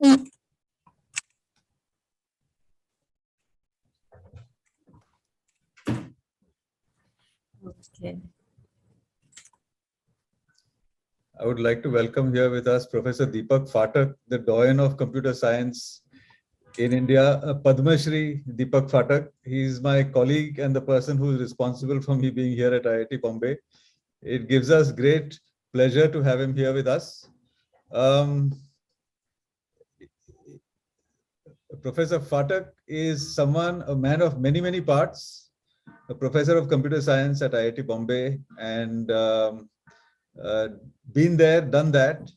Okay. I would like to welcome here with us Professor Deepak Phatak, the doyen of computer science in India, Padma Shri Deepak Phatak. He is my colleague and the person who is responsible for me being here at IIT Bombay. It gives us great pleasure to have him here with us. Professor Phatak is someone, a man of many, many parts, a professor of computer science at IIT Bombay, and been there, done that.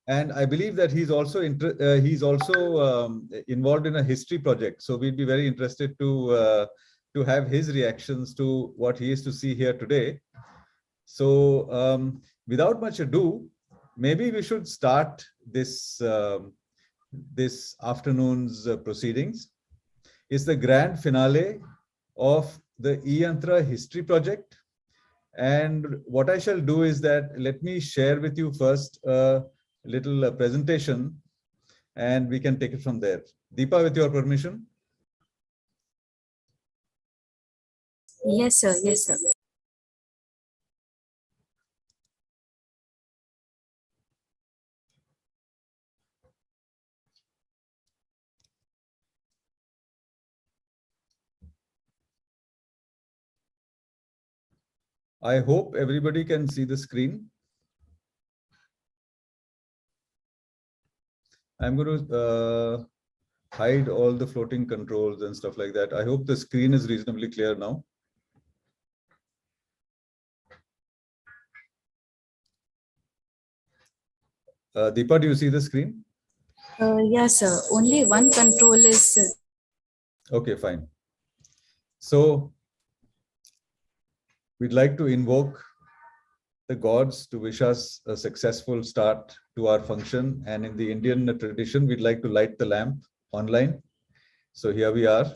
And I believe that he's also involved in a history project. So we'd be very interested to have his reactions to what he is to see here today. So without much ado, maybe we should start this this afternoon's proceedings. It's the grand finale of the e-Yantra history project. And what I shall do is that let me share with you first a little presentation and we can take it from there. Deepa, with your permission. Yes, sir. Yes, sir. I hope everybody can see the screen. I'm going to hide all the floating controls and stuff like that. I hope the screen is reasonably clear now. Deepa, do you see the screen? Yes, sir. Only one control is. Okay, fine. So we'd like to invoke the gods to wish us a successful start to our function. And in the Indian tradition, we'd like to light the lamp online. So here we are.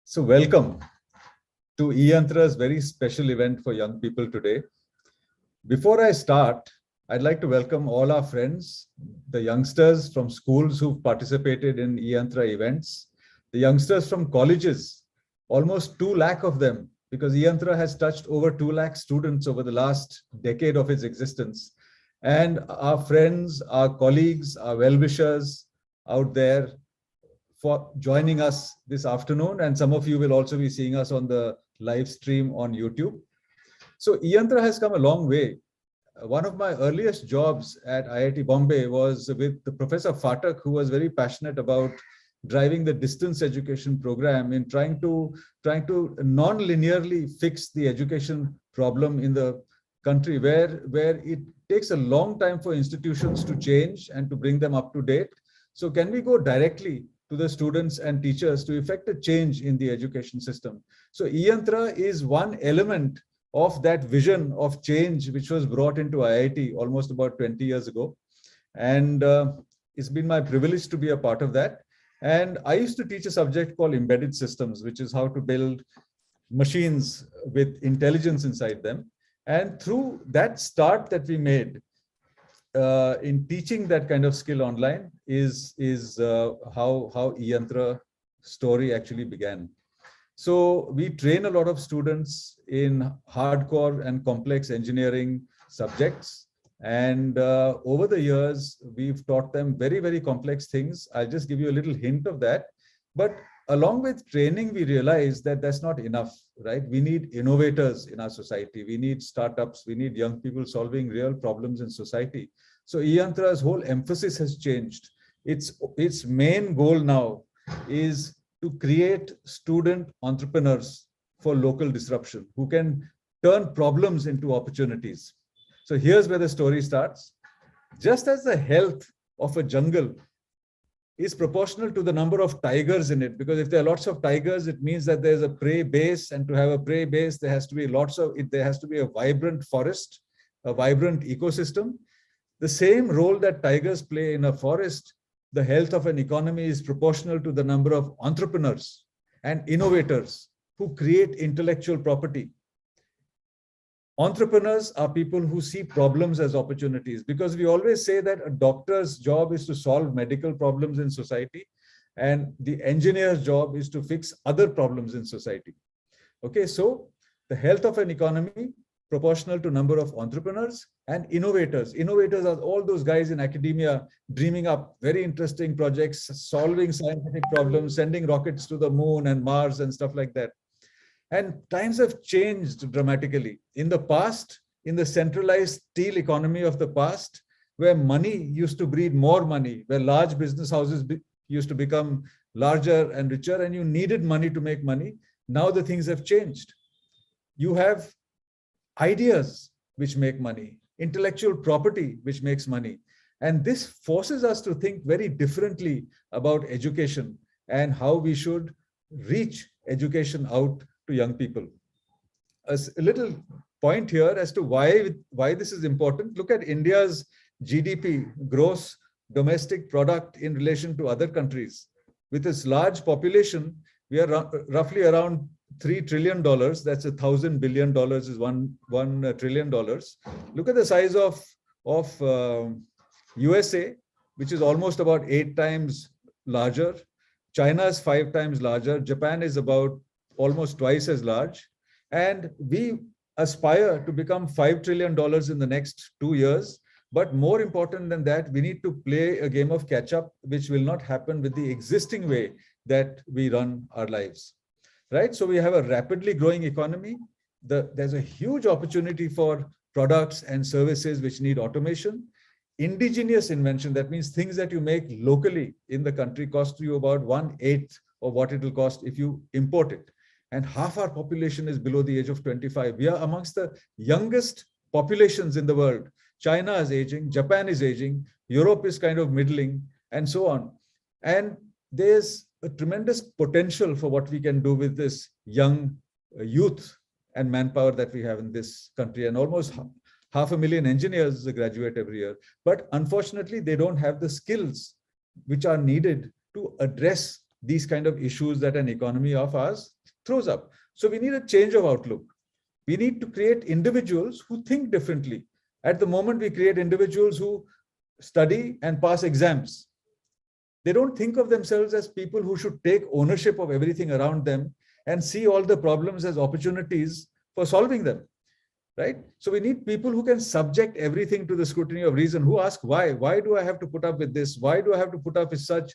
So welcome to e-Yantra's very special event for young people today. Before I start, I'd like to welcome all our friends, the youngsters from schools who've participated in e-Yantra events, the youngsters from colleges, almost 2 lakh of them, because e-Yantra has touched over 2 lakh students over the last decade of its existence. And our friends, our colleagues, our well-wishers out there for joining us this afternoon. And some of you will also be seeing us on the live stream on YouTube. So e-Yantra has come a long way. One of my earliest jobs at IIT Bombay was with the Professor Phatak, who was very passionate about driving the distance education program in trying to non-linearly fix the education problem in the country, where it takes a long time for institutions to change and to bring them up to date. So can we go directly to the students and teachers to effect a change in the education system? So e-Yantra is one element of that vision of change, which was brought into IIT almost about 20 years ago. And it's been my privilege to be a part of that. And I used to teach a subject called embedded systems, which is how to build machines with intelligence inside them. And through that start that we made in teaching that kind of skill online is how e-Yantra story actually began. So we train a lot of students in hardcore and complex engineering subjects. And over the years, we've taught them very, very complex things. I'll just give you a little hint of that. But along with training, we realized that that's not enough, right? We need innovators in our society. We need startups. We need young people solving real problems in society. So e-Yantra's whole emphasis has changed. Its main goal now is to create student entrepreneurs for local disruption who can turn problems into opportunities. So here's where the story starts. Just as the health of a jungle is proportional to the number of tigers in it. Because if there are lots of tigers, it means that there's a prey base, and to have a prey base, there has to be there has to be a vibrant forest, a vibrant ecosystem. The same role that tigers play in a forest, the health of an economy is proportional to the number of entrepreneurs and innovators who create intellectual property. Entrepreneurs are people who see problems as opportunities, because we always say that a doctor's job is to solve medical problems in society, and the engineer's job is to fix other problems in society. Okay, so the health of an economy proportional to number of entrepreneurs and innovators. Innovators are all those guys in academia dreaming up very interesting projects, solving scientific problems, sending rockets to the moon and Mars and stuff like that. And times have changed dramatically. In the past, in the centralized steel economy of the past, where money used to breed more money, where large business houses used to become larger and richer, and you needed money to make money, now the things have changed. You have ideas which make money, intellectual property which makes money. And this forces us to think very differently about education and how we should reach education out to young people. A little point here as to why this is important. Look at India's GDP, gross domestic product, in relation to other countries. With its large population, we are roughly around $3 trillion. That's $1,000 billion is $1 trillion. Look at the size of USA, which is almost about 8 times larger. China is 5 times larger. Japan is about almost twice as large. And we aspire to become $5 trillion in the next 2 years. But more important than that, we need to play a game of catch up, which will not happen with the existing way that we run our lives. Right? So we have a rapidly growing economy. There's a huge opportunity for products and services which need automation. Indigenous invention, that means things that you make locally in the country, cost you about 1/8 of what it will cost if you import it. And half our population is below the age of 25. We are amongst the youngest populations in the world. China is aging, Japan is aging, Europe is kind of middling, and so on. And there's a tremendous potential for what we can do with this young youth and manpower that we have in this country. And almost 500,000 engineers graduate every year. But unfortunately, they don't have the skills which are needed to address these kind of issues that an economy of ours throws up. So we need a change of outlook. We need to create individuals who think differently. At the moment, we create individuals who study and pass exams. They don't think of themselves as people who should take ownership of everything around them and see all the problems as opportunities for solving them, right? So we need people who can subject everything to the scrutiny of reason, who ask why. Why do I have to put up with this? Why do I have to put up with such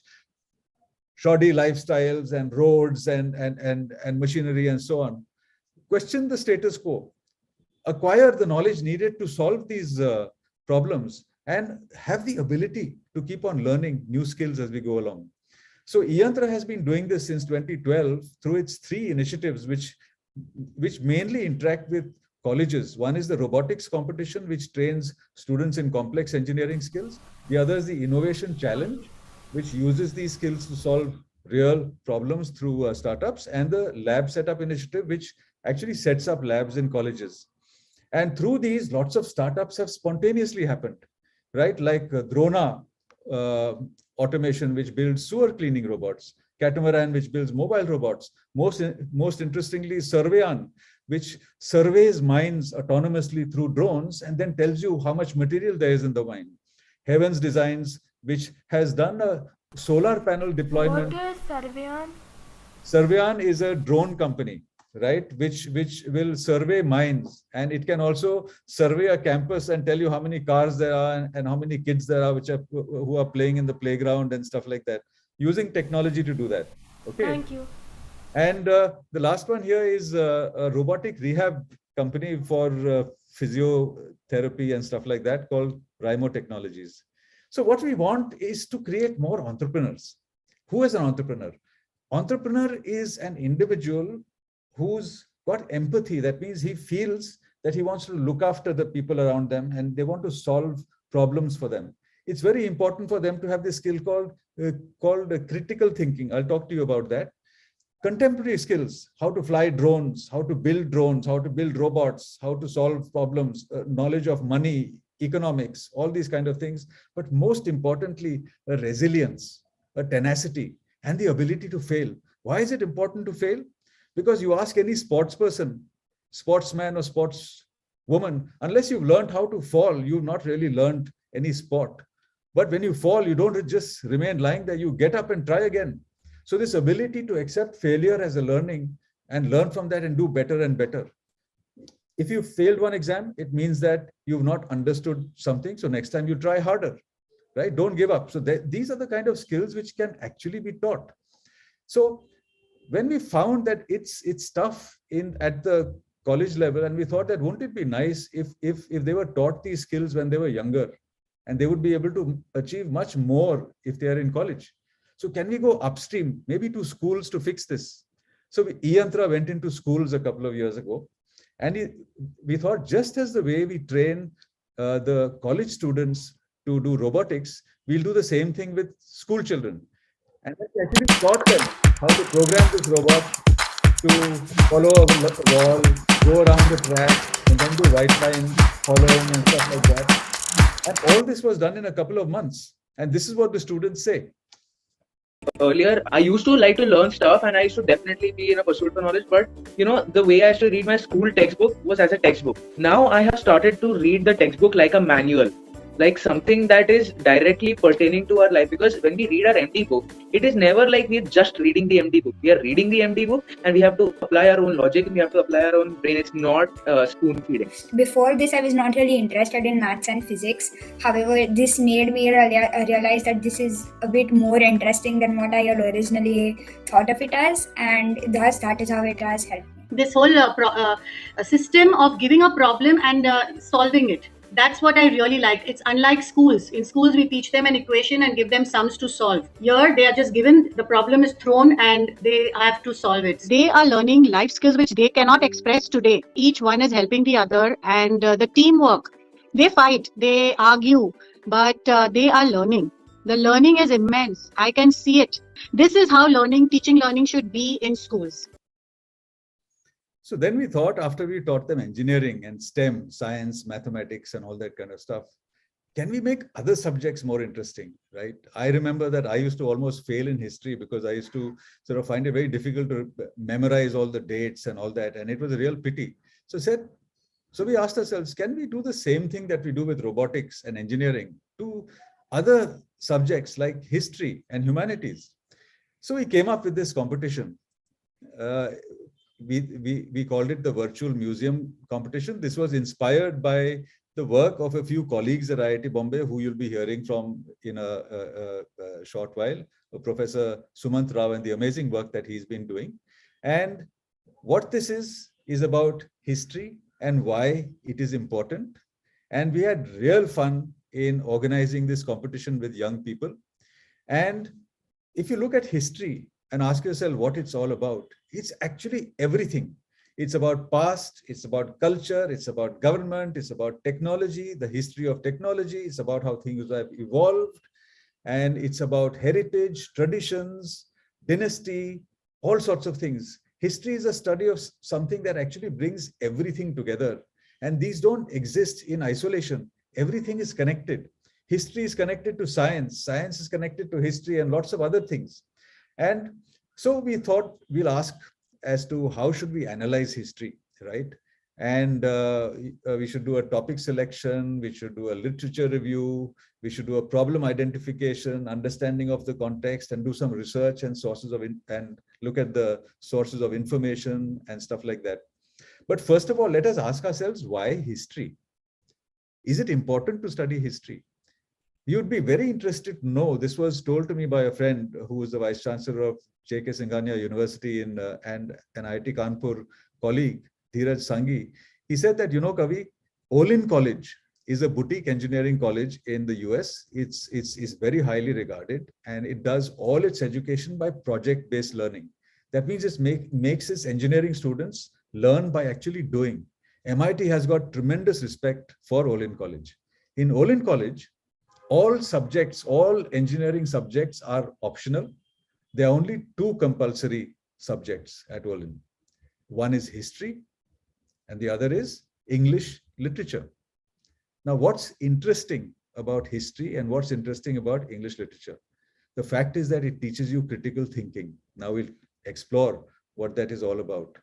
shoddy lifestyles and roads and machinery and so on? Question the status quo. Acquire the knowledge needed to solve these problems, and have the ability to keep on learning new skills as we go along. So e-Yantra has been doing this since 2012 through its 3 initiatives, which mainly interact with colleges. One is the robotics competition, which trains students in complex engineering skills. The other is the innovation challenge, which uses these skills to solve real problems through startups, and the lab setup initiative, which actually sets up labs in colleges. And through these, lots of startups have spontaneously happened, right? Like Drona automation, which builds sewer cleaning robots, Catamaran, which builds mobile robots. Most interestingly, Surveyan, which surveys mines autonomously through drones and then tells you how much material there is in the mine. Heavens Designs, which has done a solar panel deployment. What is Surveyan? Surveyan is a drone company, right, which will survey mines, and it can also survey a campus and tell you how many cars there are and how many kids there are who are playing in the playground and stuff like that, using technology to do that. Okay. Thank you. And the last one here is a robotic rehab company for physiotherapy and stuff like that, called Rimo Technologies. So what we want is to create more entrepreneurs. Who is an entrepreneur? Entrepreneur is an individual who's got empathy. That means he feels that he wants to look after the people around them and they want to solve problems for them. It's very important for them to have this skill called critical thinking. I'll talk to you about that. Contemporary skills, how to fly drones, how to build robots, how to solve problems, knowledge of money, economics, all these kind of things. But most importantly, a resilience, a tenacity, and the ability to fail. Why is it important to fail? Because you ask any sportsperson, sportsman or sportswoman, unless you've learned how to fall, you've not really learned any sport. But when you fall, you don't just remain lying there, you get up and try again. So this ability to accept failure as a learning and learn from that and do better and better. If you failed one exam, it means that you've not understood something. So next time you try harder, right? Don't give up. So these are the kind of skills which can actually be taught. So when we found that it's tough at the college level, and we thought that wouldn't it be nice if they were taught these skills when they were younger, and they would be able to achieve much more if they are in college. So can we go upstream, maybe to schools to fix this? So e-Yantra went into schools a couple of years ago, and we thought just as the way we train the college students to do robotics, we'll do the same thing with school children. And we actually taught them how to program this robot to follow a wall, go around the track, and then do white line following and stuff like that. And all this was done in a couple of months. And this is what the students say. Earlier, I used to like to learn stuff, and I used to definitely be in a pursuit for knowledge. But the way I used to read my school textbook was as a textbook. Now I have started to read the textbook like a manual, like something that is directly pertaining to our life. Because when we read our empty book, it is never like we're just reading the empty book. We are reading the empty book, and we have to apply our own logic, and we have to apply our own brain. It's not spoon feeding. Before this, I was not really interested in maths and physics. However, this made me realize that this is a bit more interesting than what I had originally thought of it as, and thus that is how it has helped me. This whole system of giving a problem and solving it. That's what I really like. It's unlike schools. In schools, we teach them an equation and give them sums to solve. Here, they are just given, the problem is thrown and they have to solve it. They are learning life skills which they cannot express today. Each one is helping the other, and the teamwork. They fight, they argue, but they are learning. The learning is immense. I can see it. This is how teaching learning should be in schools. So then we thought, after we taught them engineering and STEM, science, mathematics, and all that kind of stuff, can we make other subjects more interesting, right? I remember that I used to almost fail in history because I used to sort of find it very difficult to memorize all the dates and all that. And it was a real pity. So we asked ourselves, can we do the same thing that we do with robotics and engineering to other subjects like history and humanities? So we came up with this competition. We called it the Virtual Museum Competition. This was inspired by the work of a few colleagues at IIT Bombay, who you'll be hearing from in a short while, Professor Sumant Rao, and the amazing work that he's been doing. And what this is about history and why it is important. And we had real fun in organizing this competition with young people. And if you look at history and ask yourself what it's all about, it's actually everything. It's about past, it's about culture, it's about government, it's about technology, the history of technology, it's about how things have evolved, and it's about heritage, traditions, dynasty, all sorts of things. History is a study of something that actually brings everything together. And these don't exist in isolation. Everything is connected. History is connected to science. Science is connected to history and lots of other things. And so we thought we'll ask as to how should we analyze history, right? And we should do a topic selection, we should do a literature review, we should do a problem identification, understanding of the context, and do some research and and look at the sources of information and stuff like that. But first of all, let us ask ourselves, why history? Is it important to study history? You'd be very interested to know, this was told to me by a friend who was the Vice Chancellor of J.K. Singhania University and an IIT Kanpur colleague, Dheeraj Sanghi. He said that, Kavi, Olin College is a boutique engineering college in the US. It's very highly regarded, and it does all its education by project-based learning. That means it makes its engineering students learn by actually doing. MIT has got tremendous respect for Olin College. In Olin College, all subjects, all engineering subjects are optional. There are only two compulsory subjects at Olin. One is history and the other is English literature. Now, what's interesting about history and what's interesting about English literature? The fact is that it teaches you critical thinking. Now we'll explore what that is all about.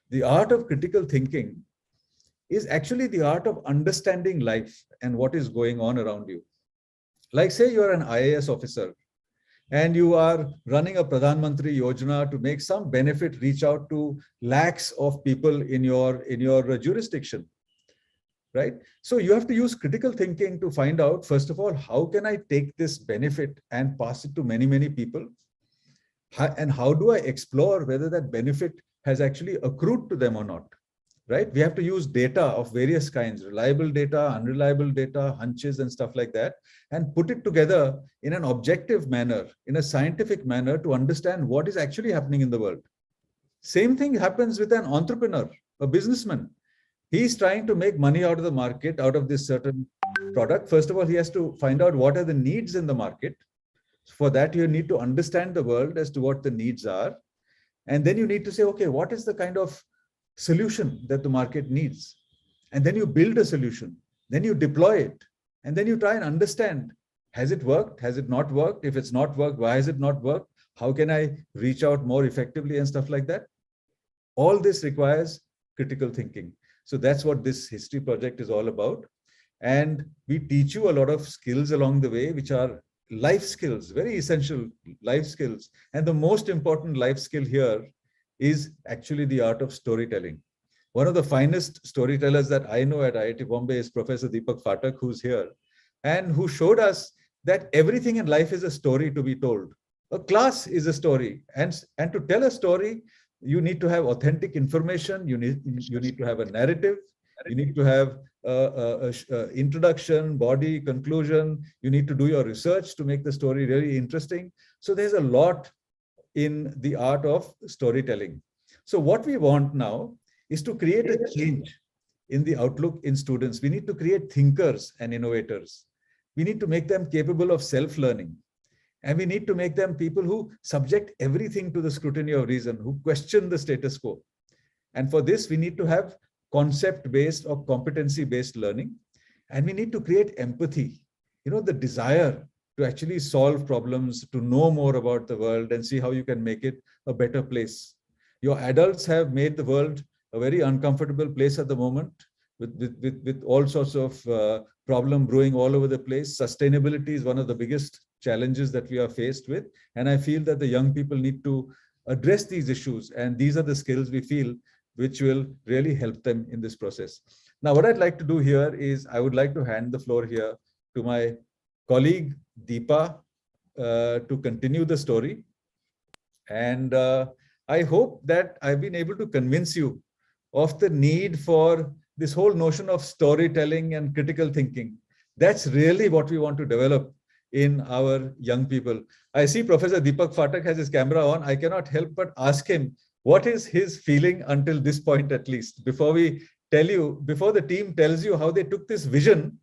The art of critical thinking is actually the art of understanding life and what is going on around you. Like say you're an IAS officer and you are running a Pradhan Mantri Yojana to make some benefit reach out to lakhs of people in your jurisdiction, right? So you have to use critical thinking to find out, first of all, how can I take this benefit and pass it to many, many people? And how do I explore whether that benefit has actually accrued to them or not, right? We have to use data of various kinds, reliable data, unreliable data, hunches and stuff like that, and put it together in an objective manner, in a scientific manner to understand what is actually happening in the world. Same thing happens with an entrepreneur, a businessman. He's trying to make money out of the market, out of this certain product. First of all, he has to find out what are the needs in the market. For that, you need to understand the world as to what the needs are. And then you need to say, okay, what is the kind of solution that the market needs? And then you build a solution. Then you deploy it. And then you try and understand, has it worked? Has it not worked? If it's not worked, why has it not worked? How can I reach out more effectively and stuff like that? All this requires critical thinking. So that's what this history project is all about. And we teach you a lot of skills along the way, which are life skills, very essential life skills. And the most important life skill here is actually the art of storytelling. One of the finest storytellers that I know at IIT Bombay is Professor Deepak Phatak, who's here, and who showed us that everything in life is a story to be told. A class is a story. And to tell a story, you need to have authentic information. You need to have a narrative. You need to have introduction, body, conclusion. You need to do your research to make the story really interesting. So there's a lot in the art of storytelling. So what we want now is to create a change in the outlook in students. We need to create thinkers and innovators. We need to make them capable of self-learning. And we need to make them people who subject everything to the scrutiny of reason, who question the status quo. And for this, we need to have concept-based or competency-based learning. And we need to create empathy, the desire to actually solve problems, to know more about the world and see how you can make it a better place. Your adults have made the world a very uncomfortable place at the moment with all sorts of problem brewing all over the place. Sustainability is one of the biggest challenges that we are faced with. And I feel that the young people need to address these issues. And these are the skills we feel which will really help them in this process. Now, what I'd like to do here is I would like to hand the floor here to my colleague, Deepa, to continue the story. And I hope that I've been able to convince you of the need for this whole notion of storytelling and critical thinking. That's really what we want to develop in our young people. I see Professor Deepak Phatak has his camera on. I cannot help but ask him, what is his feeling until this point, at least, before we tell you, before the team tells you how they took this vision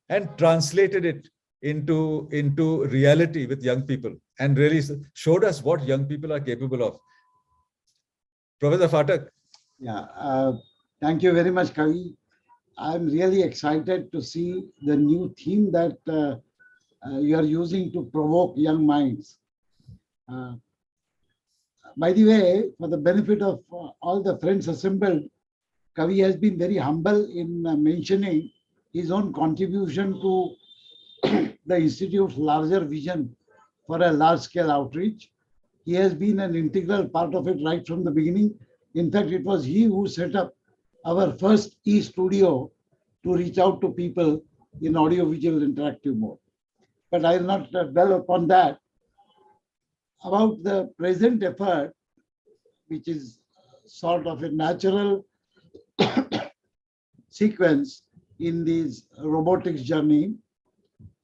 and translated it into reality with young people and really showed us what young people are capable of. Professor Phatak. Yeah, thank you very much, Kavi. I'm really excited to see the new theme that you are using to provoke young minds. By the way, for the benefit of all the friends assembled, Kavi has been very humble in mentioning his own contribution to the Institute's larger vision for a large-scale outreach. He has been an integral part of it right from the beginning. In fact, it was he who set up our first e-studio to reach out to people in audiovisual interactive mode. But I will not dwell upon that. About the present effort, which is sort of a natural sequence in this robotics journey,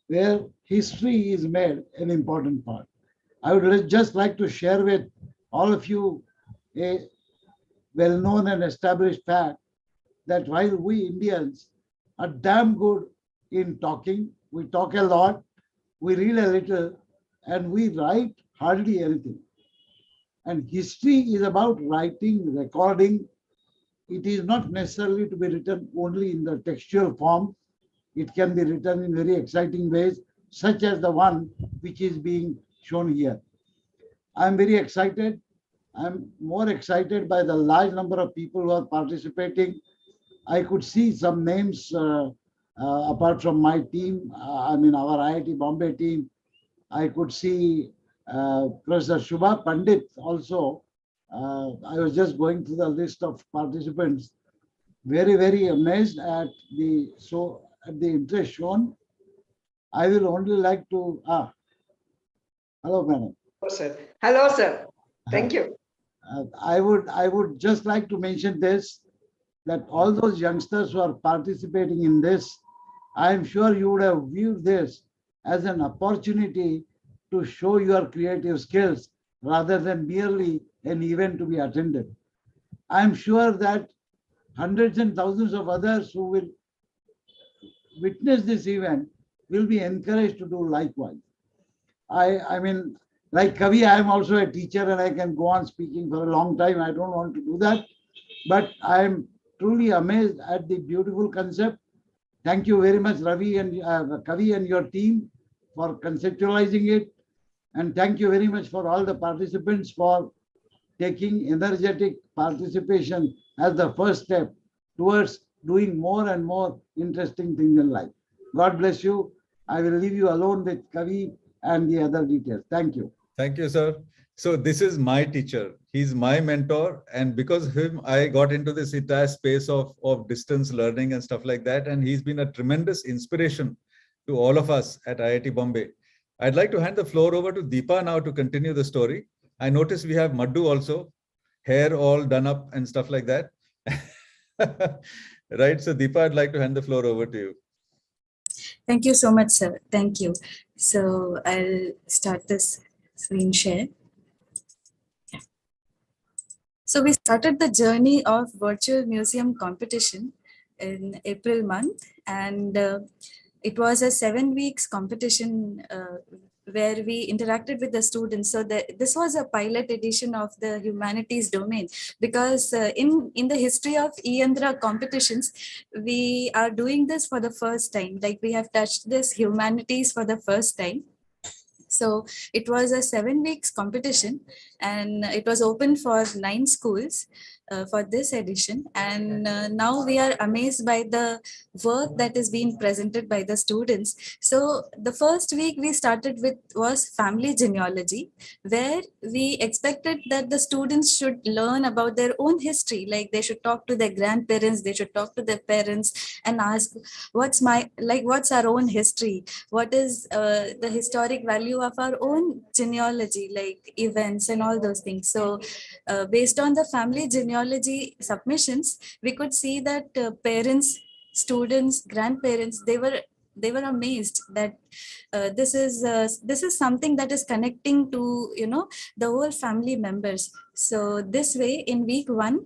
where history is made an important part. I would just like to share with all of you a well-known and established fact that while we Indians are damn good in talking, we talk a lot, we read a little, and we write hardly anything. And history is about writing, recording. It is not necessarily to be written only in the textual form. It can be written in very exciting ways, such as the one which is being shown here. I'm very excited. I'm more excited by the large number of people who are participating. I could see some names apart from my team, I mean our IIT Bombay team. I could see Professor Shubha Pandit also. I was just going through the list of participants. Very, very amazed at the interest shown. I will only like to hello, madam. Hello, sir. Hello, sir. Thank you. I would just like to mention this, that all those youngsters who are participating in this, I am sure you would have viewed this as an opportunity to show your creative skills rather than merely an event to be attended. I am sure that hundreds and thousands of others who will witness this event will be encouraged to do likewise. I mean, like Kavi, I am also a teacher and I can go on speaking for a long time. I don't want to do that. But I am truly amazed at the beautiful concept. Thank you very much, Ravi and Kavi and your team for conceptualizing it. And thank you very much for all the participants for taking energetic participation as the first step towards doing more and more interesting things in life. God bless you. I will leave you alone with Kavi and the other details. Thank you. Thank you, sir. So this is my teacher. He's my mentor. And because of him, I got into this entire space of distance learning and stuff like that. And he's been a tremendous inspiration to all of us at IIT Bombay. I'd like to hand the floor over to Deepa now to continue the story. I noticed we have Madhu also, hair all done up and stuff like that. Right. So Deepa, I'd like to hand the floor over to you. Thank you so much, sir. Thank you. So I'll start this screen share. So we started the journey of virtual museum competition in April month, and it was a 7 weeks competition where we interacted with the students. So this was a pilot edition of the humanities domain, because in the history of e-Yantra competitions, we are doing this for the first time. Like we have touched this humanities for the first time. So it was a 7 weeks competition, and it was open for 9 schools for this edition. And now we are amazed by the work that is being presented by the students. So the first week we started with was family genealogy, where we expected that the students should learn about their own history. Like they should talk to their grandparents, they should talk to their parents and ask, what's our own history? What is the historic value of our own genealogy, like events and all those things. So based on the family genealogy submissions, we could see that parents, students, grandparents, they were amazed that this is something that is connecting to the whole family members. So this way, in week 1,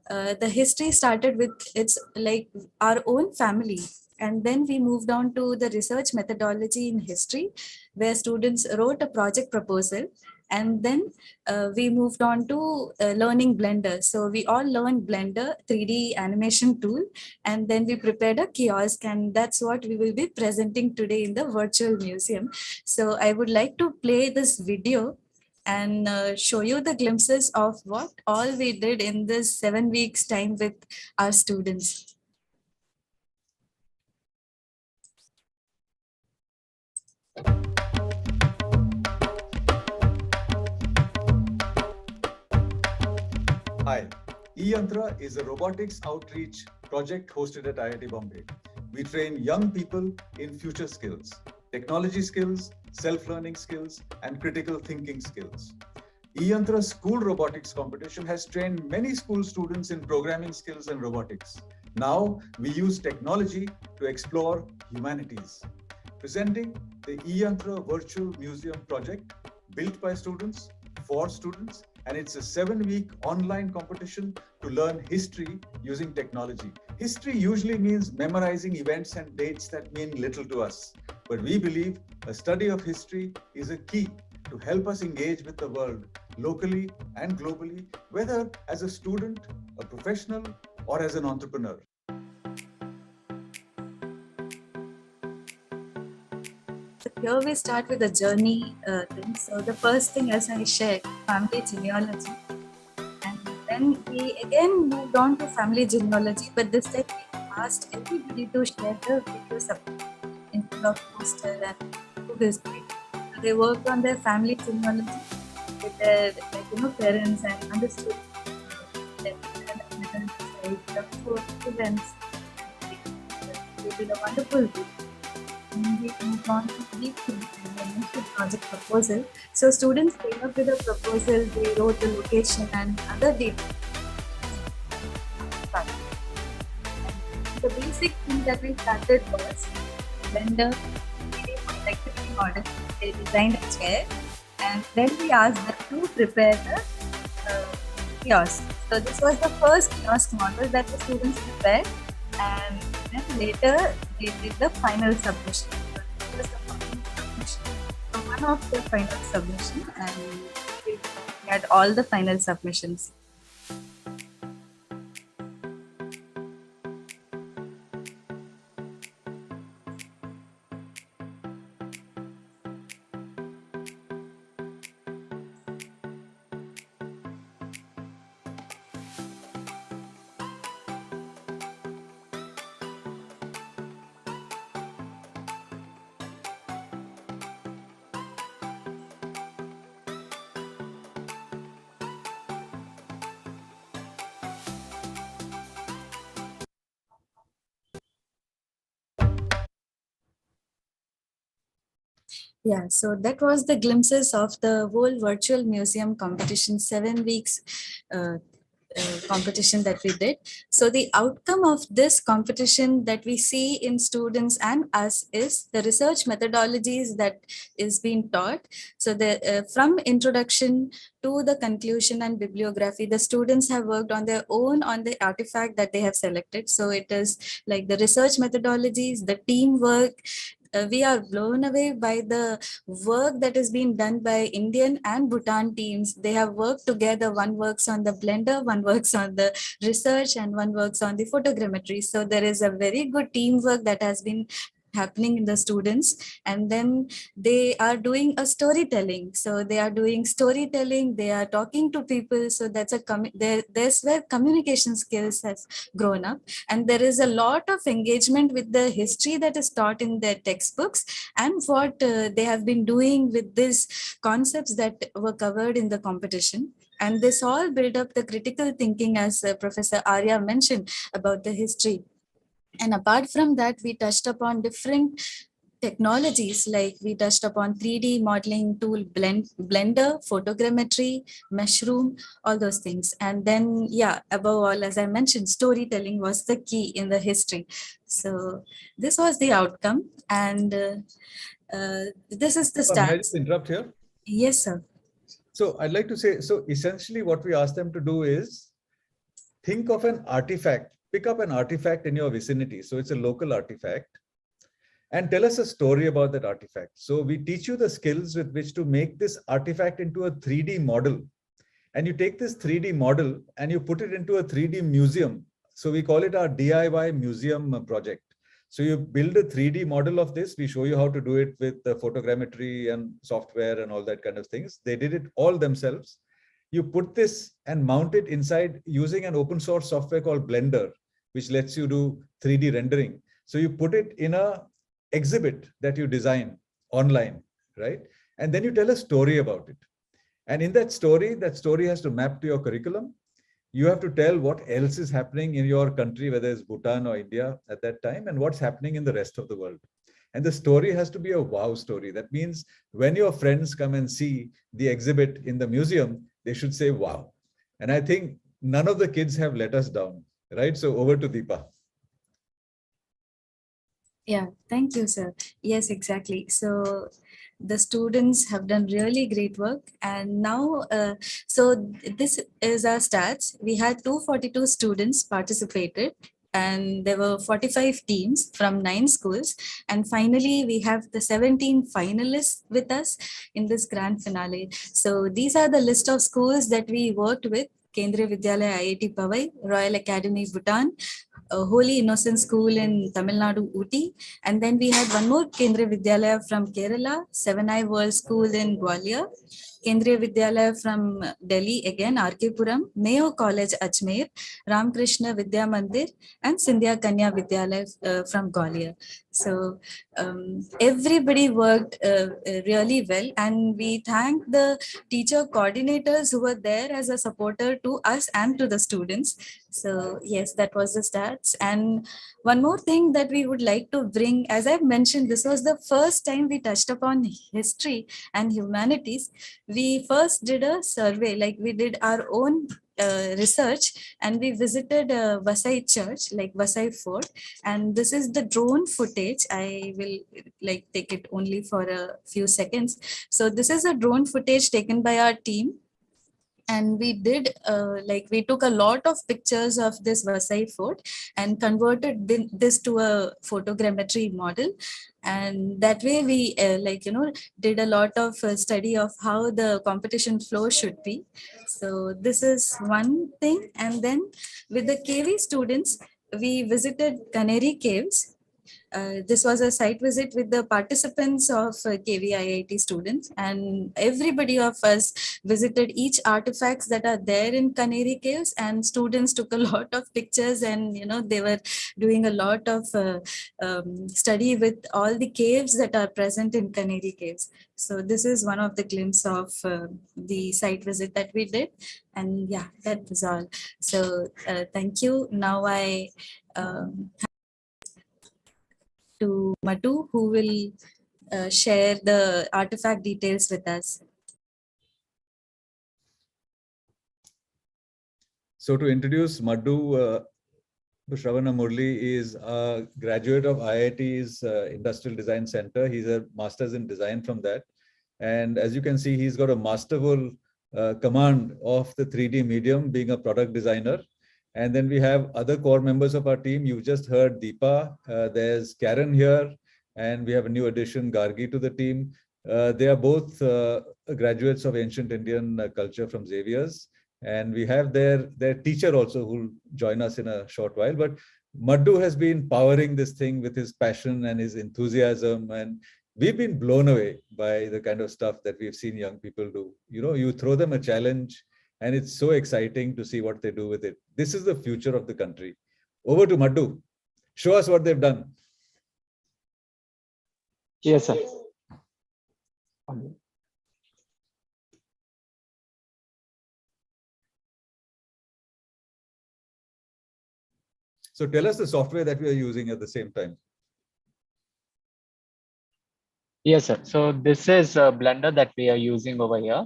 the history started with its like our own family. And then we moved on to the research methodology in history, where students wrote a project proposal. And then we moved on to learning Blender. So we all learned Blender 3D animation tool, and then we prepared a kiosk, and that's what we will be presenting today in the virtual museum. So I would like to play this video and show you the glimpses of what all we did in this 7 weeks time with our students. Hi, e-Yantra is a robotics outreach project hosted at IIT Bombay. We train young people in future skills, technology skills, self-learning skills, and critical thinking skills. e-Yantra School Robotics Competition has trained many school students in programming skills and robotics. Now, we use technology to explore humanities. Presenting the e-Yantra Virtual Museum project, built by students, for students, and it's a 7-week online competition to learn history using technology. History usually means memorizing events and dates that mean little to us. but we believe a study of history is a key to help us engage with the world locally and globally, whether as a student, a professional, or as an entrepreneur. Here we start with the journey thing. So the first thing, as I shared, family genealogy. And then we again moved on to family genealogy, but this time we asked everybody to share the video support instead of poster and do this way. So they worked on their family genealogy with their parents and understood their the four events. They did a wonderful job. And we moved on to deep project proposal. So students came up with a proposal, they wrote the location and other details. The basic thing that we started was blender, 3D complexity model. They designed a chair, and then we asked them to prepare the kiosk. So this was the first kiosk model that the students prepared, and then later they did the final submission. So this was the final submission. So one of the final submission, and we had all the final submissions. Yeah, so that was the glimpses of the whole virtual museum competition, 7 weeks competition that we did. So the outcome of this competition that we see in students and us is the research methodologies that is being taught. So the from introduction to the conclusion and bibliography, the students have worked on their own on the artifact that they have selected. So it is like the research methodologies, the teamwork. We are blown away by the work that is being done by Indian and Bhutan teams. They have worked together. One works on the blender, one works on the research, and one works on the photogrammetry. So there is a very good teamwork that has been happening in the students, and then they are doing a storytelling. So they are doing storytelling, they are talking to people. So that's there's where communication skills has grown up, and there is a lot of engagement with the history that is taught in their textbooks and what they have been doing with these concepts that were covered in the competition. And this all build up the critical thinking, as Professor Arya mentioned about the history. And apart from that, we touched upon different technologies, like we touched upon 3D modeling tool, Blender, photogrammetry, Mushroom, all those things. And then, yeah, above all, as I mentioned, storytelling was the key in the history. So this was the outcome. And this is the May I stats. just interrupt here? Yes, sir. So I'd like to say, so essentially what we asked them to do is think of an artifact, pick up an artifact in your vicinity. So it's a local artifact, and tell us a story about that artifact. So we teach you the skills with which to make this artifact into a 3D model. And you take this 3D model and you put it into a 3D museum. So we call it our DIY museum project. So you build a 3D model of this. We show you how to do it with the photogrammetry and software and all that kind of things. They did it all themselves. You put this and mount it inside using an open source software called Blender, which lets you do 3D rendering. So you put it in a exhibit that you design online, right? And then you tell a story about it. And in that story has to map to your curriculum. You have to tell what else is happening in your country, whether it's Bhutan or India at that time, and what's happening in the rest of the world. And the story has to be a wow story. That means when your friends come and see the exhibit in the museum, they should say, wow. And I think none of the kids have let us down, right? So over to Deepa. Yeah, thank you, sir. Yes, exactly. So the students have done really great work. And now, so this is our stats. We had 242 students participated. and there were 45 teams from 9 schools. And finally, we have the 17 finalists with us in this grand finale. So these are the list of schools that we worked with. Kendriya Vidyalaya IIT Powai, Royal Academy Bhutan, Holy Innocent School in Tamil Nadu, Uti. And then we had one more Kendriya Vidyalaya from Kerala, Seven Eye World School in Gwalior, Kendriya Vidyalaya from Delhi, again, RK Puram, Mayo College, Ajmer, Ramakrishna Vidya Mandir, and Sindhya Kanya Vidyalaya from Gwalior. So everybody worked really well, and we thank the teacher coordinators who were there as a supporter to us and to the students. So yes, that was the stats. And one more thing that we would like to bring, as I've mentioned, this was the first time we touched upon history and humanities. We first did a survey, like we did our own research, and we visited Vasai Church, like Vasai Fort. And this is the drone footage. I will like take it only for a few seconds. So this is a drone footage taken by our team, and we did like we took a lot of pictures of this Vasai fort and converted this to a photogrammetry model. And that way we did a lot of study of how the competition flow should be. So this is one thing. And then with the KV students, we visited Canary Caves. This was a site visit with the participants of KVIIT students, and everybody of us visited each artifacts that are there in Canary Caves, and students took a lot of pictures, and they were doing a lot of study with all the caves that are present in Canary Caves. So this is one of the glimpse of the site visit that we did. And yeah, that was all. So thank you. Now I to Madhu, who will share the artifact details with us. So to introduce Madhu, Shravana Murli is a graduate of IIT's Industrial Design Center. He's a master's in design from that. And as you can see, he's got a masterful command of the 3D medium, being a product designer. And then we have other core members of our team. You just heard Deepa. There's Karen here, and we have a new addition, Gargi, to the team. They are both graduates of ancient Indian culture from Xavier's. And we have their teacher also, who will join us in a short while. But Madhu has been powering this thing with his passion and his enthusiasm. And we've been blown away by the kind of stuff that we've seen young people do. You throw them a challenge, and it's so exciting to see what they do with it. This is the future of the country. Over to Madhu. Show us what they've done. Yes, sir. So tell us the software that we are using at the same time. Yes, sir. So this is a Blender that we are using over here.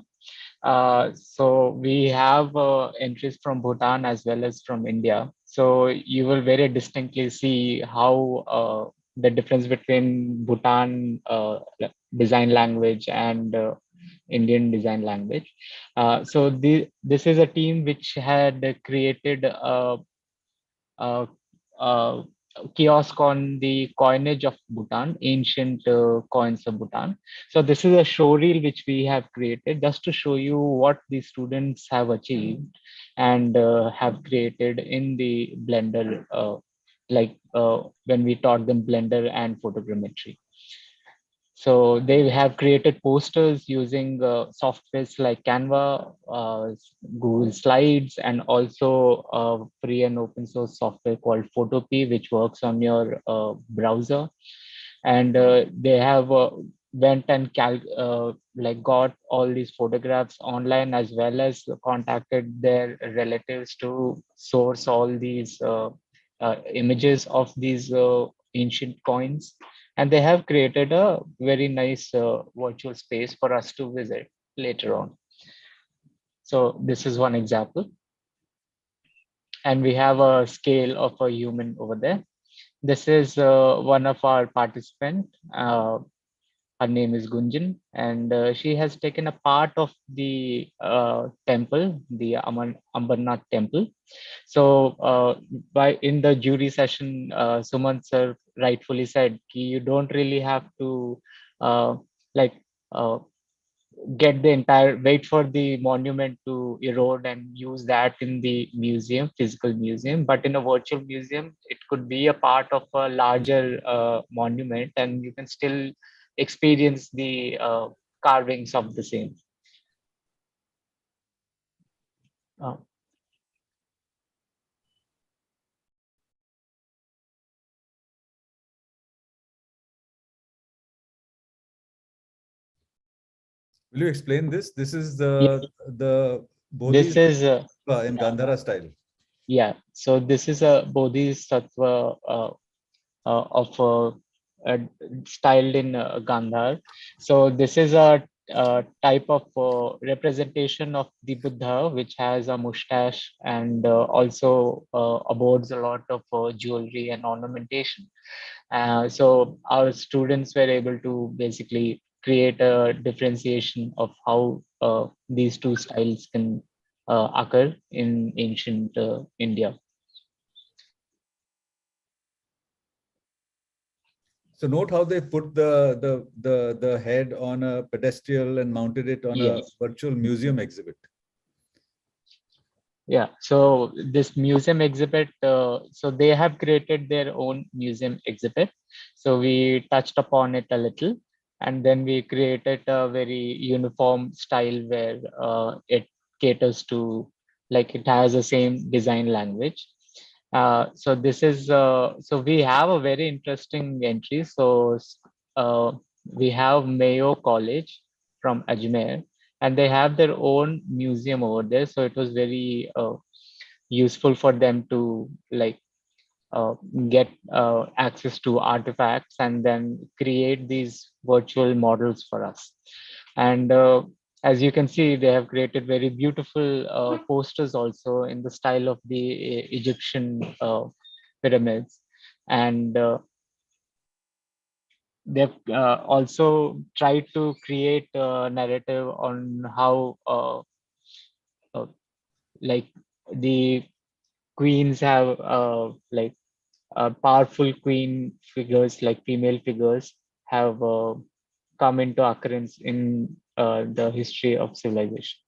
So we have entries from Bhutan as well as from India. So you will very distinctly see how the difference between Bhutan design language and Indian design language. So this is a team which had created a kiosk on the coinage of Bhutan, ancient coins of Bhutan. So this is a show reel which we have created just to show you what the students have achieved and have created in the Blender, when we taught them Blender and photogrammetry. So they have created posters using softwares like Canva, Google Slides, and also free and open source software called Photopea, which works on your browser. And they have went and got all these photographs online, as well as contacted their relatives to source all these images of these ancient coins. And they have created a very nice virtual space for us to visit later on. So this is one example. And we have a scale of a human over there. This is one of our participants. Her name is Gunjan, and she has taken a part of the temple, the Ambarnath temple. So by in the jury session, Sumant sir rightfully said, you don't really have to uh, like uh, get the entire wait for the monument to erode and use that in the museum, physical museum, but in a virtual museum it could be a part of a larger monument, and you can still experience the carvings of the same. uh, Will you explain this? This is yeah, the this is Bodhisattva in Gandhara style. yeah, so this is a bodhisattva of styled in Gandhar. So this is a type of representation of the Buddha, which has a mustache and also aboards a lot of jewelry and ornamentation. So our students were able to basically create a differentiation of how these two styles can occur in ancient India. So note how they put the head on a pedestal and mounted it on a Yes. virtual museum exhibit. Yeah, so this museum exhibit, so they have created their own museum exhibit. So we touched upon it a little, and then we created a very uniform style where it caters to, like it has the same design language. So this is, so we have a very interesting entry. So we have Mayo College from Ajmer, and they have their own museum over there. So it was very useful for them to like get access to artifacts and then create these virtual models for us. And as you can see, they have created very beautiful posters also in the style of the Egyptian pyramids. And they've also tried to create a narrative on how uh, like the queens have like powerful queen figures, like female figures, have come into occurrence in the history of civilization.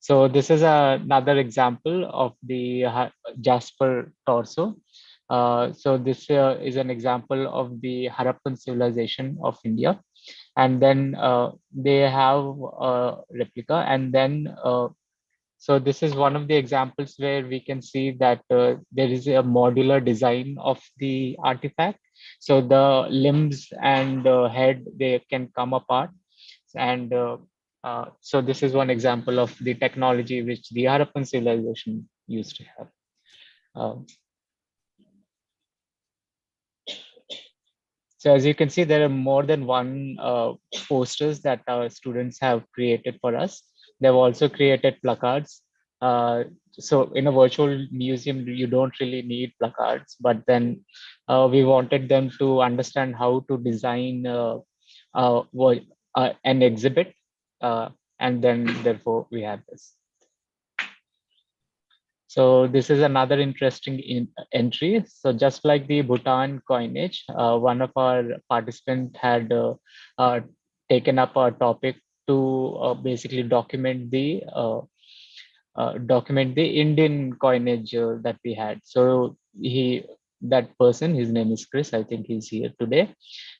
So this is another example of the Jasper torso. So this is an example of the Harappan civilization of India. And then they have a replica. And then, so this is one of the examples where we can see that there is a modular design of the artifact. So the limbs and head, they can come apart. And so this is one example of the technology which the Harappan civilization used to have. Um, so as you can see, there are more than one posters that our students have created for us. They've also created placards. So in a virtual museum, you don't really need placards, but then we wanted them to understand how to design an exhibit, and then therefore we have this. So this is another interesting entry. So just like the Bhutan coinage, one of our participants had uh, taken up a topic to basically document the Indian coinage that we had. So that person, his name is Chris, I think he's here today,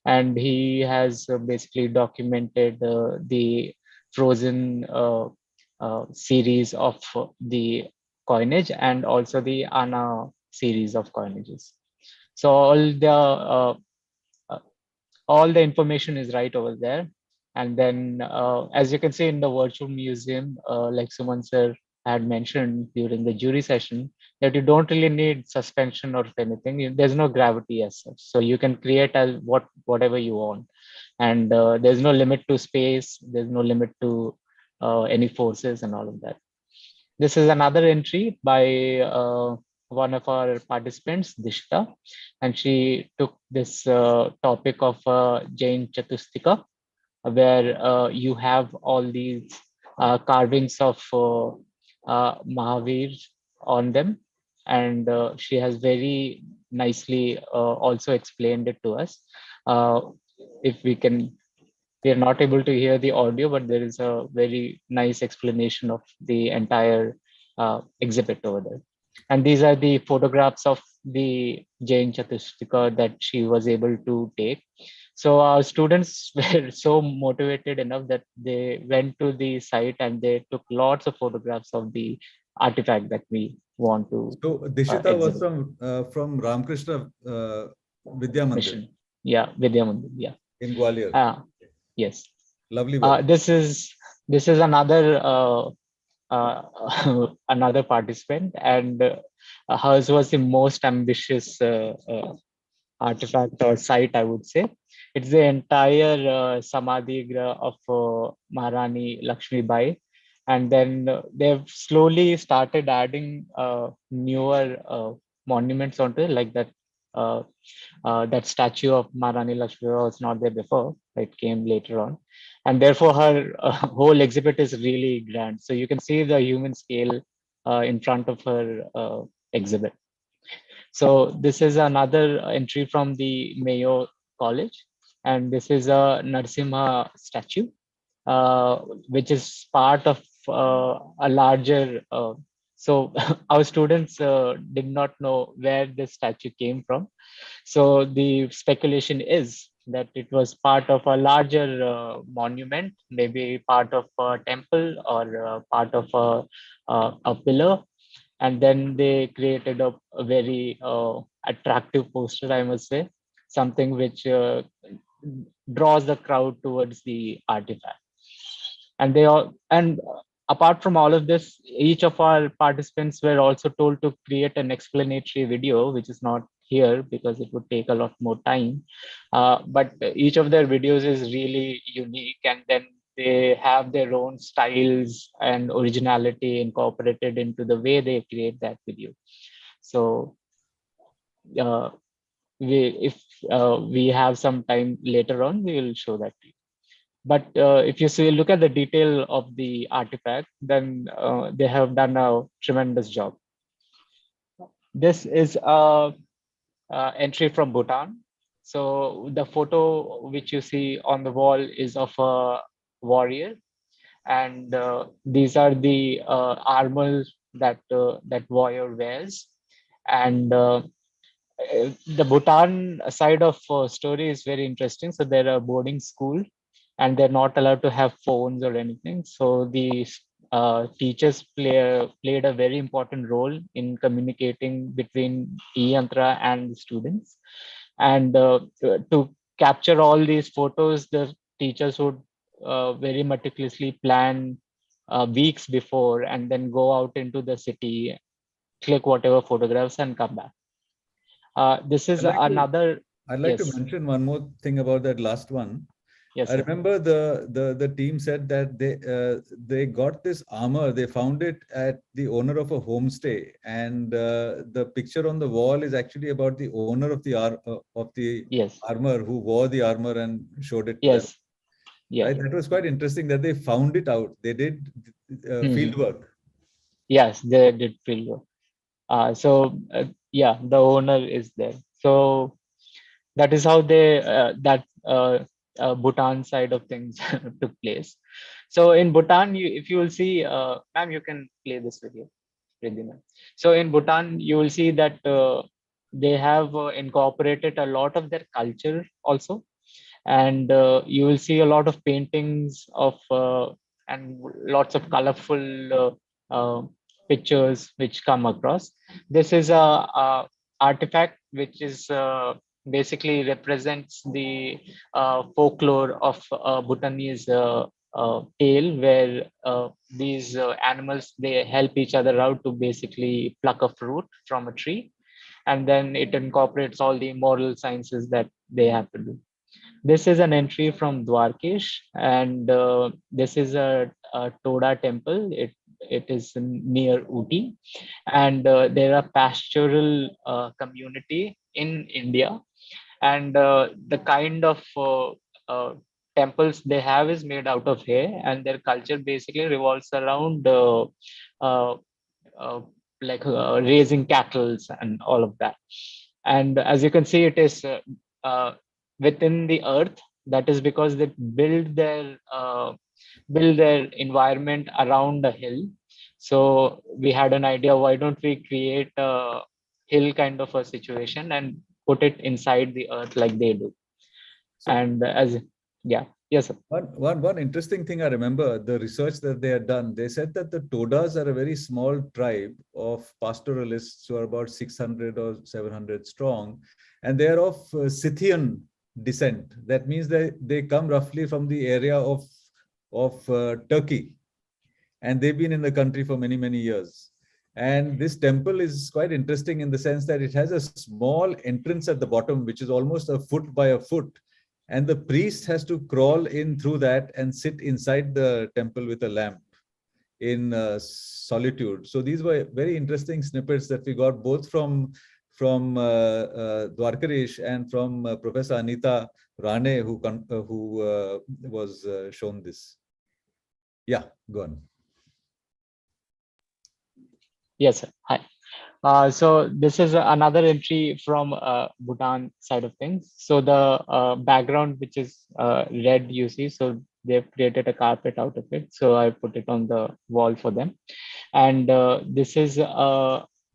and he has basically documented the frozen series of the coinage and also the Anna series of coinages. So uh, all the information is right over there. And then as you can see in the virtual museum, like Suman sir had mentioned during the jury session, that you don't really need suspension or anything. There's no gravity as such. So you can create as whatever you want. And there's no limit to space. There's no limit to any forces and all of that. This is another entry by one of our participants, Dishta, and she took this topic of Jain Chatustika, where you have all these carvings of Mahavir on them. And she has very nicely also explained it to us. If we are not able to hear the audio, but there is a very nice explanation of the entire exhibit over there. And these are the photographs of the Jain Chatustika that she was able to take. So our students were so motivated enough that they went to the site and they took lots of photographs of the artifact that we want to So Dishita was exhibit. from Ramakrishna Vidya Mandir Mission. Yeah, Vidya Mandir. Yeah. in Gwalior. Yes. Lovely work. This is another another participant, and hers was the most ambitious artifact or site, I would say. It's the entire Samadhi Gra of Maharani Lakshmi Bai. And then they've slowly started adding newer monuments onto it, like that statue of Maharani Lakshmi Bai was not there before. It came later on. And therefore, her whole exhibit is really grand. So you can see the human scale in front of her exhibit. So this is another entry from the Mayo College, and this is a Narsimha statue, uh, which is part of a larger. So our students did not know where this statue came from. So the speculation is that it was part of a larger monument, maybe part of a temple or part of a pillar, and then they created a very attractive poster, I must say, something which draws the crowd towards the artifact. And they all, and apart from all of this, each of our participants were also told to create an explanatory video, which is not here because it would take a lot more time, but each of their videos is really unique, and then they have their own styles and originality incorporated into the way they create that video. So uh, if we have some time later on, we will show that to you. But if you see, look at the detail of the artifact, then they have done a tremendous job. This is a entry from Bhutan. So the photo which you see on the wall is of a warrior, and these are the armor that warrior wears. And the Bhutan side of story is very interesting. So they're a boarding school, and they're not allowed to have phones or anything. So the teachers played a very important role in communicating between e-Yantra and the students. And to capture all these photos, the teachers would very meticulously plan weeks before, and then go out into the city, click whatever photographs, and come back. This is another. I'd like Yes. to mention one more thing about that last one. Yes, I sir. remember the team said that they got this armor. They found it at the owner of a homestay, and the picture on the wall is actually about the owner of the Yes. armor, who wore the armor and showed it to Yes. them. Yeah. That was quite interesting that they found it out. They did field work. Yes, they did field work. Yeah, the owner is there. So that is how Bhutan side of things took place. So in Bhutan, if you will see, ma'am, you can play this video. So in Bhutan, you will see that they have incorporated a lot of their culture also, and you will see a lot of paintings of and lots of colorful pictures which come across. This is a artifact which is basically represents the folklore of Bhutanese tale, where these animals, they help each other out to basically pluck a fruit from a tree, and then it incorporates all the moral sciences that they have to do. This is an entry from Dwarkesh, and this is a Toda temple. it is near Uti, and there are pastoral community in India, and the kind of temples they have is made out of hair, and their culture basically revolves around uh, uh, raising cattle and all of that. And as you can see, it is uh, within the earth. That is because they build their environment around a hill. So we had an idea, why don't we create a hill kind of a situation and put it inside the earth like they do. So And as yeah, yes sir. one interesting thing I remember, the research that they had done, they said that the Todas are a very small tribe of pastoralists who are about 600 or 700 strong, and they are of Scythian descent. That means they come roughly from the area of Turkey, and they've been in the country for many, many years. And this temple is quite interesting in the sense that it has a small entrance at the bottom, which is almost a foot by a foot. And the priest has to crawl in through that and sit inside the temple with a lamp in solitude. So these were very interesting snippets that we got both from Dwarkaresh and from Professor Anita Rane, who was shown this. Yeah, go on. Yes sir. Hi. So this is another entry from Bhutan side of things. So the background, which is red, you see, so they've created a carpet out of it. So I put it on the wall for them. And this is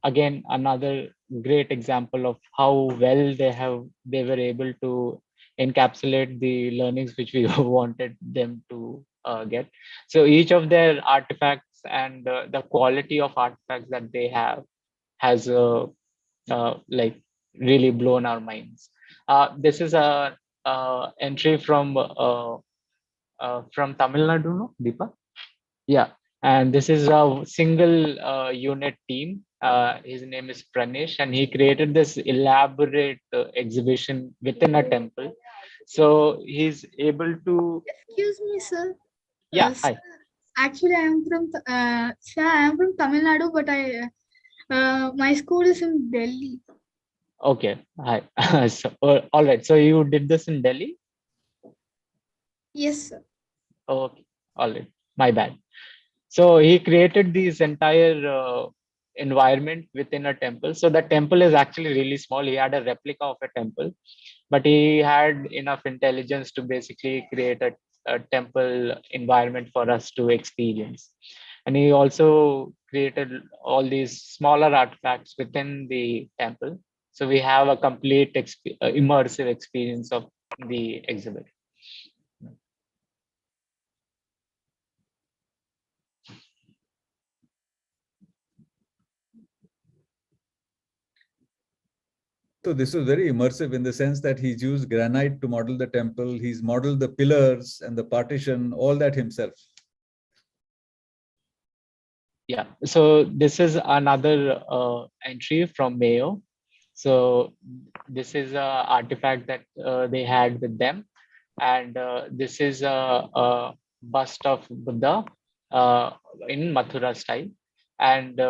again another great example of how well they were able to encapsulate the learnings which we wanted them to get. So each of their artifacts and the quality of artifacts that they have has like really blown our minds. This is a entry from Tamil Nadu, no, Deepa? Yeah, and this is a single unit team. His name is Pranesh, and he created this elaborate exhibition within a temple. So he's able to. Excuse me, sir. Yeah, Sir, hi. actually, sir, I am from Tamil Nadu, but my school is in Delhi. Okay, hi. So, all right. So you did this in Delhi? Yes, sir. Okay, all right. My bad. So he created this entire environment within a temple. So the temple is actually really small. He had a replica of a temple, but he had enough intelligence to basically create a temple environment for us to experience. And he also created all these smaller artifacts within the temple. So we have a complete immersive experience of the exhibit. So this was very immersive in the sense that he's used granite to model the temple. He's modeled the pillars and the partition, all that himself. Yeah, so this is another entry from Mayo. So this is a artifact that they had with them, and this is a bust of Buddha in Mathura style. And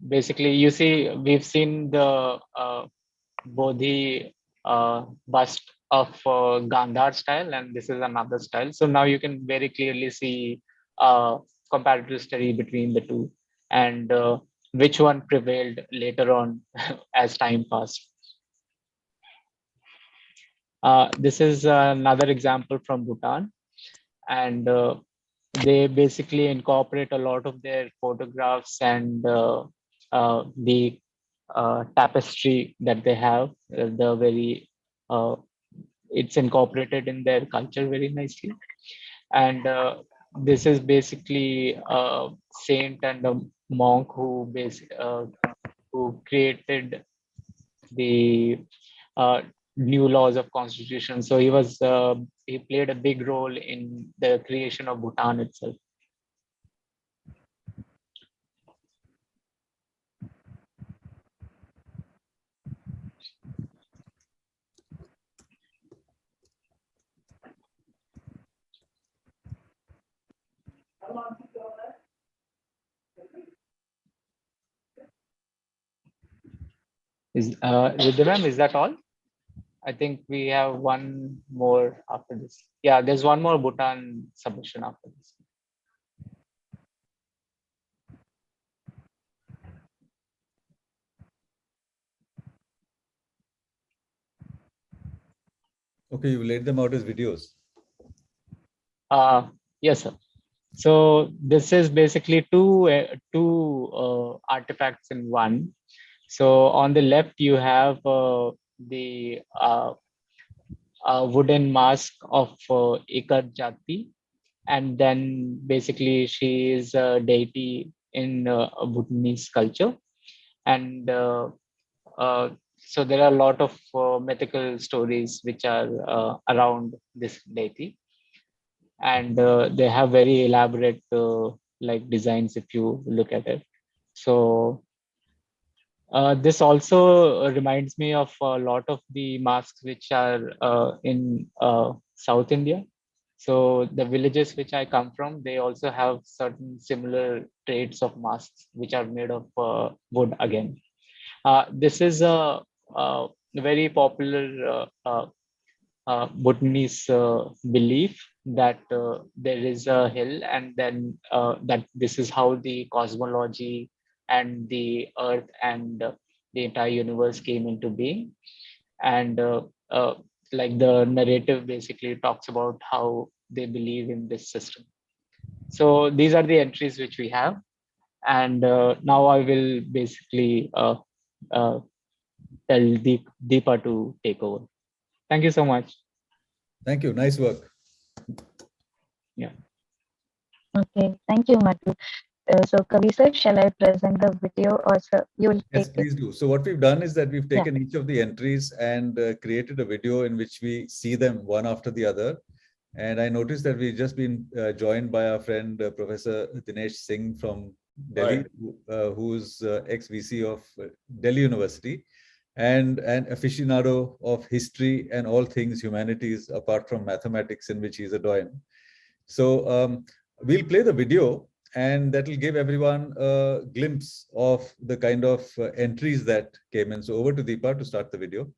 basically, you see, we've seen the Bodhi bust of Gandhar style, and this is another style. So now you can very clearly see comparative study between the two, and which one prevailed later on as time passed. This is another example from Bhutan, and they basically incorporate a lot of their photographs and the tapestry that they have. The very it's incorporated in their culture very nicely, and this is basically a saint and a monk who created the new laws of constitution. So he played a big role in the creation of Bhutan itself. Vidya ma'am, is that all? I think we have one more after this. Yeah, there's one more Bhutan submission after this. Okay, you laid them out as videos. Yes, sir. So this is basically two artifacts in one. So on the left, you have the wooden mask of Ikat Jati, and then basically she is a deity in Bhutanese culture, and so there are a lot of mythical stories which are around this deity, and they have very elaborate like designs if you look at it. So this also reminds me of a lot of the masks which are in South India. So the villages which I come from, they also have certain similar traits of masks which are made of wood again. This is a very popular Bhutanese belief that there is a hill, and then that this is how the cosmology and the earth and the entire universe came into being. And like the narrative basically talks about how they believe in this system. So these are the entries which we have. And now I will basically uh, tell Deepa to take over. Thank you so much. Thank you. Nice work. Yeah. Okay, thank you, Madhu. So, Kavi sir, shall I present the video, or sir, you will Yes, take please it? do. So what we've done is that we've taken each of the entries and created a video in which we see them one after the other. And I noticed that we've just been joined by our friend, Professor Dinesh Singh from Delhi, who's ex-VC of Delhi University and an aficionado of history and all things humanities apart from mathematics, in which he's a doyen. So we'll play the video, and that will give everyone a glimpse of the kind of entries that came in. So over to Deepa to start the video.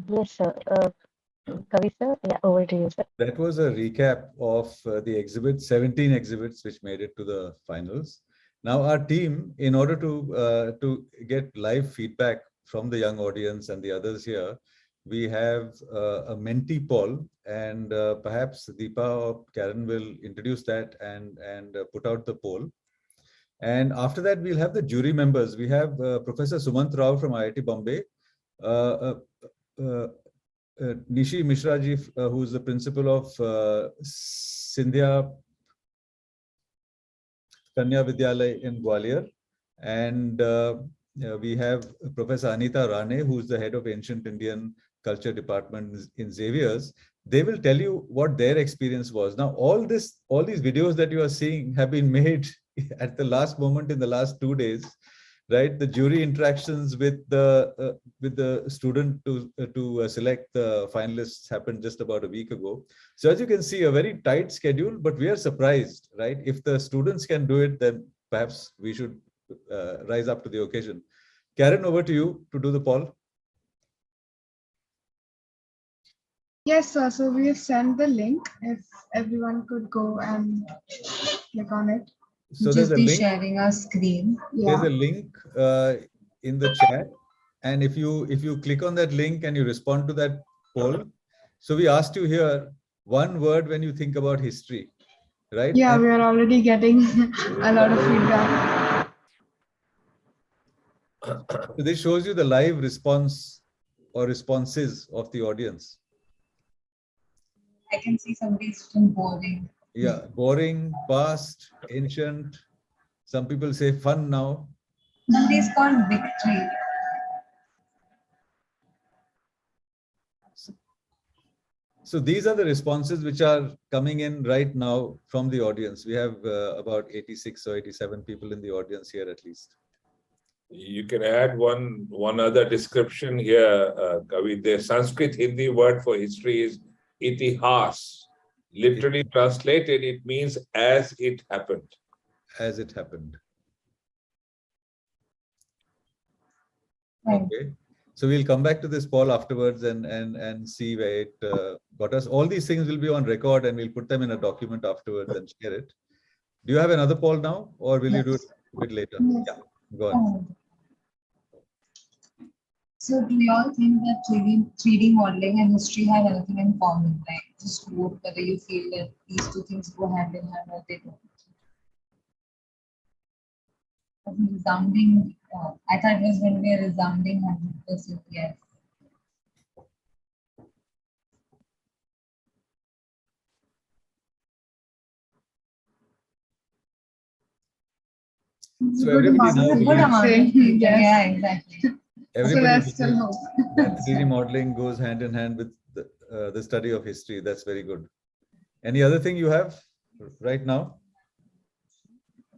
Yes, sir. Kavi sir, yeah, over to you, sir. That was a recap of the exhibits, 17 exhibits which made it to the finals. Now our team, in order to get live feedback from the young audience and the others here, we have a mentee poll, and perhaps Deepa or Karen will introduce that and put out the poll. And after that, we'll have the jury members. We have Professor Sumant Rao from IIT Bombay, Nishi Mishra ji, who is the principal of Sindhya Kanya Vidyalaya in Gwalior, and we have Professor Anita Rane, who is the head of Ancient Indian Culture Department in Xavier's. They will tell you what their experience was. Now, all these videos that you are seeing have been made at the last moment in the last 2 days, right? The jury interactions with the student to select the finalists happened just about a week ago. So as you can see, a very tight schedule, but we are surprised, right? If the students can do it, then perhaps we should rise up to the occasion. Karen, over to you to do the poll. Yes, sir. So we have sent the link. If everyone could go and click on it. So there's a link. Sharing our screen. There's a link in the chat, and if you click on that link and you respond to that poll, so we asked you here one word when you think about history, right? Yeah, and we are already getting a lot of feedback. so this shows you the live response or responses of the audience. I can see somebody's written boring. Yeah, boring, past, ancient. Some people say fun now. Somebody's called victory. So these are the responses which are coming in right now from the audience. We have about 86 or 87 people in the audience here at least. You can add one other description here, Kavi. The Sanskrit Hindi word for history is itihas. Literally translated, it means as it happened. As it happened. Right. Okay. So we'll come back to this poll afterwards and see where it got us. All these things will be on record and we'll put them in a document afterwards and share it. Do you have another poll now, or will you do it a bit later? Yes. Yeah, go on. So do you all think that 3D modeling and history have anything in common? Like just vote whether you feel that these two things go hand in hand or they don't. Resounding, I thought it was going to be a resounding 100% yes. So everybody now yeah, exactly. Everybody so still hope. that 3D modeling goes hand in hand with the study of history. That's very good. Any other thing you have right now?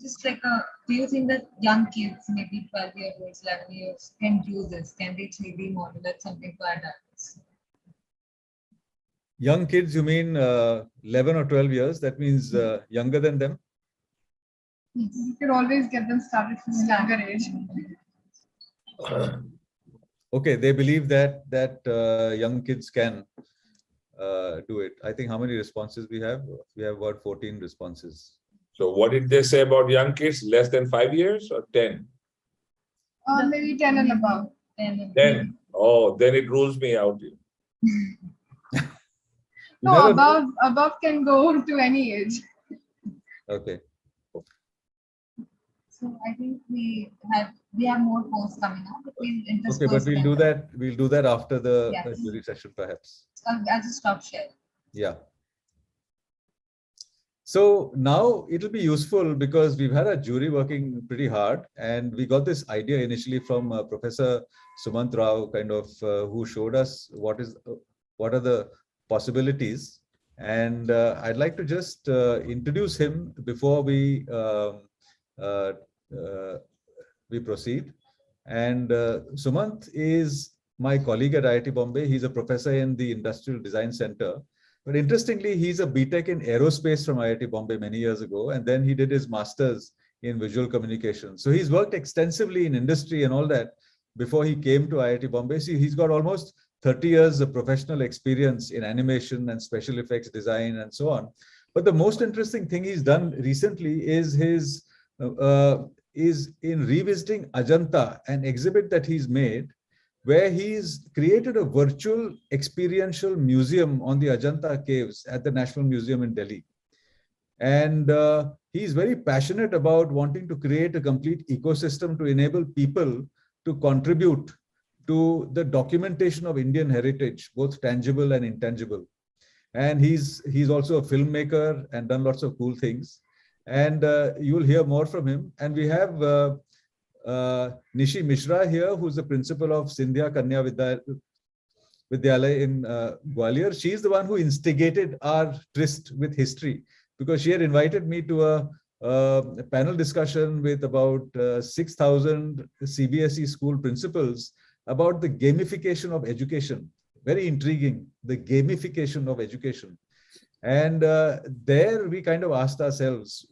Just like, do you think that young kids, maybe 12 years old, 11 years, can do this? Can they 3D model it, something for adults? Young kids, you mean 11 or 12 years? That means younger than them? You could always get them started from a younger age. Okay, they believe that young kids can do it. I think how many responses we have? We have about 14 responses. So what did they say about young kids? Less than 5 years or 10? Maybe 10 and above. 10. Oh, then it rules me out. No, above can go to any age. Okay. So I think we have more posts coming up. Okay, but we'll do that. We'll do that after the jury session, perhaps. I'll just stop sharing. Yeah. So now it'll be useful because we've had a jury working pretty hard, and we got this idea initially from Professor Sumant Rao, kind of who showed us what are the possibilities, and I'd like to just introduce him before we proceed. And Sumant is my colleague at IIT Bombay. He's a professor in the Industrial Design Center. But interestingly, he's a BTech in aerospace from IIT Bombay many years ago. And then he did his master's in visual communication. So he's worked extensively in industry and all that before he came to IIT Bombay. See, he's got almost 30 years of professional experience in animation and special effects design and so on. But the most interesting thing he's done recently is is in revisiting Ajanta, an exhibit that he's made, where he's created a virtual experiential museum on the Ajanta caves at the National Museum in Delhi. And he's very passionate about wanting to create a complete ecosystem to enable people to contribute to the documentation of Indian heritage, both tangible and intangible. And he's also a filmmaker and done lots of cool things. And you'll hear more from him. And we have Nishi Mishra here, who's the principal of Sindhya Kanya Vidyalaya in Gwalior. She's the one who instigated our tryst with history, because she had invited me to a panel discussion with about 6,000 CBSE school principals about the gamification of education. Very intriguing, the gamification of education. And there we kind of asked ourselves,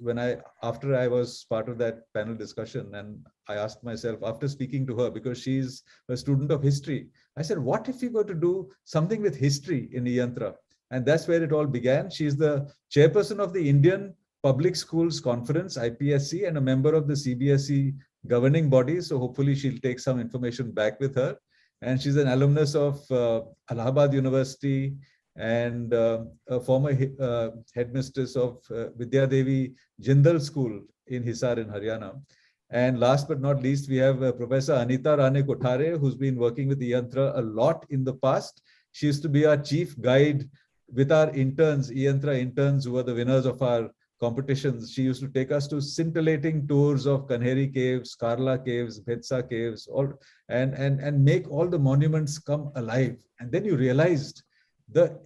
after I was part of that panel discussion, and I asked myself after speaking to her, because she's a student of history, I said, what if we were to do something with history in e-Yantra? And that's where it all began. She's the chairperson of the Indian Public Schools Conference, IPSC, and a member of the CBSE governing body. So hopefully she'll take some information back with her. And she's an alumnus of Allahabad University and a former headmistress of Vidya Devi Jindal School in Hisar in Haryana. And last but not least, we have Professor Anita Rane Kothare, who's been working with e-Yantra a lot in the past. She used to be our chief guide with our interns, e-Yantra interns, who were the winners of our competitions. She used to take us to scintillating tours of Kanheri Caves, Karla Caves, Bhetsa Caves, and make all the monuments come alive. And then you realized the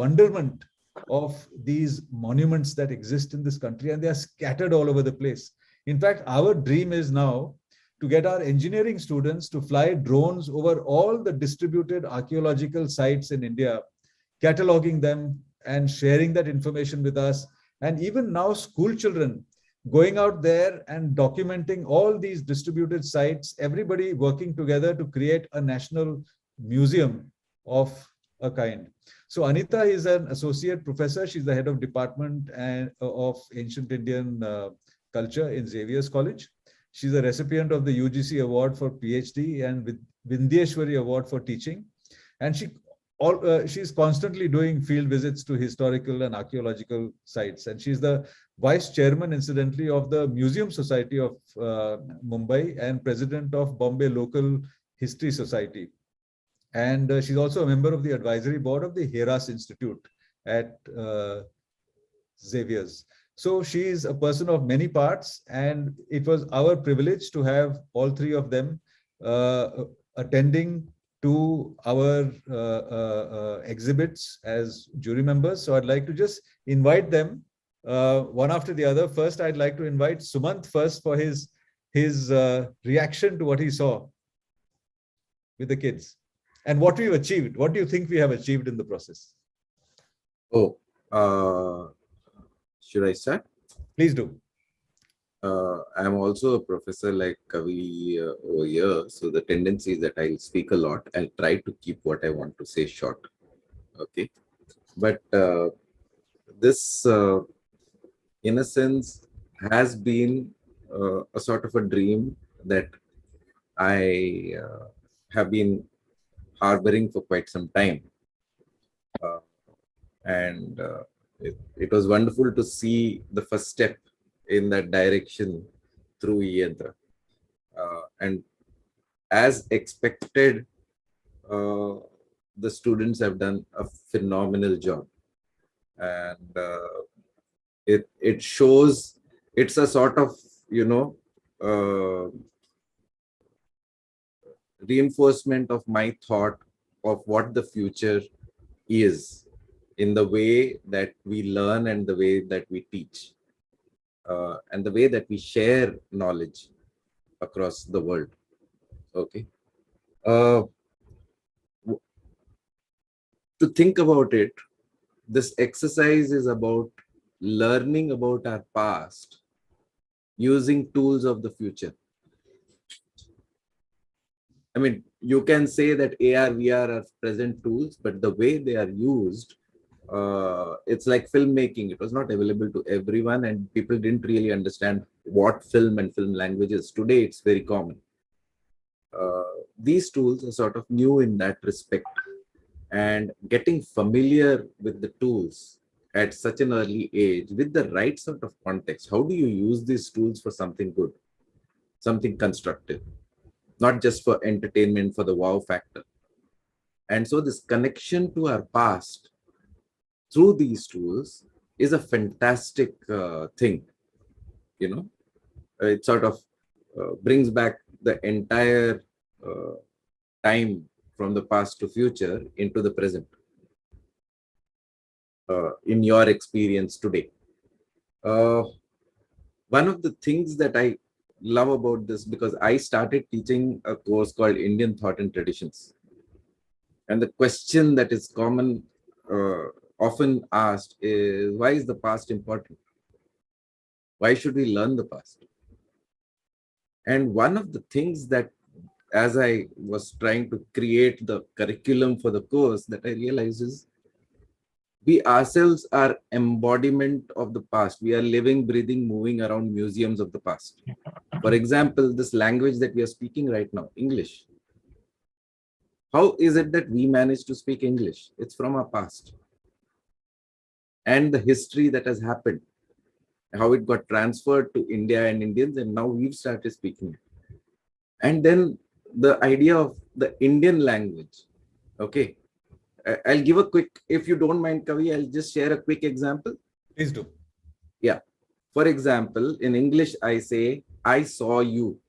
wonderment of these monuments that exist in this country, and they are scattered all over the place. In fact, our dream is now to get our engineering students to fly drones over all the distributed archaeological sites in India, cataloging them and sharing that information with us. And even now, school children going out there and documenting all these distributed sites, everybody working together to create a national museum of a kind. So Anita is an associate professor. She's the head of department of ancient Indian culture in Xavier's College. She's a recipient of the UGC Award for PhD and with Vindhyeshwari Award for teaching. And she's constantly doing field visits to historical and archaeological sites. And she's the vice chairman, incidentally, of the Museum Society of Mumbai and president of Bombay Local History Society. And she's also a member of the advisory board of the Heras Institute at Xavier's. So she's a person of many parts, and it was our privilege to have all three of them attending to our exhibits as jury members. So I'd like to just invite them one after the other. First, I'd like to invite Sumant first for his reaction to what he saw with the kids and what we've achieved. What do you think we have achieved in the process? Oh, should I start? Please do. I'm also a professor like Kavi over here, so the tendency is that I'll speak a lot. I'll try to keep what I want to say short. Okay, but this, in a sense, has been a sort of a dream that I have been harboring for quite some time, and it was wonderful to see the first step in that direction through e-Yantra. And as expected, the students have done a phenomenal job. And it shows, it's a sort of, reinforcement of my thought of what the future is in the way that we learn and the way that we teach. And the way that we share knowledge across the world. Okay. To think about it, this exercise is about learning about our past using tools of the future. I mean, you can say that AR, VR are present tools, but the way they are used, it's like filmmaking. It was not available to everyone, and people didn't really understand what film and film language is. Today, it's very common. These tools are sort of new in that respect, and getting familiar with the tools at such an early age with the right sort of context. How do you use these tools for something good, something constructive, not just for entertainment, for the wow factor? And so this connection to our past through these tools is a fantastic thing. You know, it sort of brings back the entire time from the past to future into the present. In your experience today, one of the things that I love about this, because I started teaching a course called Indian Thought and Traditions, and the question that is common, often asked, is why is the past important? Why should we learn the past? And one of the things that, as I was trying to create the curriculum for the course, that I realized is we ourselves are embodiment of the past. We are living, breathing, moving around museums of the past. For example, this language that we are speaking right now, English. How is it that we managed to speak English? It's from our past. And the history that has happened, how it got transferred to India and Indians, and now we've started speaking it. And then the idea of the Indian language. Okay. I'll give a quick, if you don't mind, Kavi, I'll just share a quick example. Please do. Yeah. For example, in English, I say, I saw you.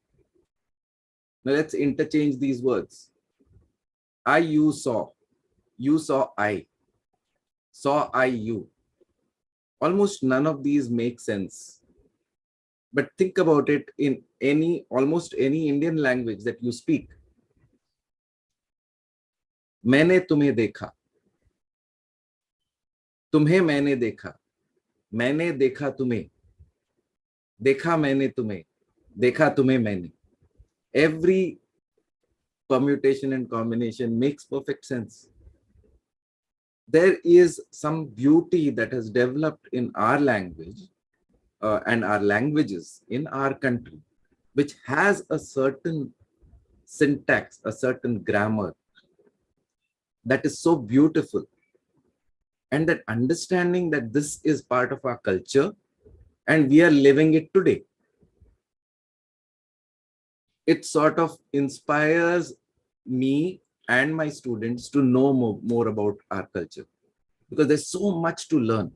Now let's interchange these words. I, you saw. You saw I. Saw I, you. Almost none of these make sense. But think about it in almost any Indian language that you speak. मैंने तुम्हें देखा, तुम्हें मैंने देखा, मैंने देखा तुम्हें, देखा मैंने तुम्हें, देखा तुम्हें मैंने. Every permutation and combination makes perfect sense. There is some beauty that has developed in our language and our languages in our country, which has a certain syntax, a certain grammar that is so beautiful. And that understanding that this is part of our culture and we are living it today, it sort of inspires me and my students to know more about our culture, because there's so much to learn.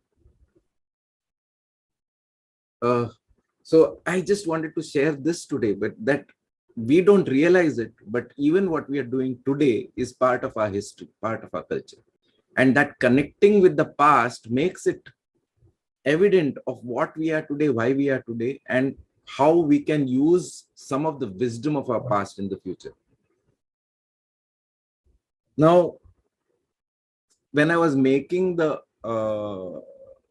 So I just wanted to share this today, but that we don't realize it, but even what we are doing today is part of our history, part of our culture. And that connecting with the past makes it evident of what we are today, why we are today, and how we can use some of the wisdom of our past in the future. Now, when I was making the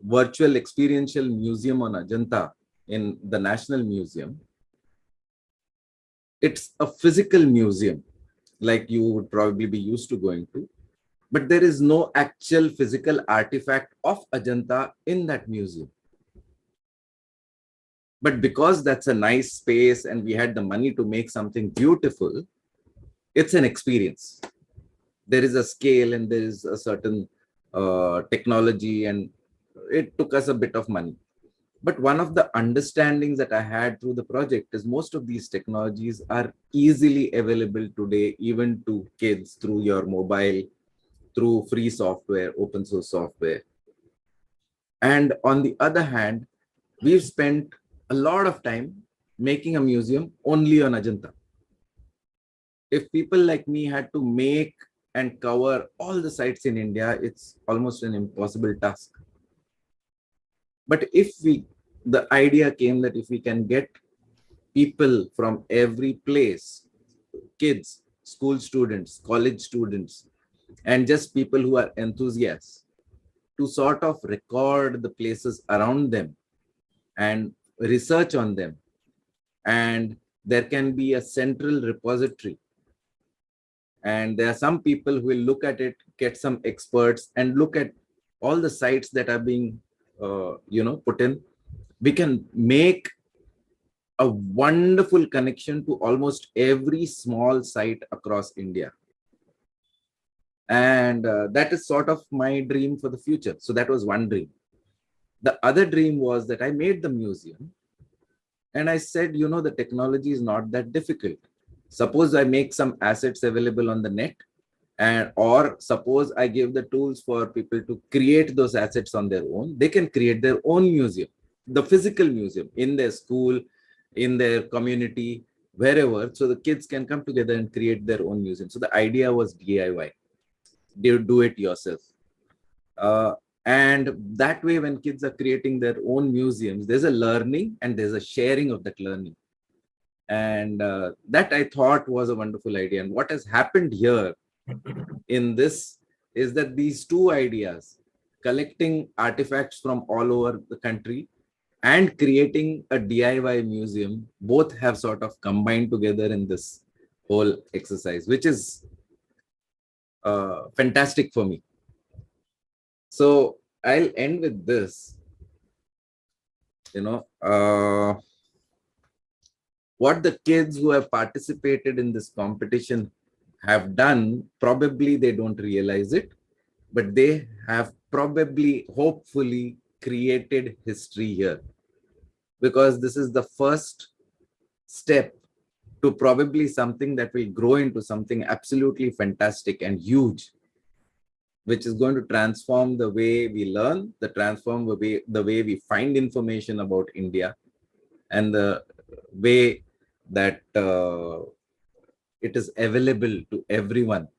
virtual experiential museum on Ajanta in the National Museum, it's a physical museum like you would probably be used to going to, but there is no actual physical artifact of Ajanta in that museum. But because that's a nice space and we had the money to make something beautiful, it's an experience. There is a scale and there is a certain technology, and it took us a bit of money. But one of the understandings that I had through the project is most of these technologies are easily available today, even to kids through your mobile, through free software, open source software. And on the other hand, we've spent a lot of time making a museum only on Ajanta. If people like me had to make and cover all the sites in India, it's almost an impossible task. But the idea came that if we can get people from every place, kids, school students, college students, and just people who are enthusiasts, to sort of record the places around them and research on them. And there can be a central repository And there are some people who will look at it, get some experts, and look at all the sites that are being, put in. We can make a wonderful connection to almost every small site across India. And that is sort of my dream for the future. So that was one dream. The other dream was that I made the museum and I said, the technology is not that difficult. Suppose I make some assets available on the net, or suppose I give the tools for people to create those assets on their own. They can create their own museum, the physical museum, in their school, in their community, wherever. So the kids can come together and create their own museum. So the idea was DIY. They do it yourself. And that way, when kids are creating their own museums, there's a learning and there's a sharing of that learning. And that I thought was a wonderful idea. And what has happened here in this is that these two ideas, collecting artifacts from all over the country and creating a DIY museum, both have sort of combined together in this whole exercise, which is fantastic for me. So I'll end with this. What the kids who have participated in this competition have done, probably they don't realize it, but they have probably, hopefully, created history here, because this is the first step to probably something that will grow into something absolutely fantastic and huge, which is going to transform the way we learn, the way we find information about India, and the way that it is available to everyone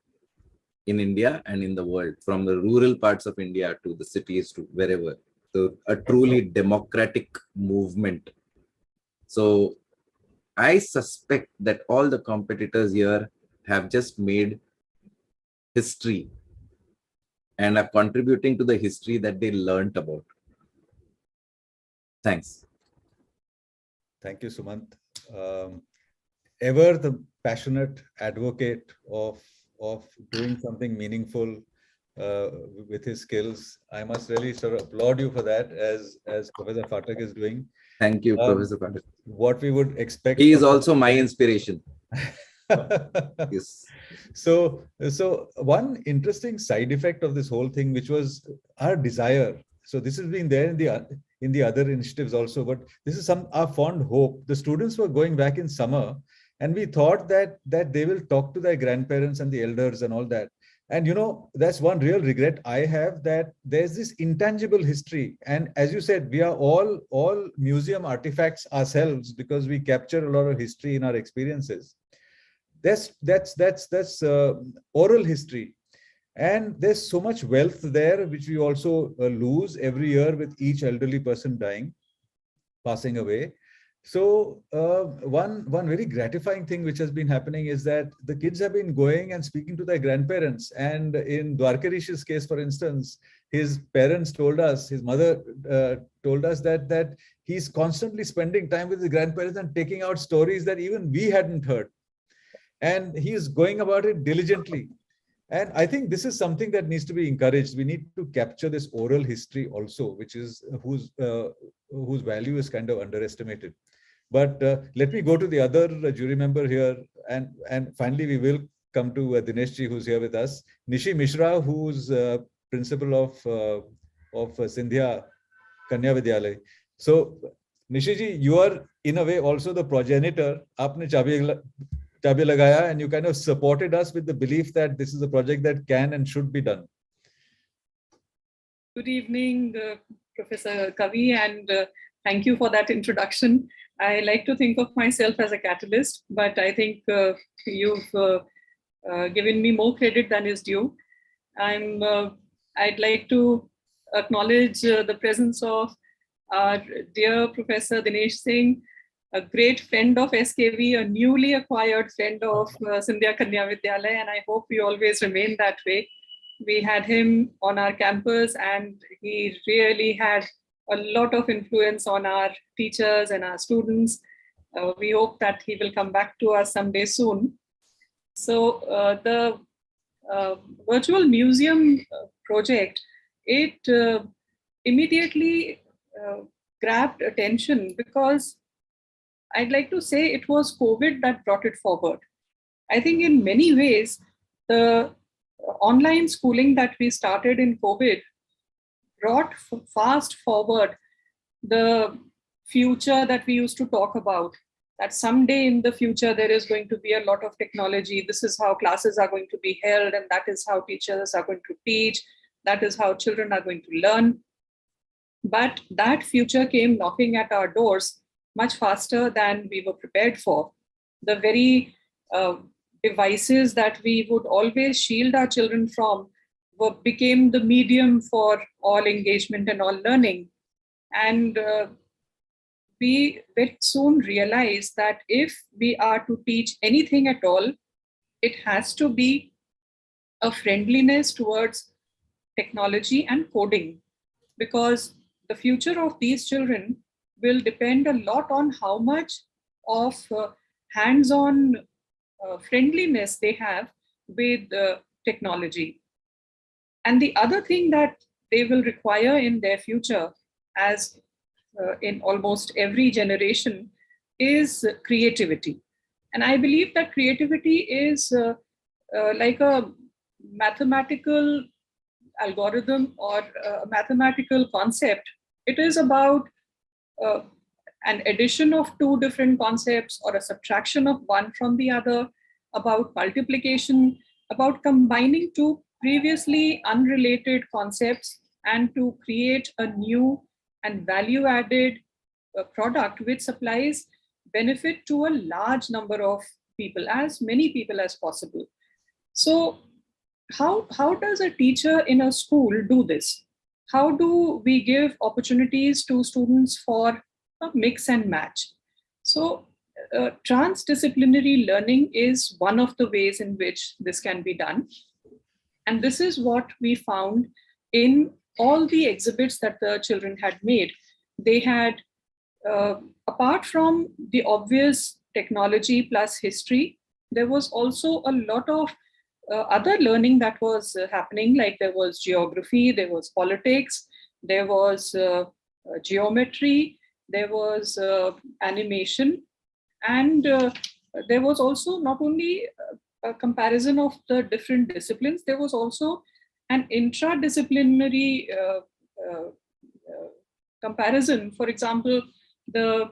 in India and in the world, from the rural parts of India to the cities to wherever. So a truly democratic movement. So I suspect that all the competitors here have just made history and are contributing to the history that they learnt about. Thanks. Thank you, Sumant. Ever the passionate advocate of doing something meaningful with his skills. I must really sort of applaud you for that, as Professor Phatak is doing. Thank you, Professor Phatak. What we would expect. He is also my inspiration. Yes. So one interesting side effect of this whole thing, which was our desire. So this has been there in the other initiatives also, but this is our fond hope. The students were going back in summer, and we thought that they will talk to their grandparents and the elders and all that. And that's one real regret I have, that there's this intangible history. And as you said, we are all museum artifacts ourselves, because we capture a lot of history in our experiences. That's oral history. And there's so much wealth there, which we also lose every year with each elderly person passing away. So one very gratifying thing which has been happening is that the kids have been going and speaking to their grandparents. And in Dwarkarish's case, for instance, his parents told us, his mother told us that he's constantly spending time with his grandparents and taking out stories that even we hadn't heard. And he's going about it diligently. And I think this is something that needs to be encouraged. We need to capture this oral history also, which is whose value is kind of underestimated. But let me go to the other jury member here, and finally we will come to Dineshji, who's here with us. Nishi Mishra, who's principal of Sindhya Kanya Vidyalay. So Nishiji, you are in a way also the progenitor. Aapne chabi lagaya, and you kind of supported us with the belief that this is a project that can and should be done. Good evening, Professor Kavi, and thank you for that introduction. I like to think of myself as a catalyst, but I think you've given me more credit than is due. I'd like to acknowledge the presence of our dear Professor Dinesh Singh, a great friend of SKV, a newly acquired friend of Sindhya Kanya Vidyalay, and I hope we always remain that way. We had him on our campus, and he really had a lot of influence on our teachers and our students. We hope that he will come back to us someday soon. So the virtual museum project, it immediately grabbed attention because I'd like to say it was COVID that brought it forward. I think in many ways, the online schooling that we started in COVID brought fast forward the future that we used to talk about, that someday in the future there is going to be a lot of technology. This is how classes are going to be held, and that is how teachers are going to teach. That is how children are going to learn. But that future came knocking at our doors much faster than we were prepared for. The very devices that we would always shield our children from became the medium for all engagement and all learning. And we very soon realized that if we are to teach anything at all, it has to be a friendliness towards technology and coding, because the future of these children will depend a lot on how much of hands-on friendliness they have with technology. And the other thing that they will require in their future, as in almost every generation, is creativity. And I believe that creativity is like a mathematical algorithm or a mathematical concept. It is about an addition of two different concepts or a subtraction of one from the other, about multiplication, about combining two previously unrelated concepts and to create a new and value-added product which supplies benefit to a large number of people, as many people as possible. So how does a teacher in a school do this? How do we give opportunities to students for a mix and match? So transdisciplinary learning is one of the ways in which this can be done. And this is what we found in all the exhibits that the children had made. They had, apart from the obvious technology plus history, there was also a lot of other learning that was happening, like there was geography, there was politics, there was geometry, there was animation, and there was also not only a comparison of the different disciplines, there was also an intradisciplinary comparison. For example, the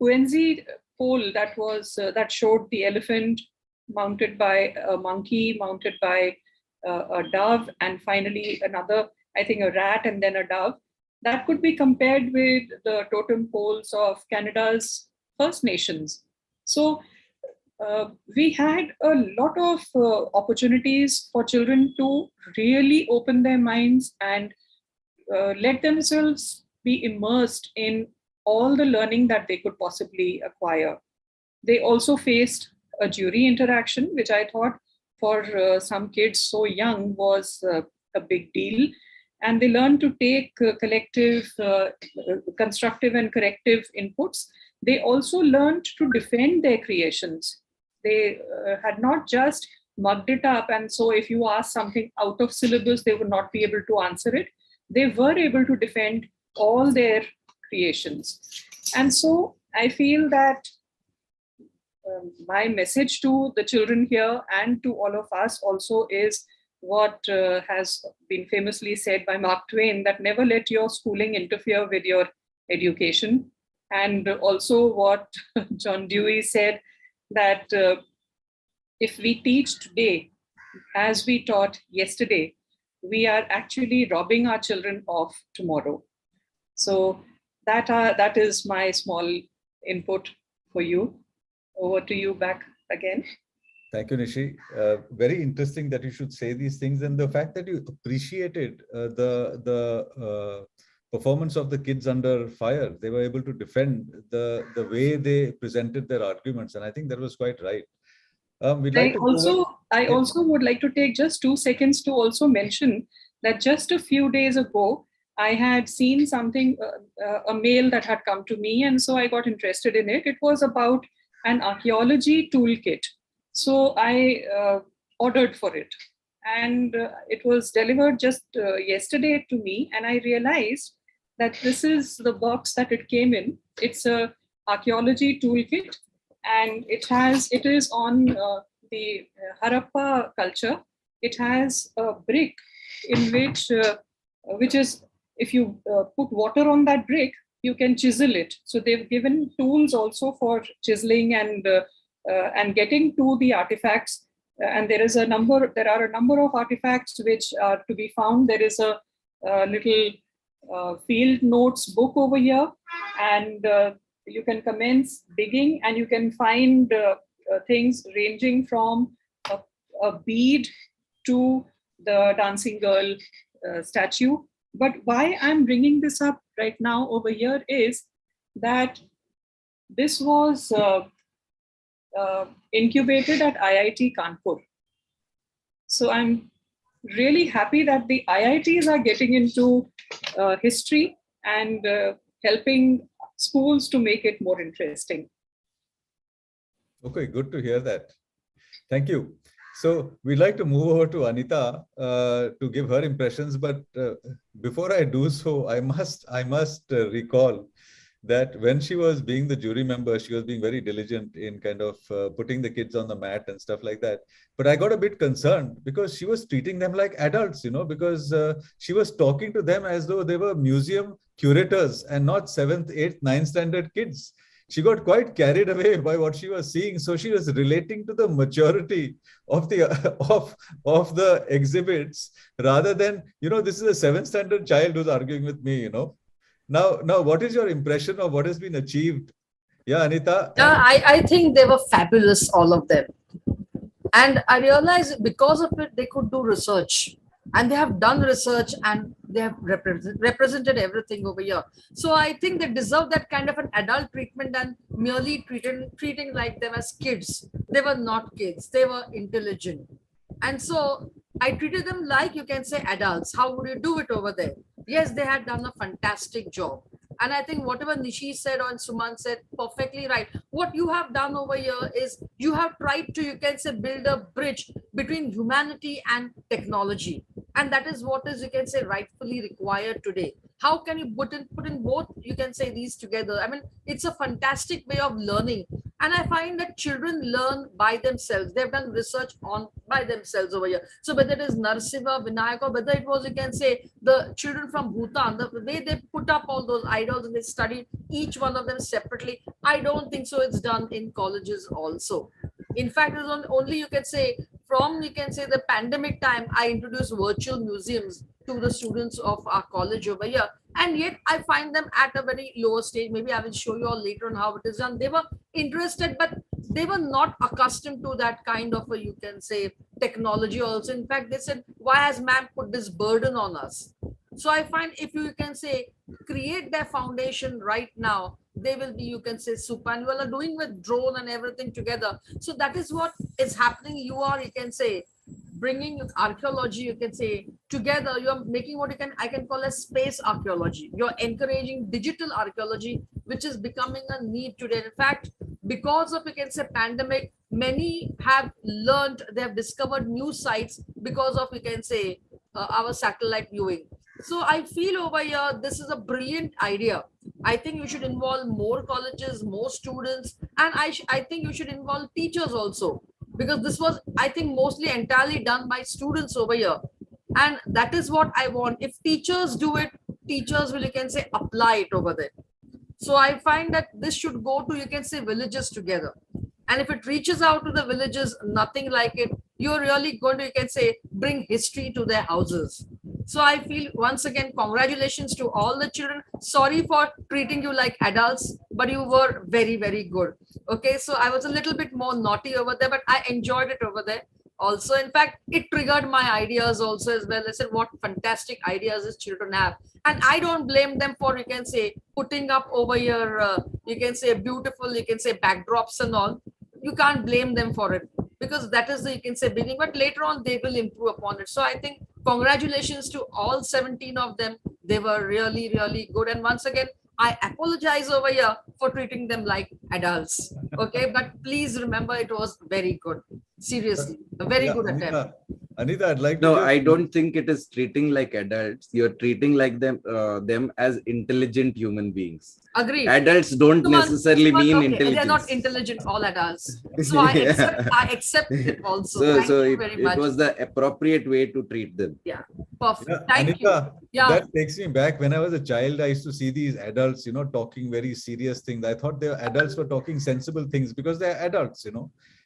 Puenzi pole that showed the elephant mounted by a monkey, mounted by a dove, and finally another, I think a rat and then a dove, that could be compared with the totem poles of Canada's First Nations. So we had a lot of opportunities for children to really open their minds and let themselves be immersed in all the learning that they could possibly acquire. They also faced a jury interaction, which I thought for some kids so young was a big deal. And they learned to take collective, constructive and corrective inputs. They also learned to defend their creations. They had not just mugged it up, and so if you ask something out of syllabus, they would not be able to answer it. They were able to defend all their creations. And so I feel that my message to the children here and to all of us also is what has been famously said by Mark Twain, that never let your schooling interfere with your education. And also what John Dewey said, that if we teach today as we taught yesterday, we are actually robbing our children of tomorrow. So that is my small input for you. Over to you back again. Thank you, Nishi. Very interesting that you should say these things, and the fact that you appreciated the performance of the kids under fire. They were able to defend the way they presented their arguments, and I think that was quite right. I also would like to take just 2 seconds to also mention that just a few days ago, I had seen something, a mail that had come to me, and so I got interested in it. It was about an archaeology toolkit. So I ordered for it, and it was delivered just yesterday to me, and I realized that this is the box that it came in. It's a archaeology toolkit, and it is on the Harappa culture. It has a brick in which is, if you put water on that brick, you can chisel it. So they've given tools also for chiseling and getting to the artifacts. And there are a number of artifacts which are to be found. There is a little field notes book over here, and you can commence digging, and you can find things ranging from a bead to the dancing girl statue. But why I'm bringing this up right now over here is that this was incubated at IIT Kanpur. So I'm really happy that the IITs are getting into history and helping schools to make it more interesting. Okay, good to hear that. Thank you. So we'd like to move over to Anita to give her impressions, but before I do so, I must recall that when she was being the jury member, she was being very diligent in kind of putting the kids on the mat and stuff like that. But I got a bit concerned because she was treating them like adults, because she was talking to them as though they were museum curators and not 7th, 8th, 9th standard kids. She got quite carried away by what she was seeing. So she was relating to the maturity of the of the exhibits rather than, this is a 7th standard child who's arguing with me, Now, what is your impression of what has been achieved? Yeah, Anita. I think they were fabulous, all of them. And I realized because of it, they could do research. And they have done research and they have represented everything over here. So I think they deserve that kind of an adult treatment than merely treating like them as kids. They were not kids. They were intelligent. And so I treated them like, you can say, adults. How would you do it over there? Yes, they had done a fantastic job. And I think whatever Nishi said or Suman said, perfectly right. What you have done over here is you have tried to, you can say, build a bridge between humanity and technology. And that is what is, you can say, rightfully required today. How can you put in both, you can say, these together? I mean, it's a fantastic way of learning. And I find that children learn by themselves. They've done research by themselves over here. So whether it is Narasimha, Vinayak, or whether it was, you can say, the children from Bhutan, the way they put up all those idols and they studied each one of them separately, I don't think so it's done in colleges also. In fact, it's only, you can say, from, you can say, the pandemic time, I introduced virtual museums to the students of our college over here. And yet I find them at a very lower stage. Maybe I will show you all later on how it is done. They were interested, but they were not accustomed to that kind of a, you can say, technology also. In fact, they said, why has ma'am put this burden on us? So I find if you can say, create their foundation right now, they will be, you can say, super. And you all are doing with drone and everything together. So that is what is happening. You are, you can say, bringing archaeology, you can say, together. You're making what I can call as space archaeology. You're encouraging digital archaeology, which is becoming a need today. In fact, because of, you can say, pandemic, many have learned, they have discovered new sites because of, you can say, our satellite viewing. So I feel over here, this is a brilliant idea. I think you should involve more colleges, more students, and I think you should involve teachers also, because this was, I think, mostly entirely done by students over here. And that is what I want. If teachers do it, teachers will, you can say, apply it over there. So I find that this should go to, you can say, villages together. And if it reaches out to the villages, nothing like it, you're really going to, you can say, bring history to their houses. So I feel, once again, congratulations to all the children. Sorry for treating you like adults, but you were very, very good. Okay, so I was a little bit more naughty over there, but I enjoyed it over there. Also, in fact, it triggered my ideas also as well. I said, what fantastic ideas these children have. And I don't blame them for, you can say, putting up over here, you can say, beautiful, you can say, backdrops and all. You can't blame them for it, because that is the, you can say, beginning, but later on they will improve upon it. So I think congratulations to all 17 of them. They were really, really good. And once again, I apologize over here for treating them like adults. Okay, but please remember it was very good. Seriously, a very good attempt. Anita, I'd like to No, just... I don't think it is treating like adults. You're treating like them as intelligent human beings. Agreed. Adults don't necessarily mean okay. intelligence. They're not intelligent, all adults. So I accept it also. Thank you very much. It was the appropriate way to treat them. Yeah, perfect. Yeah, Thank Anita, you. Yeah. That takes me back. When I was a child, I used to see these adults, talking very serious things. I thought the adults were talking sensible things because they're adults,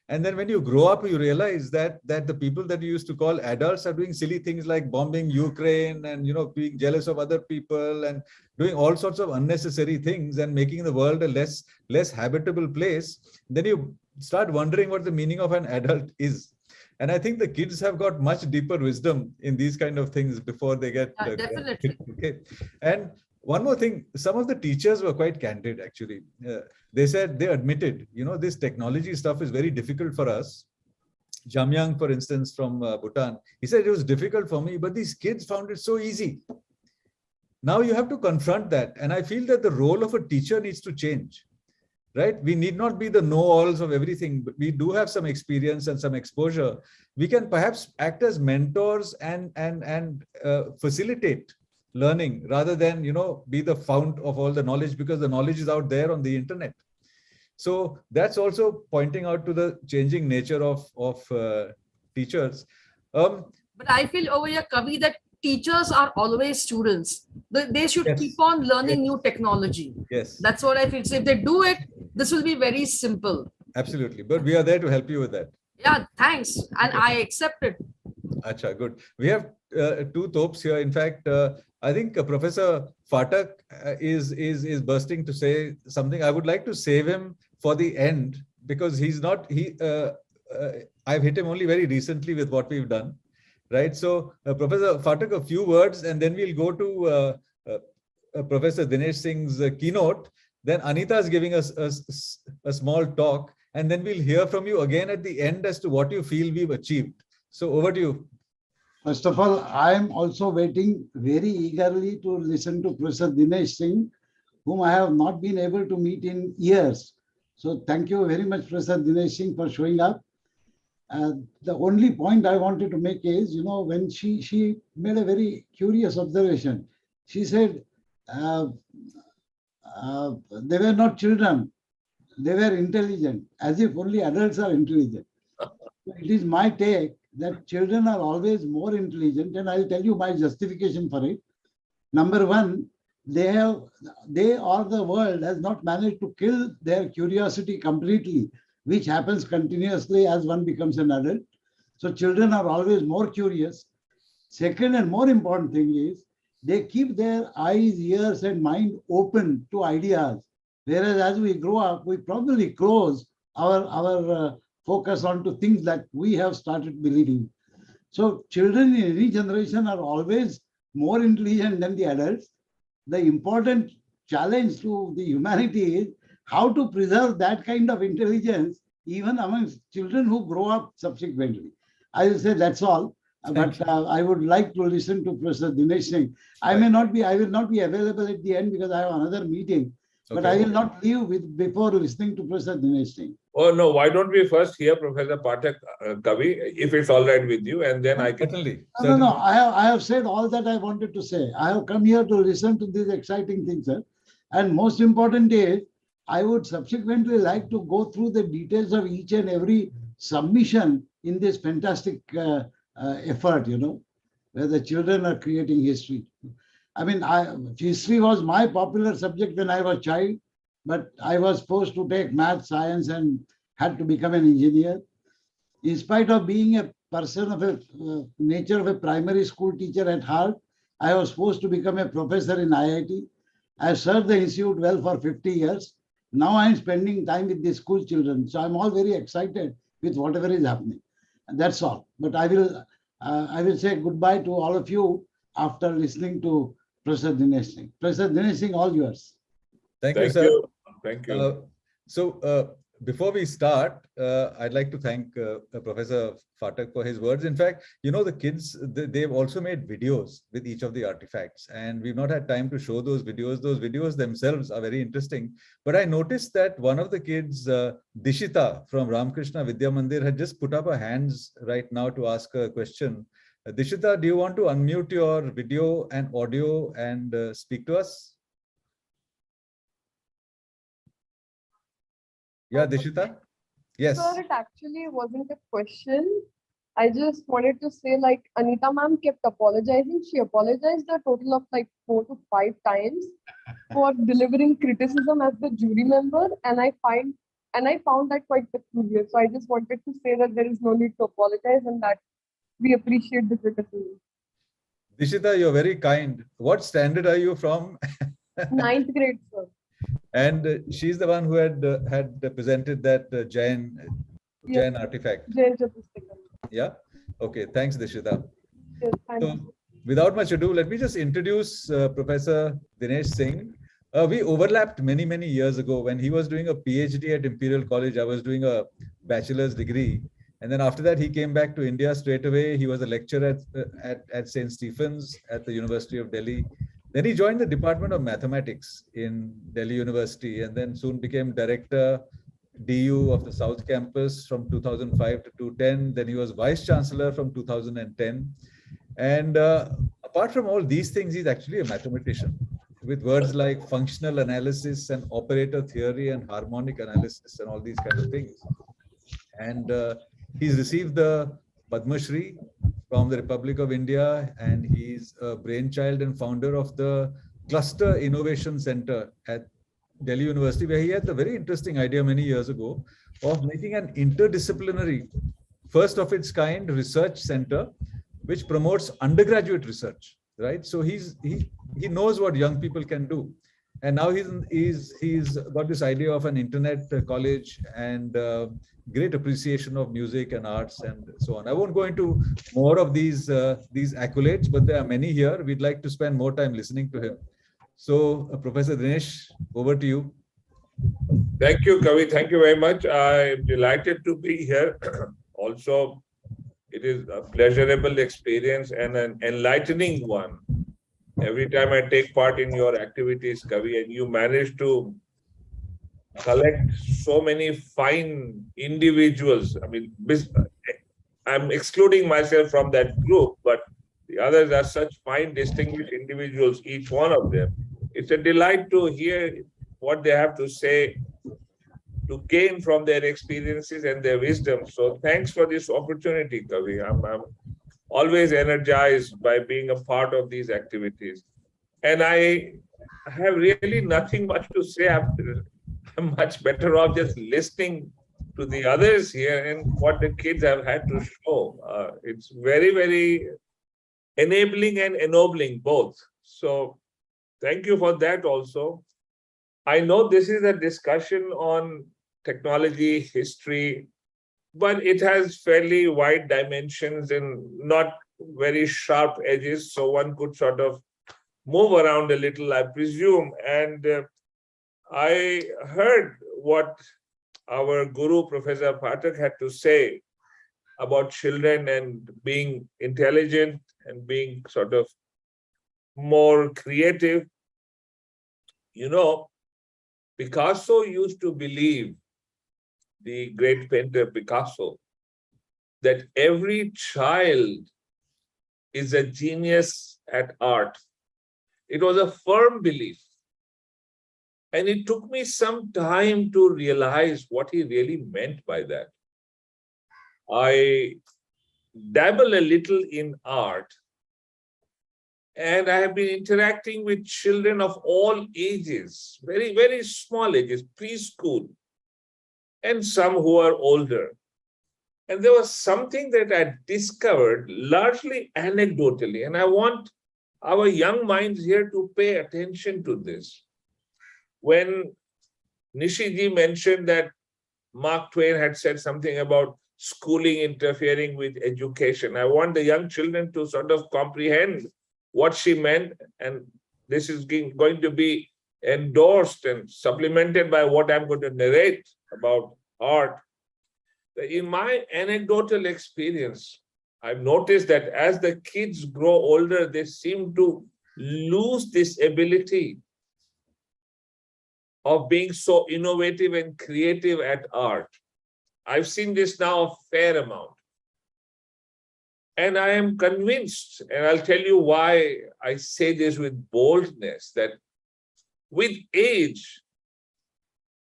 And then when you grow up, you realize that the people that you used to call adults are doing silly things like bombing Ukraine and, being jealous of other people and doing all sorts of unnecessary things and making the world a less habitable place. Then you start wondering what the meaning of an adult is. And I think the kids have got much deeper wisdom in these kind of things before they get... definitely. Okay. And one more thing, some of the teachers were quite candid, actually. They said, they admitted, this technology stuff is very difficult for us. Jamyang, for instance, from Bhutan, he said it was difficult for me, but these kids found it so easy. Now you have to confront that. And I feel that the role of a teacher needs to change, right? We need not be the know-alls of everything, but we do have some experience and some exposure. We can perhaps act as mentors and facilitate learning rather than, be the fount of all the knowledge, because the knowledge is out there on the internet. So that's also pointing out to the changing nature of teachers. But I feel over here, Kavi, that teachers are always students. They should keep on learning new technology. Yes. That's what I feel. So if they do it, this will be very simple. Absolutely. But we are there to help you with that. Yeah, thanks. And I accept it. Acha, good. We have two topes here. In fact, I think Professor Phatak is bursting to say something. I would like to save him for the end because I've hit him only very recently with what we've done, right? So Professor Phatak, a few words, and then we'll go to Professor Dinesh Singh's keynote. Then Anita is giving us a small talk, and then we'll hear from you again at the end as to what you feel we've achieved. So over to you. First of all, I am also waiting very eagerly to listen to Professor Dinesh Singh, whom I have not been able to meet in years. So thank you very much, Professor Dinesh Singh, for showing up. The only point I wanted to make is, when she made a very curious observation. She said, they were not children, they were intelligent, as if only adults are intelligent. It is my take that children are always more intelligent, and I'll tell you my justification for it. Number one, they or the world has not managed to kill their curiosity completely, which happens continuously as one becomes an adult. So children are always more curious. Second and more important thing is they keep their eyes, ears, and mind open to ideas. Whereas as we grow up, we probably close our focus onto things that we have started believing. So children in any generation are always more intelligent than the adults. The important challenge to the humanity is how to preserve that kind of intelligence even amongst children who grow up subsequently. I will say that's all. But I would like to listen to Professor Dinesh Singh. I will not be available at the end because I have another meeting. But I will not leave before listening to Professor Dinesh Singh. Oh, no, why don't we first hear Professor Phatak, Kavi, if it's all right with you, and then I can... Certainly. No, I have said all that I wanted to say. I have come here to listen to these exciting things, sir. And most important is, I would subsequently like to go through the details of each and every submission in this fantastic effort, where the children are creating history. I mean, history was my popular subject when I was a child, but I was forced to take math, science, and had to become an engineer. In spite of being a person of a nature of a primary school teacher at heart, I was forced to become a professor in IIT. I served the institute well for 50 years. Now I'm spending time with the school children. So I'm all very excited with whatever is happening. And that's all. But I will say goodbye to all of you after listening to Professor Dinesh Singh. Professor Dinesh Singh, all yours. Thank you, sir. Thank you. So before we start, I'd like to thank Professor Phatak for his words. In fact, you know, the kids, they've also made videos with each of the artifacts, and we've not had time to show those videos. Those videos themselves are very interesting. But I noticed that one of the kids, Dishita from Ramakrishna Vidya Mandir, had just put up her hands right now to ask a question. Dishita, do you want to unmute your video and audio and speak to us? Yeah, Dishita? Yes. Sir, it actually wasn't a question. I just wanted to say, like, Anita ma'am kept apologizing. She apologized a total of like 4 to 5 times for delivering criticism as the jury member, and I found that quite peculiar. So I just wanted to say that there is no need to apologize and that we appreciate the criticism. Dishita, you're very kind. What standard are you from? 9th grade, sir. And she's the one who had presented that Jain artifact. Jain Chatustika. Yeah. Okay. Thanks, Dishita. Yes, thank So, you. without much ado, let me just introduce Professor Dinesh Singh. We overlapped many, many years ago when he was doing a PhD at Imperial College. I was doing a bachelor's degree. And then after that, he came back to India straight away. He was a lecturer at St. Stephen's at the University of Delhi. Then he joined the Department of Mathematics in Delhi University and then soon became director DU of the South Campus from 2005 to 2010. Then he was vice chancellor from 2010. And apart from all these things, he's actually a mathematician with words like functional analysis and operator theory and harmonic analysis and all these kind of things. And he's received the Padma Shri from the Republic of India, and he's a brainchild and founder of the Cluster Innovation Center at Delhi University, where he had the very interesting idea many years ago of making an interdisciplinary, first of its kind research center, which promotes undergraduate research, right? So he knows what young people can do. And now he's got this idea of an internet college and great appreciation of music and arts and so on. I won't go into more of these accolades, but there are many here. We'd like to spend more time listening to him. So, Professor Dinesh, over to you. Thank you, Kavi. Thank you very much. I'm delighted to be here. Also, it is a pleasurable experience and an enlightening one. Every time I take part in your activities, Kavi, and you manage to collect so many fine individuals. I mean, I'm excluding myself from that group, but the others are such fine, distinguished individuals, each one of them. It's a delight to hear what they have to say, to gain from their experiences and their wisdom. So thanks for this opportunity, Kavi. I'm always energized by being a part of these activities. And I have really nothing much to say. I'm much better off just listening to the others here and what the kids have had to show. It's very, very enabling and ennobling both. So thank you for that also. I know this is a discussion on technology, history, but it has fairly wide dimensions and not very sharp edges. So one could sort of move around a little, I presume. And I heard what our guru, Professor Phatak, had to say about children and being intelligent and being sort of more creative. You know, Picasso used to believe, the great painter Picasso, that every child is a genius at art. It was a firm belief. And it took me some time to realize what he really meant by that. I dabble a little in art, and I have been interacting with children of all ages, very, very small ages, preschool, and some who are older. And there was something that I discovered, largely anecdotally, and I want our young minds here to pay attention to this. When Nishiji mentioned that Mark Twain had said something about schooling interfering with education, I want the young children to sort of comprehend what she meant, and this is going to be endorsed and supplemented by what I'm going to narrate about art, in my anecdotal experience, I've noticed that as the kids grow older, they seem to lose this ability of being so innovative and creative at art. I've seen this now a fair amount. And I am convinced, and I'll tell you why I say this with boldness, that with age,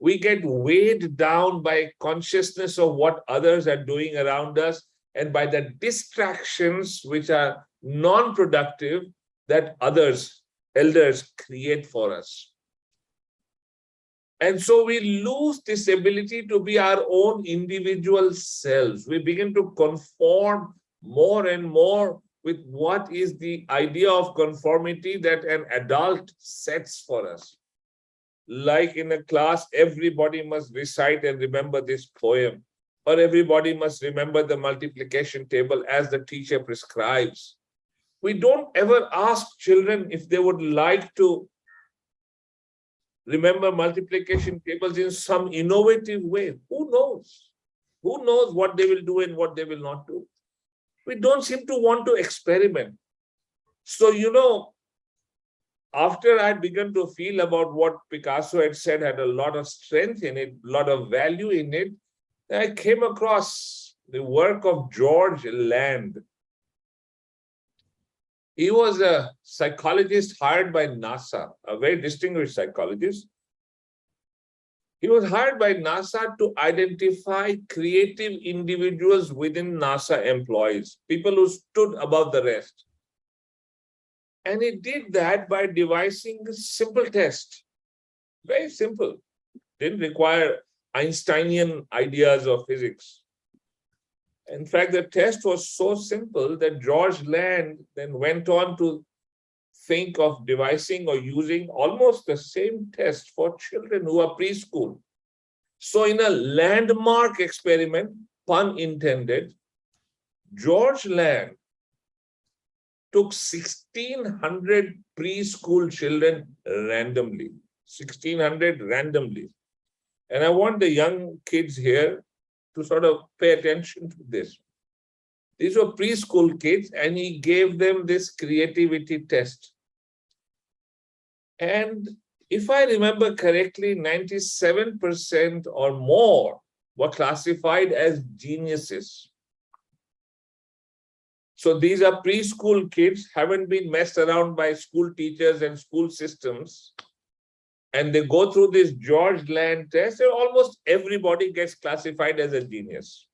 we get weighed down by consciousness of what others are doing around us and by the distractions which are non-productive that others, elders, create for us. And so we lose this ability to be our own individual selves. We begin to conform more and more with what is the idea of conformity that an adult sets for us. Like in a class, everybody must recite and remember this poem, or everybody must remember the multiplication table as the teacher prescribes. We don't ever ask children if they would like to remember multiplication tables in some innovative way. Who knows? Who knows what they will do and what they will not do? We don't seem to want to experiment. So, you know, after I began to feel about what Picasso had said had a lot of strength in it, a lot of value in it, I came across the work of George Land. He was a psychologist hired by NASA, a very distinguished psychologist. He was hired by NASA to identify creative individuals within NASA employees, people who stood above the rest. And he did that by devising a simple test. Very simple. Didn't require Einsteinian ideas of physics. In fact, the test was so simple that George Land then went on to think of devising or using almost the same test for children who are preschool. So in a landmark experiment, pun intended, George Land took 1,600 preschool children randomly, 1,600 randomly. And I want the young kids here to sort of pay attention to this. These were preschool kids, and he gave them this creativity test. And if I remember correctly, 97% or more were classified as geniuses. So these are preschool kids, haven't been messed around by school teachers and school systems. And they go through this George Land test, and almost everybody gets classified as a genius.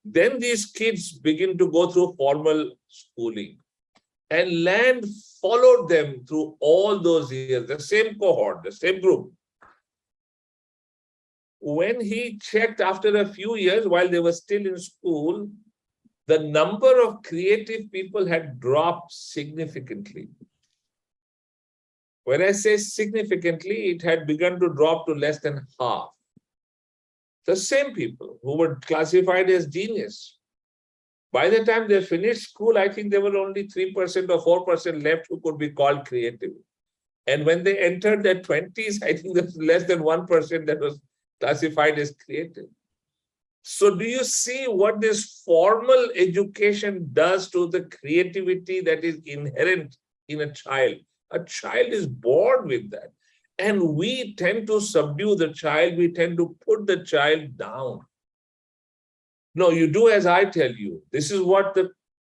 Then these kids begin to go through formal schooling. And Land followed them through all those years, the same cohort, the same group. When he checked after a few years, while they were still in school, the number of creative people had dropped significantly. When I say significantly, it had begun to drop to less than half. The same people who were classified as genius. By the time they finished school, I think there were only 3% or 4% left who could be called creative. And when they entered their 20s, I think there was less than 1% that was classified as creative. So do you see what this formal education does to the creativity that is inherent in a child? A child is born with that. And we tend to subdue the child. We tend to put the child down. No, you do as I tell you. This is what the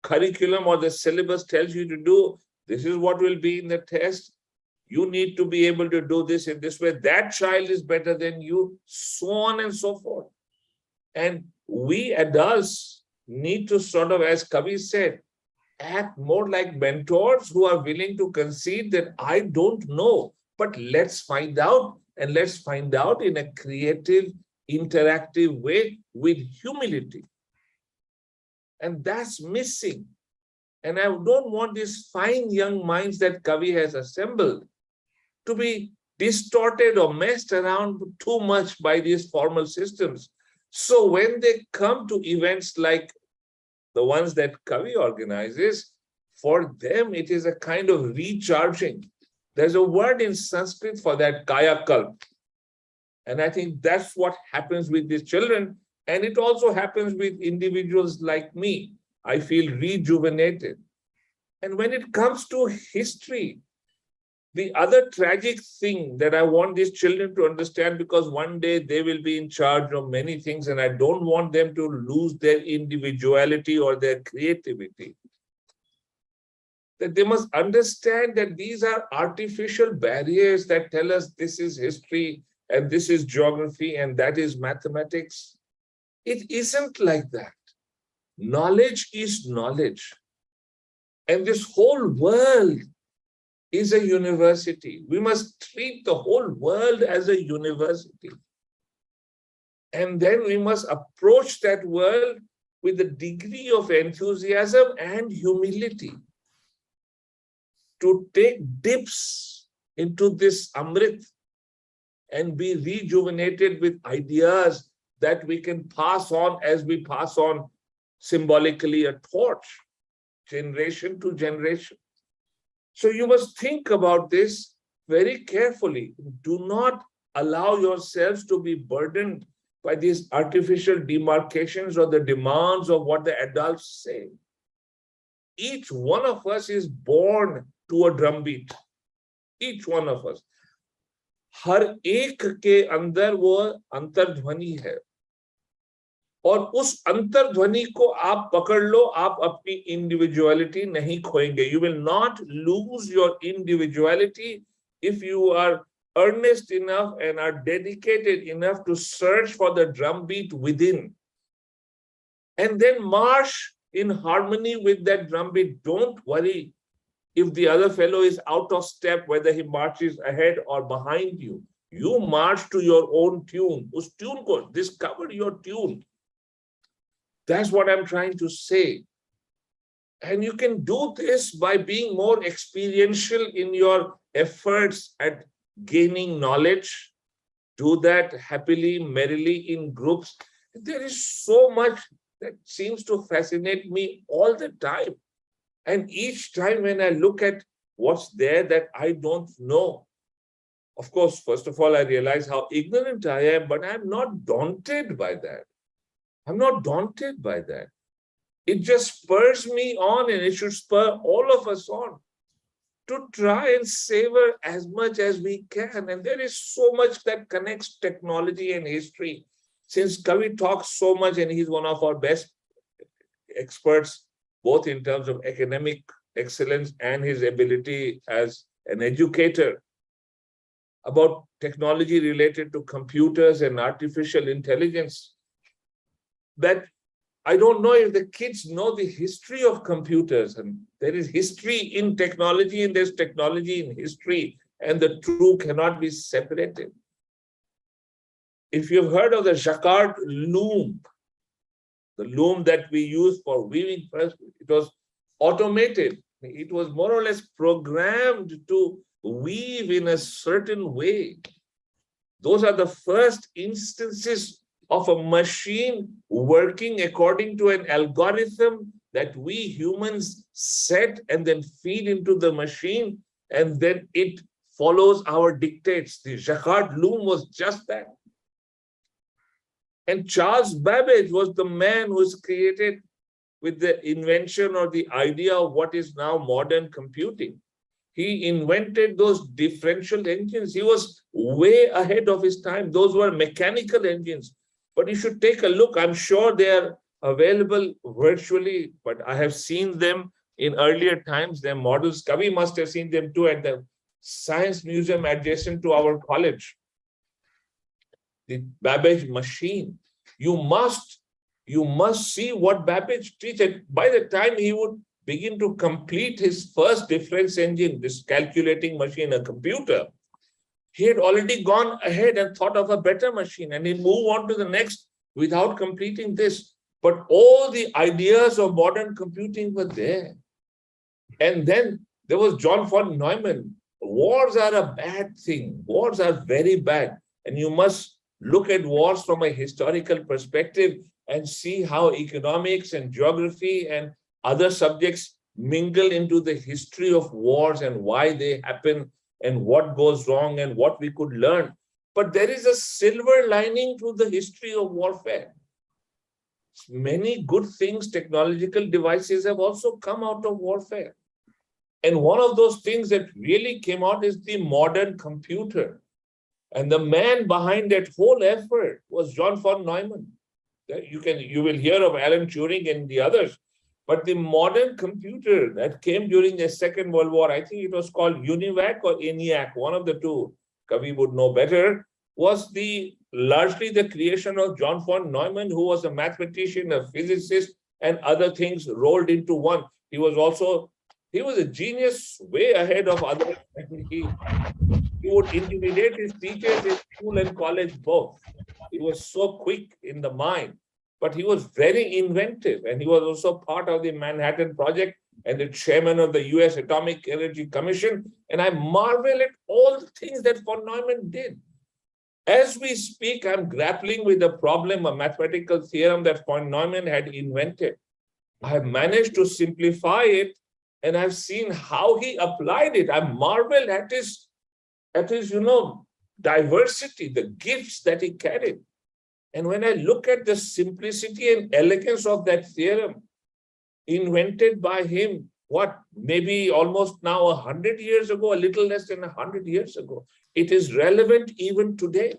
curriculum or the syllabus tells you to do. This is what will be in the test. You need to be able to do this in this way. That child is better than you, so on and so forth. And we adults need to sort of, as Kavi said, act more like mentors who are willing to concede that I don't know, but let's find out, and let's find out in a creative, interactive way with humility. And that's missing. And I don't want these fine young minds that Kavi has assembled to be distorted or messed around too much by these formal systems. So when they come to events like the ones that Kavi organizes, for them it is a kind of recharging. There's a word in Sanskrit for that, kaya kalp. And I think that's what happens with these children. And it also happens with individuals like me. I feel rejuvenated. And when it comes to history, the other tragic thing that I want these children to understand, because one day they will be in charge of many things, and I don't want them to lose their individuality or their creativity, that they must understand that these are artificial barriers that tell us this is history and this is geography and that is mathematics. It isn't like that. Knowledge is knowledge. And this whole world is a university. We must treat the whole world as a university. And then we must approach that world with a degree of enthusiasm and humility to take dips into this Amrit and be rejuvenated with ideas that we can pass on as we pass on symbolically a torch, generation to generation. So you must think about this very carefully. Do not allow yourselves to be burdened by these artificial demarcations or the demands of what the adults say. Each one of us is born to a drumbeat. Each one of us. हर एक के अंदर वो अंतर्ध्वनि है, और उस अंतर्ध्वनि को आप पकड़ लो, आप अपनी इंडिविजुअलिटी नहीं खोएंगे. You will not lose your individuality if you are earnest enough and are dedicated enough to search for the drumbeat within, and then march in harmony with that drumbeat. Don't worry if the other fellow is out of step, whether he marches ahead or behind you. You march to your own tune. Us tune ko discover your tune. That's what I'm trying to say. And you can do this by being more experiential in your efforts at gaining knowledge. Do that happily, merrily in groups. There is so much that seems to fascinate me all the time. And each time when I look at what's there that I don't know, of course, first of all, I realize how ignorant I am, but I'm not daunted by that. I'm not daunted by that. It just spurs me on, and it should spur all of us on to try and savor as much as we can. And there is so much that connects technology and history. Since Kavi talks so much, and he's one of our best experts, both in terms of academic excellence and his ability as an educator, about technology related to computers and artificial intelligence, that I don't know if the kids know the history of computers. And there is history in technology, and there's technology in history, and the two cannot be separated. If you've heard of the jacquard loom, the loom that we use for weaving, first, it was automated. It was more or less programmed to weave in a certain way. Those are the first instances of a machine working according to an algorithm that we humans set and then feed into the machine, and then it follows our dictates. The jacquard loom was just that. And Charles Babbage was the man who was created with the invention or the idea of what is now modern computing. He invented those differential engines. He was way ahead of his time. Those were mechanical engines. But you should take a look. I'm sure they are available virtually, but I have seen them in earlier times. Their models, Kavi must have seen them too at the Science Museum adjacent to our college. The Babbage machine. You must see what Babbage treated. By the time he would begin to complete his first difference engine, this calculating machine, a computer, he had already gone ahead and thought of a better machine, and he moved on to the next without completing this. But all the ideas of modern computing were there. And then there was John von Neumann. Wars are a bad thing. Wars are very bad. And you must look at wars from a historical perspective and see how economics and geography and other subjects mingle into the history of wars and why they happen and what goes wrong and what we could learn. But there is a silver lining to the history of warfare. Many good things, technological devices have also come out of warfare. And one of those things that really came out is the modern computer. And the man behind that whole effort was John von Neumann. You will hear of Alan Turing and the others. But the modern computer that came during the Second World War, I think it was called UNIVAC or ENIAC, one of the two, Kavi would know better, was largely the creation of John von Neumann, who was a mathematician, a physicist, and other things rolled into one. He was a genius way ahead of others. He would intimidate his teachers in school and college both. He was so quick in the mind, but he was very inventive. And he was also part of the Manhattan Project and the chairman of the US Atomic Energy Commission. And I marvel at all the things that von Neumann did. As we speak, I'm grappling with the problem, a mathematical theorem that von Neumann had invented. I have managed to simplify it, and I've seen how he applied it. I marvel at his diversity, the gifts that he carried. And when I look at the simplicity and elegance of that theorem, invented by him, maybe almost now 100 years ago, a little less than 100 years ago, it is relevant even today.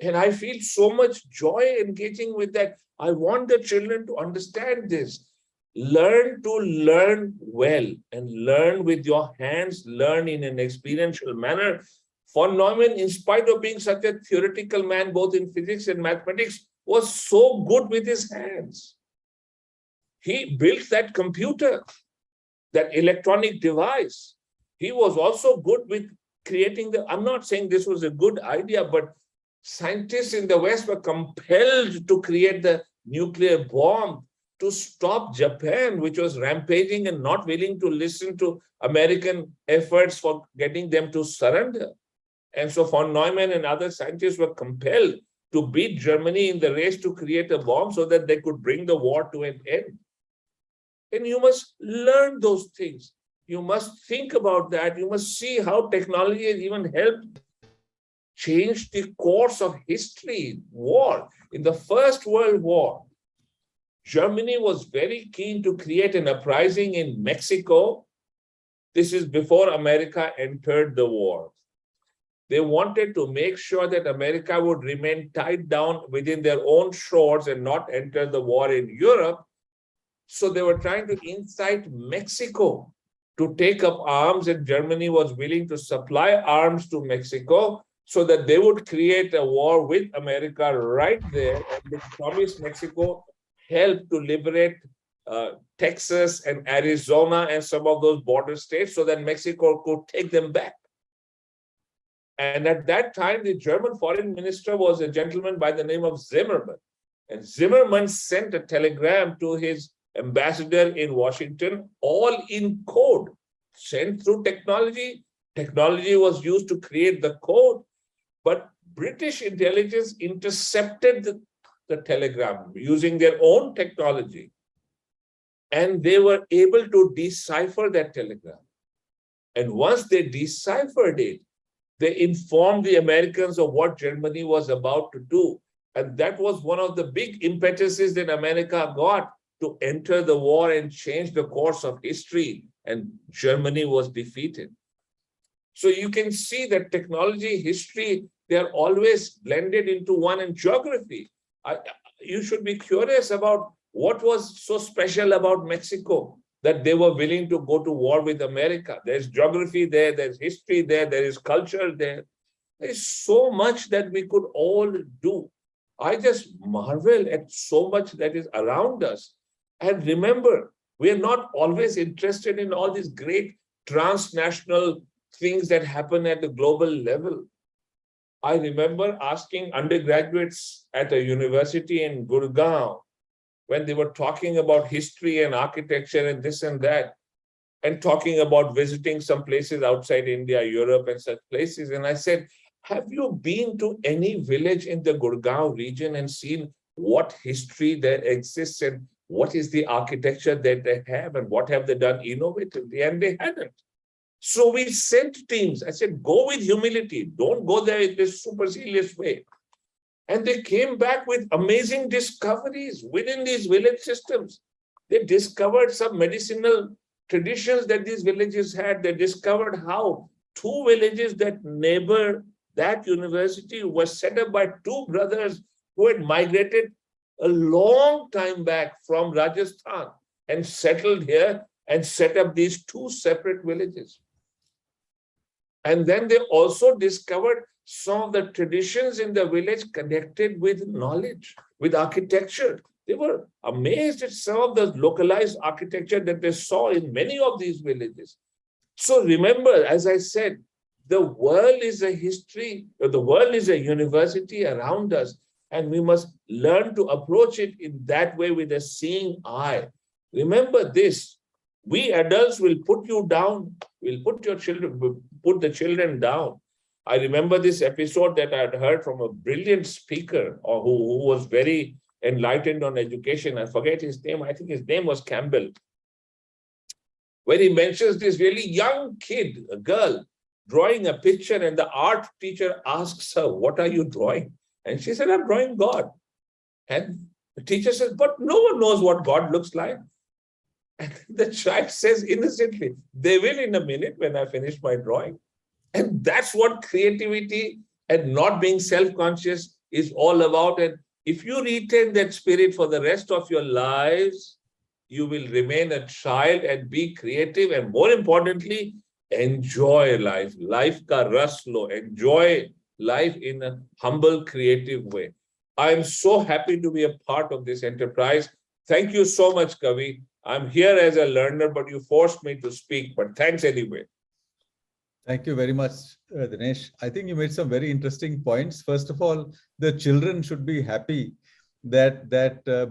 And I feel so much joy engaging with that. I want the children to understand this. Learn to learn well and learn with your hands, learn in an experiential manner. Von Neumann, in spite of being such a theoretical man, both in physics and mathematics, was so good with his hands. He built that computer, that electronic device. He was also good with creating I'm not saying this was a good idea, but scientists in the West were compelled to create the nuclear bomb to stop Japan, which was rampaging and not willing to listen to American efforts for getting them to surrender. And so von Neumann and other scientists were compelled to beat Germany in the race to create a bomb so that they could bring the war to an end. And you must learn those things. You must think about that. You must see how technology has even helped change the course of history, war. In the First World War, Germany was very keen to create an uprising in Mexico. This is before America entered the war. They wanted to make sure that America would remain tied down within their own shores and not enter the war in Europe. So they were trying to incite Mexico to take up arms, and Germany was willing to supply arms to Mexico so that they would create a war with America right there, and they promised Mexico help to liberate Texas and Arizona and some of those border states so that Mexico could take them back. And at that time, the German foreign minister was a gentleman by the name of Zimmermann. And Zimmermann sent a telegram to his ambassador in Washington, all in code, sent through technology. Technology was used to create the code, but British intelligence intercepted the telegram using their own technology. And they were able to decipher that telegram. And once they deciphered it, they informed the Americans of what Germany was about to do. And that was one of the big impetuses that America got to enter the war and change the course of history. And Germany was defeated. So you can see that technology, history, they are always blended into one, and geography. You should be curious about what was so special about Mexico that they were willing to go to war with America. There's geography there, there's history there, there is culture there. There's so much that we could all do. I just marvel at so much that is around us. And remember, we are not always interested in all these great transnational things that happen at the global level. I remember asking undergraduates at a university in Gurgaon when they were talking about history and architecture and this and that, and talking about visiting some places outside India, Europe, and such places. And I said, have you been to any village in the Gurgaon region and seen what history there exists and what is the architecture that they have and what have they done innovatively? And they hadn't. So we sent teams. I said, go with humility. Don't go there in this supercilious way. And they came back with amazing discoveries within these village systems. They discovered some medicinal traditions that these villages had. They discovered how two villages that neighbor that university was set up by two brothers who had migrated a long time back from Rajasthan and settled here and set up these two separate villages. And then they also discovered some of the traditions in the village connected with knowledge, with architecture. They were amazed at some of the localized architecture that they saw in many of these villages. So remember, as I said, the world is a history, or the world is a university around us, and we must learn to approach it in that way with a seeing eye. Remember this, we adults will put you down, we'll put the children down. I remember this episode that I had heard from a brilliant speaker or who was very enlightened on education. I forget his name. I think his name was Campbell, where he mentions this really young kid, a girl, drawing a picture, and the art teacher asks her, what are you drawing? And she said, I'm drawing God. And the teacher says, but no one knows what God looks like. And the child says innocently, they will in a minute when I finish my drawing. And that's what creativity and not being self-conscious is all about. And if you retain that spirit for the rest of your lives, you will remain a child and be creative. And more importantly, enjoy life. Life ka ras lo. Enjoy life in a humble, creative way. I'm so happy to be a part of this enterprise. Thank you so much, Kavi. I'm here as a learner, but you forced me to speak. But thanks anyway. Thank you very much, Dinesh. I think you made some very interesting points. First of all, the children should be happy that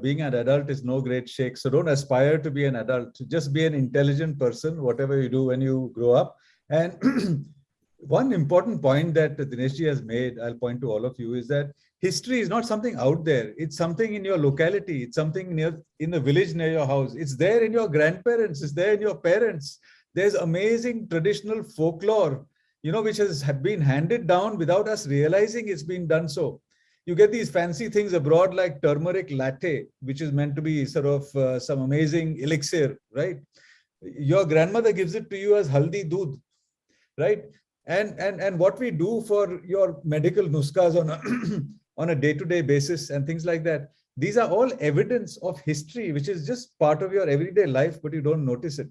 being an adult is no great shake. So don't aspire to be an adult. Just be an intelligent person, whatever you do when you grow up. And one important point that Dineshji has made, I'll point to all of you, is that history is not something out there. It's something in your locality. It's something in the village near your house. It's there in your grandparents. It's there in your parents. There's amazing traditional folklore, which has been handed down without us realizing it's been done so. You get these fancy things abroad like turmeric latte, which is meant to be sort of some amazing elixir, right? Your grandmother gives it to you as haldi doodh, right? And what we do for your medical nuskas on a day-to-day basis and things like that, these are all evidence of history, which is just part of your everyday life, but you don't notice it.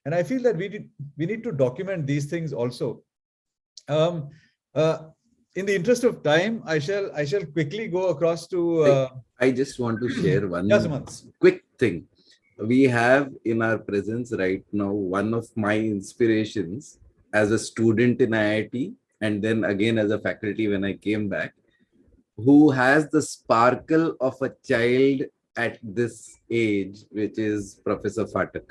And I feel that we need to document these things also. In the interest of time, I shall quickly go across to. I just want to share one yes, quick thing. We have in our presence right now one of my inspirations as a student in IIT, and then again as a faculty when I came back, who has the sparkle of a child at this age, which is Professor Phatak.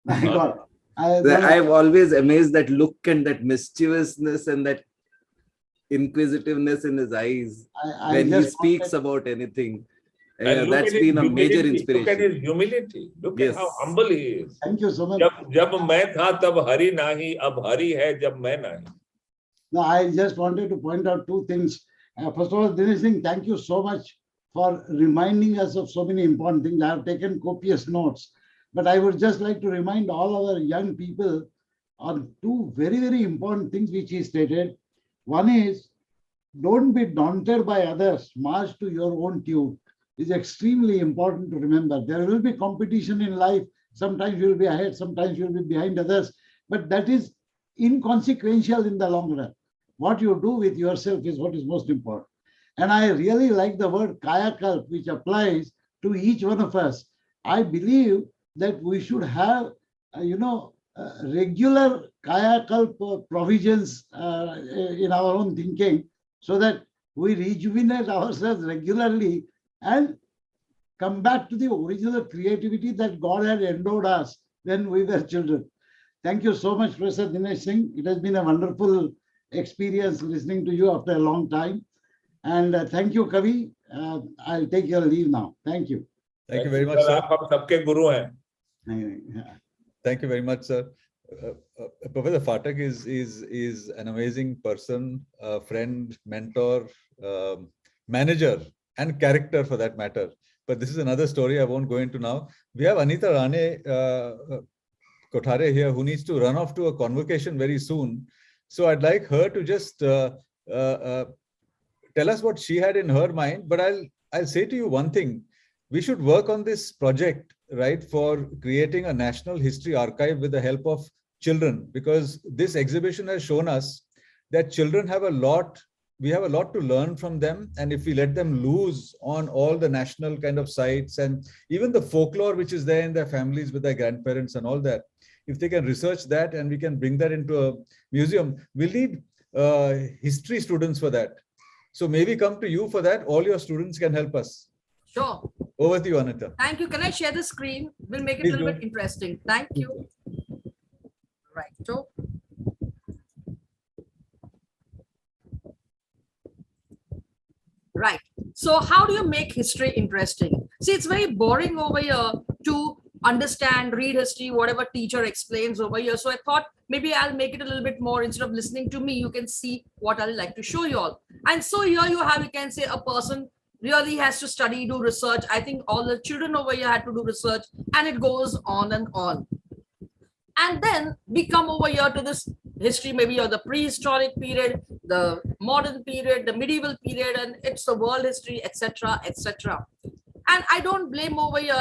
My God. I'm always amazed that look and that mischievousness and that inquisitiveness in his eyes when he speaks about anything. That's been a major inspiration. Look at his humility. Look at how humble he is. Thank you so much. जब मैं था तब हरि नहीं, अब हरि है जब मैं नहीं. No, I just wanted to point out two things. First of all, Dinesh Singh, thank you so much for reminding us of so many important things. I have taken copious notes. But I would just like to remind all our young people on two very, very important things which he stated. One is, don't be daunted by others. March to your own tune. It's extremely important to remember. There will be competition in life. Sometimes you will be ahead, sometimes you will be behind others. But that is inconsequential in the long run. What you do with yourself is what is most important. And I really like the word kayakalp, which applies to each one of us. I believe that we should have, regular kayakalp provisions in our own thinking, so that we rejuvenate ourselves regularly and come back to the original creativity that God had endowed us when we were children. Thank you so much, Professor Dinesh Singh. It has been a wonderful experience listening to you after a long time. And thank you, Kavi. I'll take your leave now. Thank you. Thank you very much, sir. आप सबके गुरु हैं. Thank you very much, sir. Professor Phatak is an amazing person, friend, mentor, manager, and character for that matter. But this is another story I won't go into now. We have Anita Rane Kothare here, who needs to run off to a convocation very soon. So I'd like her to just tell us what she had in her mind. But I'll say to you one thing: we should work on this project, right, for creating a national history archive with the help of children, because this exhibition has shown us that children have a lot. We have a lot to learn from them, and if we let them loose on all the national kind of sites and even the folklore which is there in their families with their grandparents and all that, if they can research that and we can bring that into a museum, we'll need history students for that. So maybe come to you for that. All your students can help us. Sure. Over to you, Anita. Thank you. Can I share the screen? We'll make it Please a little do. bit interesting. Thank you. Right. So, right. So how do you make history interesting? See, it's very boring over here to understand, read history, whatever teacher explains over here. So I thought maybe I'll make it a little bit more. Instead of listening to me, you can see what I'd like to show you all. And so here you have, you can say a person really has to study, do research. I think all the children over here had to do research, and it goes on and on. And then we come over here to this history, maybe of the prehistoric period, the modern period, the medieval period, and it's the world history, etc., etc. And I don't blame over here.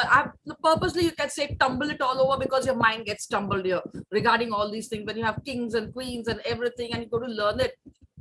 Purposely, you can say, tumble it all over, because your mind gets tumbled here regarding all these things. When you have kings and queens and everything, and you go to learn it.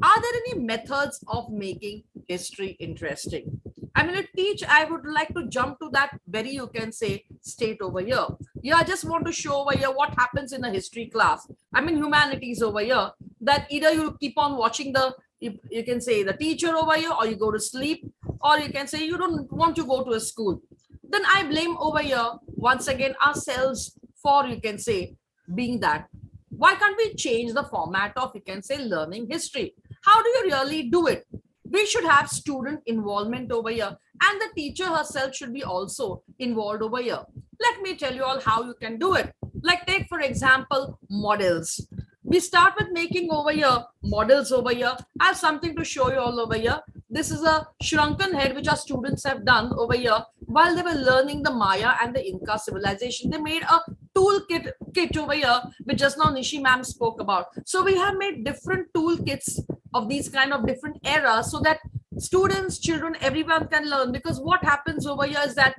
Are there any methods of making history interesting? I'm going to teach. I would like to jump to that very, you can say, state over here. Yeah, I just want to show over here what happens in a history class. I mean, humanities over here, that either you keep on watching the, you can say, the teacher over here, or you go to sleep, or you can say you don't want to go to a school. Then I blame over here, once again, ourselves for, you can say, being that. Why can't we change the format of, you can say, learning history? How do you really do it? We should have student involvement over here, and the teacher herself should be also involved over here. Let me tell you all how you can do it. Like, take for example, models. We start with making over here models over here. I have something to show you all over here. This is a shrunken head which our students have done over here while they were learning the Maya and the Inca civilization. They made a toolkit over here, which just now Nishi ma'am spoke about. So we have made different toolkits of these kind of different eras, so that students, children, everyone can learn. Because what happens over here is that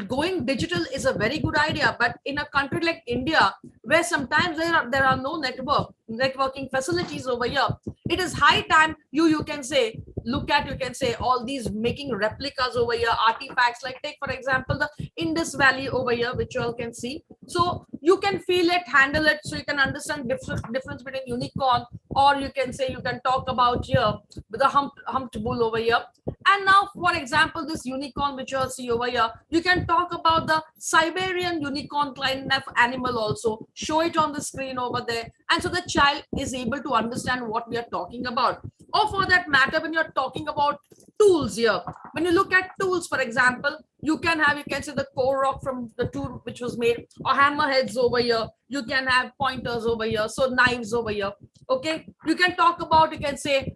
going digital is a very good idea, but in a country like India, where sometimes there are no networking facilities over here, it is high time you can say, look at, you can say, all these making replicas over here, artifacts. Like, take for example the Indus Valley over here, which you all can see. So you can feel it, handle it, so you can understand difference between unicorn, or you can say, you can talk about here with the humped bull over here. And now, for example, this unicorn which you all see over here, you can talk about the Siberian unicorn kind of animal also, show it on the screen over there, and so the child is able to understand what we are talking about. Or for that matter, when you're talking about tools here, when you look at tools, for example, you can have, you can say, the core rock from the tool which was made, or hammerheads over here. You can have pointers over here, so knives over here. Okay, you can talk about, you can say,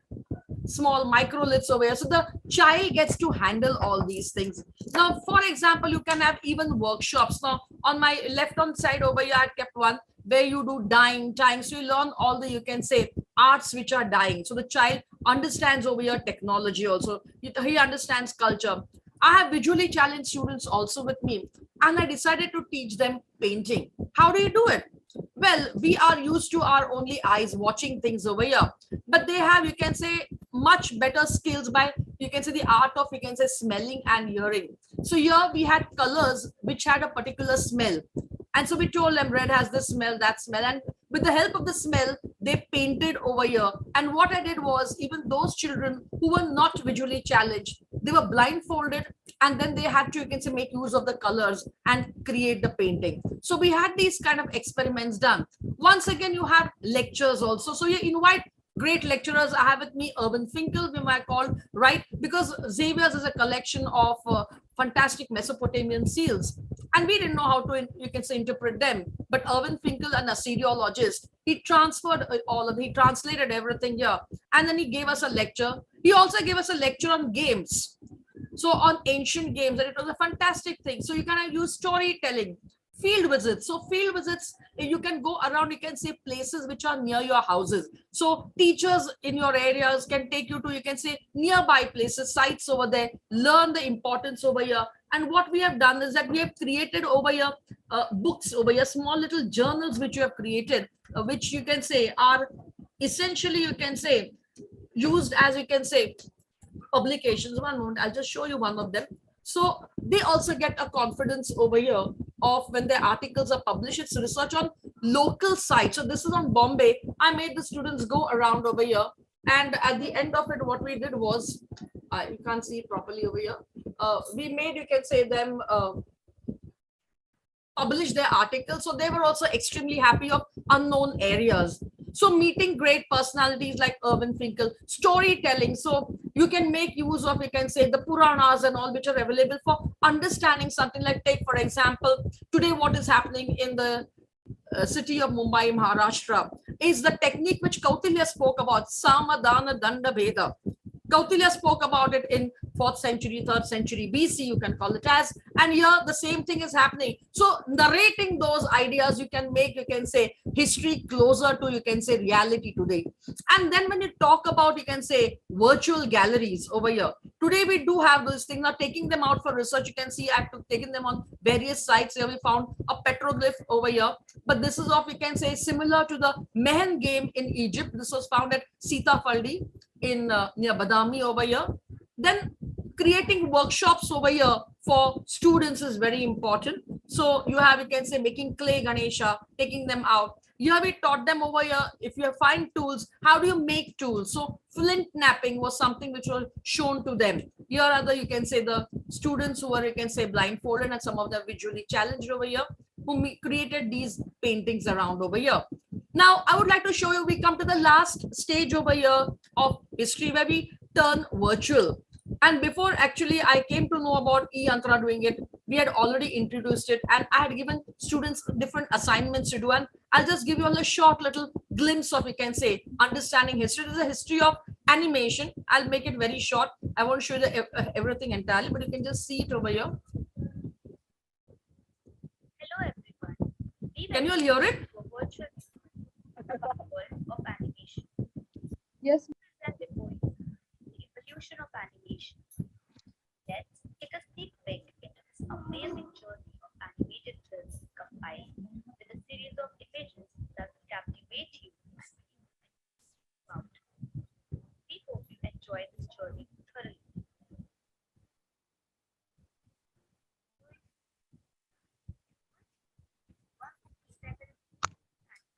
small microliths over here. So the child gets to handle all these things. Now, for example, you can have even workshops. Now, on my left hand side over here, I kept one where you do dyeing. So you learn all the, you can say, arts which are dyeing. So the child understands over here technology also. He understands culture. I have visually challenged students also with me, and I decided to teach them painting. How do you do it? Well, we are used to our only eyes watching things over here, but they have, you can say, much better skills by, you can say, the art of, you can say, smelling and hearing. So here we had colors which had a particular smell. And so we told them red has this smell, that smell. And with the help of the smell, they painted over here. And what I did was, even those children who were not visually challenged, they were blindfolded, and then they had to, you can say, make use of the colors and create the painting. So we had these kind of experiments done. Once again, you have lectures also. So you invite great lecturers. I have with me Urban Finkel, whom I called, right? Because Xavier's is a collection of fantastic Mesopotamian seals. and we didn't know how to, you can say, interpret them. But Irvin Finkel, an Assyriologist, he transferred all of, he translated everything here, and then he gave us a lecture. He also gave us a lecture on games, so on ancient games, and it was a fantastic thing. So you can use storytelling, field visits. So field visits, you can go around, you can say places which are near your houses. So teachers in your areas can take you to, you can say, nearby places, sites over there, learn the importance over here. And what we have done is that we have created over here books over here, small little journals which you have created, which you can say are essentially, you can say, used as, you can say, publications. One moment, I'll just show you one of them. So they also get a confidence over here of when their articles are published. It's research on local sites. So this is on Bombay. I made the students go around over here, and at the end of it, what we did was, you can't see it properly over here. We made, you can say, them publish their articles. So they were also extremely happy of unknown areas. So meeting great personalities like Irvin Finkel, storytelling. So you can make use of, you can say, the Puranas and all which are available for understanding something. Like, take for example, today what is happening in the city of Mumbai, Maharashtra, is the technique which Kautilya spoke about, Samadana Danda Veda. Kautilya spoke about it in 4th century, 3rd century BC, you can call it as, and here the same thing is happening. So narrating those ideas, you can make, you can say, history closer to, you can say, reality today. And then when you talk about, you can say, virtual galleries over here, today we do have those things. Now taking them out for research, you can see I've taken them on various sites. Here we found a petroglyph over here, but this is of, you can say, similar to the Mehen game in Egypt. This was found at Sitapaldi in near Badami over here. Then creating workshops over here for students is very important. So you have, you can say, making clay Ganesha, taking them out. Here we taught them over here, if you find tools, how do you make tools? So flint knapping was something which was shown to them. Here are the, you can say, the students who are, you can say, blindfolded, and some of them visually challenged over here, who created these paintings around over here. Now, I would like to show you, we come to the last stage over here of history where we turn virtual. And before actually I came to know about e-Yantra doing it, we had already introduced it, and I had given students different assignments to do. And I'll just give you a short little glimpse of, you can say, understanding history. This is a history of animation. I'll make it very short. I won't show you everything entirely, but you can just see it over here. Hello everyone. Can you all hear it? Of animation. Yes. The evolution of animation. Let's take a sneak peek into this amazing journey of animated films compiled with a series of images that will captivate you. We hope you enjoy this journey thoroughly.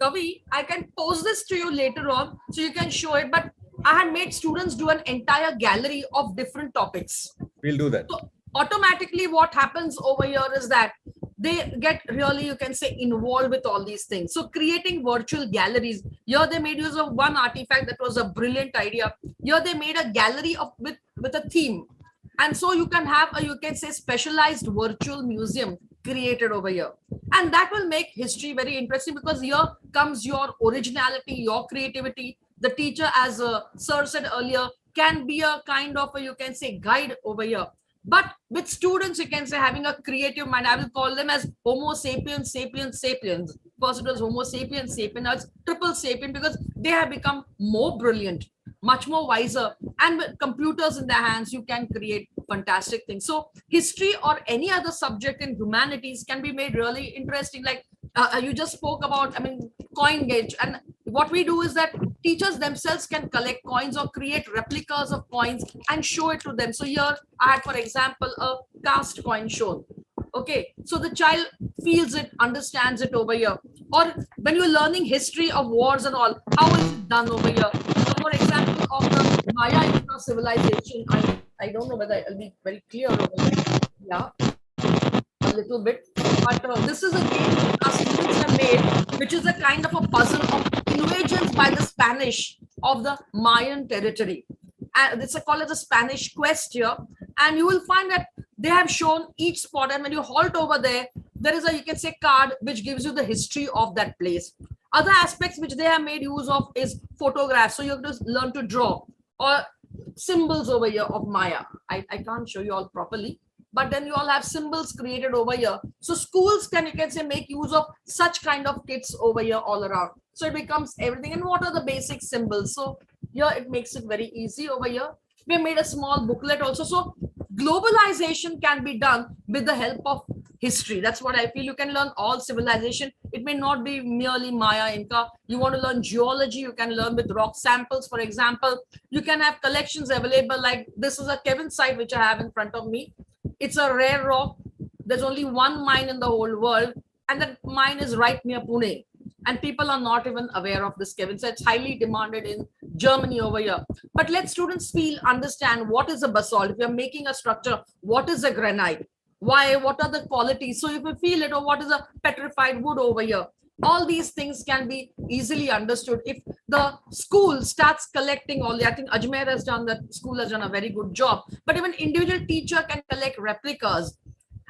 Kavi, I can post this to you later on so you can show it, but I had made students do an entire gallery of different topics. We'll do that. So automatically what happens over here is that they get really, you can say, involved with all these things. So creating virtual galleries, here they made use of one artifact that was a brilliant idea. Here they made a gallery of with a theme. And so you can have a, you can say, specialized virtual museum created over here. And that will make history very interesting, because here comes your originality, your creativity. The teacher, as Sir said earlier, can be a kind of a, you can say, guide over here. But with students, you can say, having a creative mind, I will call them as Homo sapiens, sapiens, sapiens. First it was Homo sapiens, sapiens, now it's triple sapien, because they have become more brilliant, much more wiser, and with computers in their hands, you can create fantastic things. So history or any other subject in humanities can be made really interesting. Like you just spoke about, I mean, coin gauge. And what we do is that teachers themselves can collect coins or create replicas of coins and show it to them. So here I had, for example, a cast coin shown. Okay, so the child feels it, understands it over here. Or when you're learning history of wars and all, how is it done over here? So for example, of the Maya civilization, I don't know whether I'll be very clear over here. Yeah, a little bit. But this is a game our students have made, which is a kind of a puzzle of invasions by the Spanish of the Mayan territory. And it's called as a Spanish quest here. And you will find that they have shown each spot, and when you halt over there, there is a, you can say, card which gives you the history of that place. Other aspects which they have made use of is photographs. So you have to learn to draw, or symbols over here of Maya. I can't show you all properly, but then you all have symbols created over here. So schools can, you can say, make use of such kind of kits over here all around. So it becomes everything. And what are the basic symbols? So here it makes it very easy over here. We made a small booklet also. So globalization can be done with the help of history. That's what I feel. You can learn all civilization. It may not be merely Maya, Inca. You want to learn geology, you can learn with rock samples, for example. You can have collections available, like this is a Kevin site which I have in front of me. It's a rare rock. There's only one mine in the whole world, and that mine is right near Pune. And people are not even aware of this Kevin. So it's highly demanded in Germany over here. But let students feel, understand what is a basalt. If you're making a structure, what is a granite? Why? What are the qualities? So you can feel it, or what is a petrified wood over here? All these things can be easily understood if the school starts collecting all the, I think Ajmer has done, the school has done a very good job, but even individual teacher can collect replicas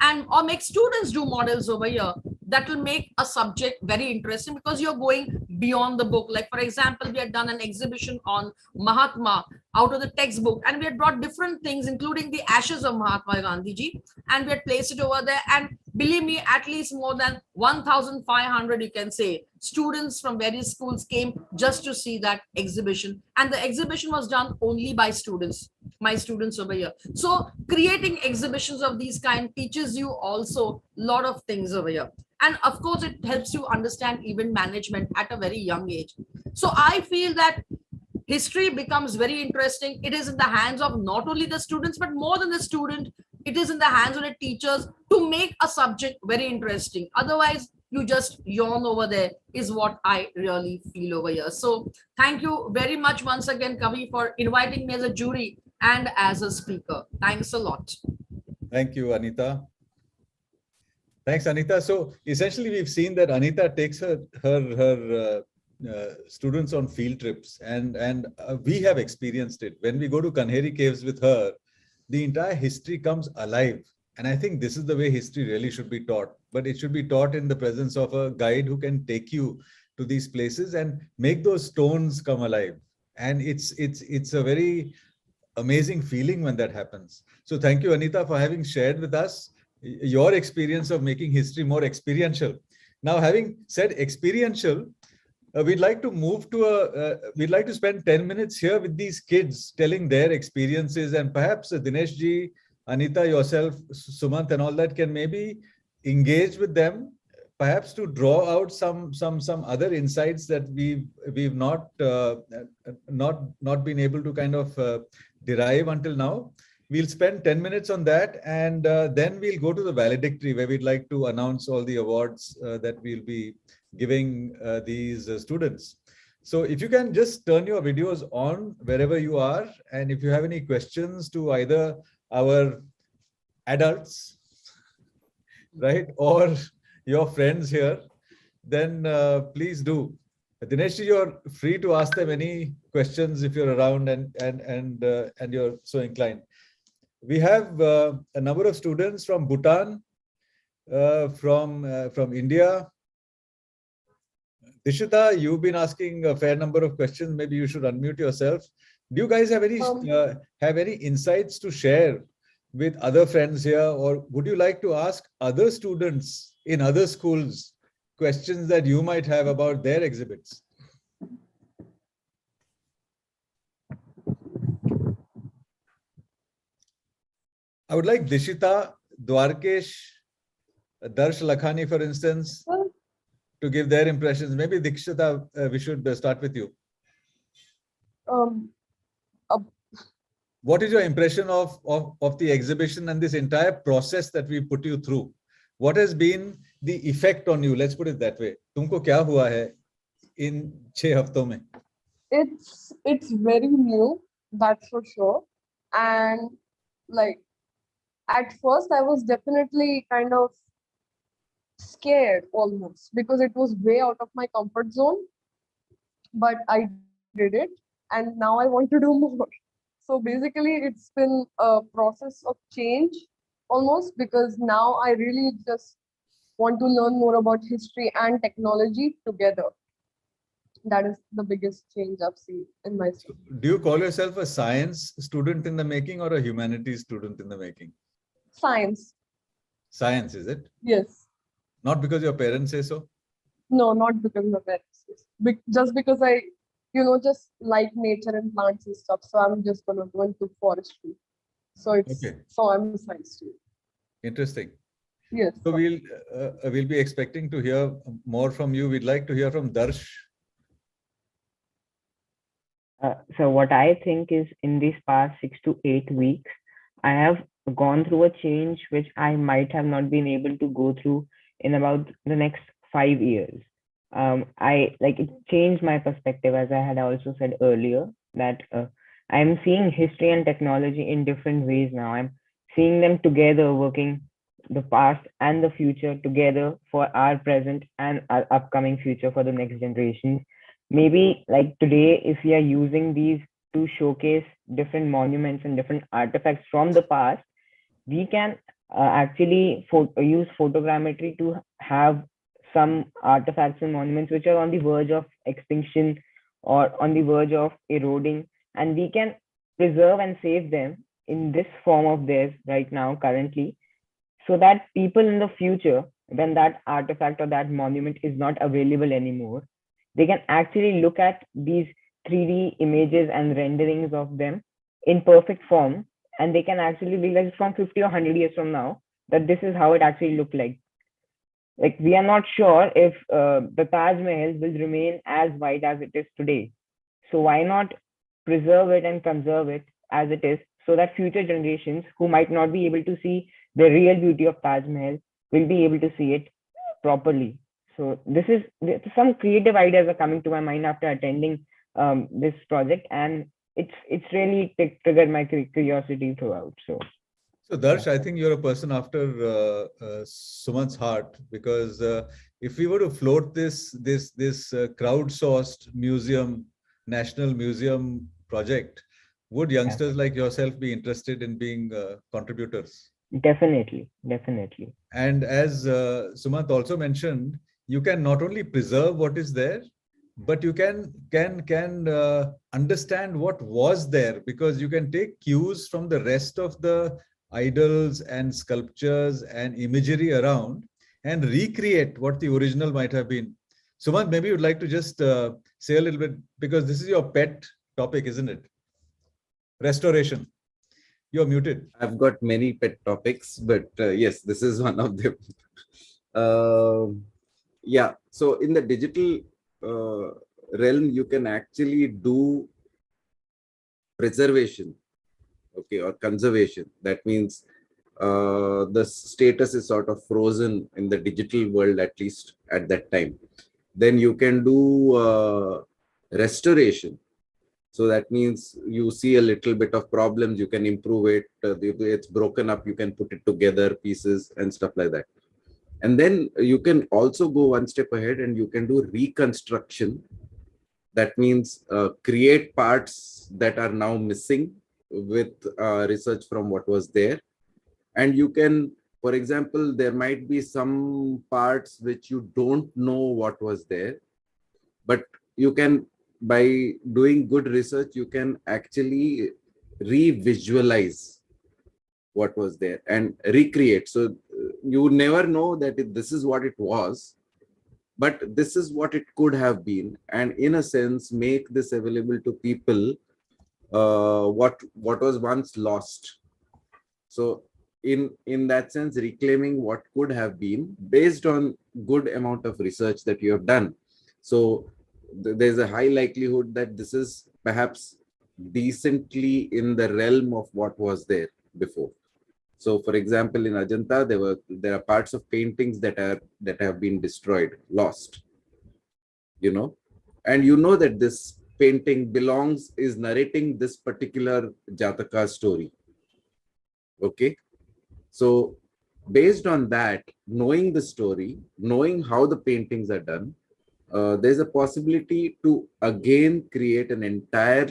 and or make students do models over here. That will make a subject very interesting, because you're going beyond the book. Like for example, we had done an exhibition on Mahatma out of the textbook, and we had brought different things, including the ashes of Mahatma Gandhi ji, and we had placed it over there. And believe me, at least more than 1,500, you can say, students from various schools came just to see that exhibition. And the exhibition was done only by students, my students over here. So creating exhibitions of these kind teaches you also a lot of things over here. And of course, it helps you understand event management at a very young age. So I feel that history becomes very interesting. It is in the hands of not only the students, but more than the student, it is in the hands of the teachers to make a subject very interesting. Otherwise, you just yawn over there, is what I really feel over here. So thank you very much once again, Kavi, for inviting me as a jury and as a speaker. Thanks a lot. Thank you, Anita. Thanks, Anita. So essentially, we've seen that Anita takes her students on field trips, and we have experienced it. When we go to Kanheri Caves with her, the entire history comes alive. And I think this is the way history really should be taught. But it should be taught in the presence of a guide who can take you to these places and make those stones come alive. And it's a very amazing feeling when that happens. So thank you, Anita, for having shared with us your experience of making history more experiential. Now, having said experiential, we'd like to move to we'd like to spend 10 minutes here with these kids telling their experiences, and perhaps Dinesh ji, Anita, yourself, Sumant and all that can maybe engage with them, perhaps to draw out some other insights that we've not been able to kind of derive until now. We'll spend 10 minutes on that, and then we'll go to the valedictory, where we'd like to announce all the awards that we'll be giving these students. So if you can just turn your videos on wherever you are, and if you have any questions to either our adults, right, or your friends here, then please do. Dinesh, you're free to ask them any questions if you're around and you're so inclined. We have a number of students from Bhutan, from India. Dishita, you've been asking a fair number of questions. Maybe you should unmute yourself. Do you guys have any insights to share with other friends here, or would you like to ask other students in other schools questions that you might have about their exhibits? I would like Dishita, Dwarkesh, Darsh Lakhani, for instance, to give their impressions. Maybe Dikshita, we should start with you. What is your impression of the exhibition and this entire process that we put you through? What has been the effect on you? Let's put it that way. Tumko kya hua hai in 6 hafton mein? It's very new, that's for sure. And like at first I was definitely kind of scared almost, because it was way out of my comfort zone, but I did it, and now I want to do more. So basically it's been a process of change almost, because now I really just want to learn more about history and technology together. That is the biggest change I've seen in myself. Do you call yourself a science student in the making or a humanities student in the making? Science. Science, is it? Yes. Not because your parents say so? No, not because of that. Just because I, just like nature and plants and stuff. So I'm just gonna go into forestry. So I'm a science student. Interesting. Yes. So we'll be expecting to hear more from you. We'd like to hear from Darsh. So what I think is in these past 6 to 8 weeks, I have gone through a change which I might have not been able to go through in about the next 5 years. It changed my perspective, as I had also said earlier, that I'm seeing history and technology in different ways now. I'm seeing them together, working the past and the future together for our present and our upcoming future for the next generations. Maybe like today, if we are using these to showcase different monuments and different artifacts from the past, we can actually use photogrammetry to have some artifacts and monuments which are on the verge of extinction or on the verge of eroding, and we can preserve and save them in this form of theirs right now, currently, so that people in the future, when that artifact or that monument is not available anymore, they can actually look at these 3D images and renderings of them in perfect form, and they can actually realize from 50 or 100 years from now that this is how it actually looked like. Like, we are not sure if the Taj Mahal will remain as white as it is today. So why not preserve it and conserve it as it is, so that future generations who might not be able to see the real beauty of Taj Mahal will be able to see it properly. So some creative ideas are coming to my mind after attending this project, and it's really triggered my curiosity throughout. So Darsh, I think you're a person after Suman's heart, because if we were to float this crowdsourced museum, national museum project, would youngsters like yourself be interested in being contributors? Definitely. And as Sumant also mentioned, you can not only preserve what is there, but you can understand what was there, because you can take cues from the rest of the idols and sculptures and imagery around and recreate what the original might have been. Sumant, maybe you'd like to just say a little bit, because this is your pet topic, isn't it? Restoration. You're muted. I've got many pet topics, but yes, this is one of them. Yeah, so in the digital realm, you can actually do preservation, okay, or conservation. That means the status is sort of frozen in the digital world, at least at that time. Then you can do restoration. So that means you see a little bit of problems, you can improve it. It's broken up, you can put it together, pieces and stuff like that. And then you can also go one step ahead and you can do reconstruction. That means create parts that are now missing with research from what was there. And you can, for example, there might be some parts which you don't know what was there, but you can, by doing good research, you can actually re-visualize what was there and recreate. So you never know that this is what it was, but this is what it could have been, and in a sense make this available to people, what was once lost. So in that sense, reclaiming what could have been based on good amount of research that you have done. So there's a high likelihood that this is perhaps decently in the realm of what was there before. So for example, in Ajanta, there are parts of paintings that have been destroyed, lost, and that this painting is narrating this particular Jataka story. Okay. So based on that, knowing the story, knowing how the paintings are done, there's a possibility to again create an entire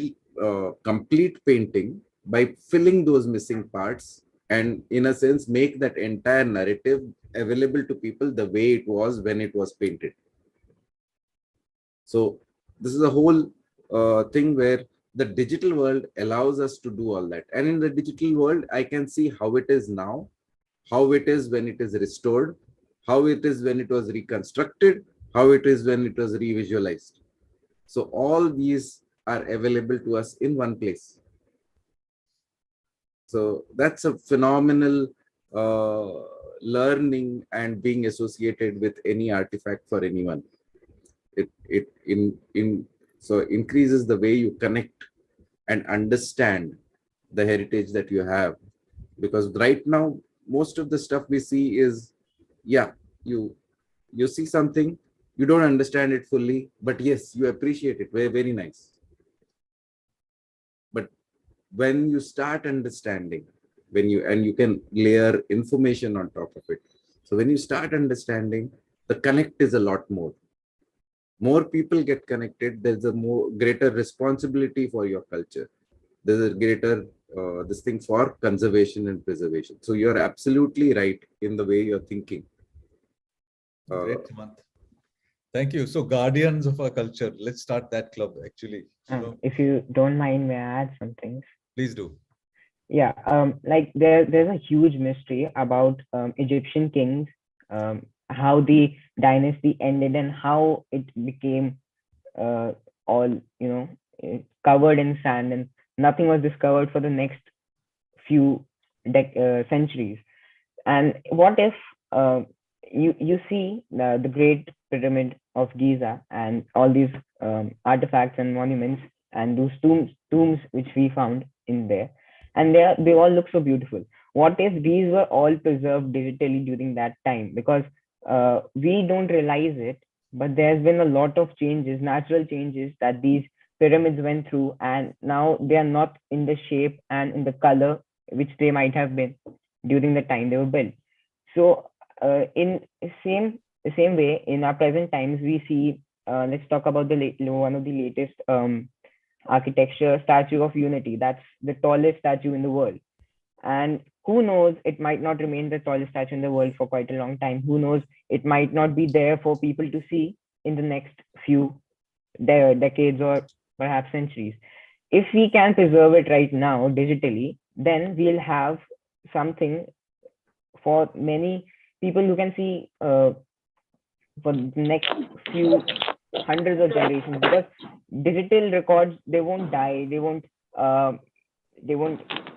complete painting by filling those missing parts, and in a sense make that entire narrative available to people the way it was when it was painted. So this is a whole thing where the digital world allows us to do all that. And in the digital world, I can see how it is now, how it is when it is restored, how it is when it was reconstructed, how it is when it was revisualized. So all these are available to us in one place. So that's a phenomenal learning and being associated with any artifact for anyone. So increases the way you connect and understand the heritage that you have. Because right now, most of the stuff we see is, yeah, you see something, you don't understand it fully, but yes, you appreciate it. Very, very nice. But when you start understanding, you can layer information on top of it. So when you start understanding, the connect is a lot more. More people get connected, there's a greater responsibility for your culture. There's a greater this thing for conservation and preservation. So you're absolutely right in the way you're thinking. Great, Sumant. Thank you. So guardians of our culture, let's start that club actually. So, If you don't mind, may I add some things? please do. Yeah, like there's a huge mystery about Egyptian kings, how the dynasty ended and how it became all, covered in sand, and nothing was discovered for the next few centuries. And what if you see the Great Pyramid of Giza and all these artifacts and monuments and those tombs which we found in there, and they all look so beautiful. What if these were all preserved digitally during that time? Because we don't realize it, but there's been a lot of changes, natural changes that these pyramids went through, and now they are not in the shape and in the color which they might have been during the time they were built. So in the same way, in our present times, we see, let's talk about one of the latest architecture, Statue of Unity. That's the tallest statue in the world. And who knows, it might not remain the tallest statue in the world for quite a long time. Who knows, it might not be there for people to see in the next few decades or perhaps centuries. If we can preserve it right now digitally, then we'll have something for many people who can see for the next few hundreds of generations. Because digital records, they won't die, they won't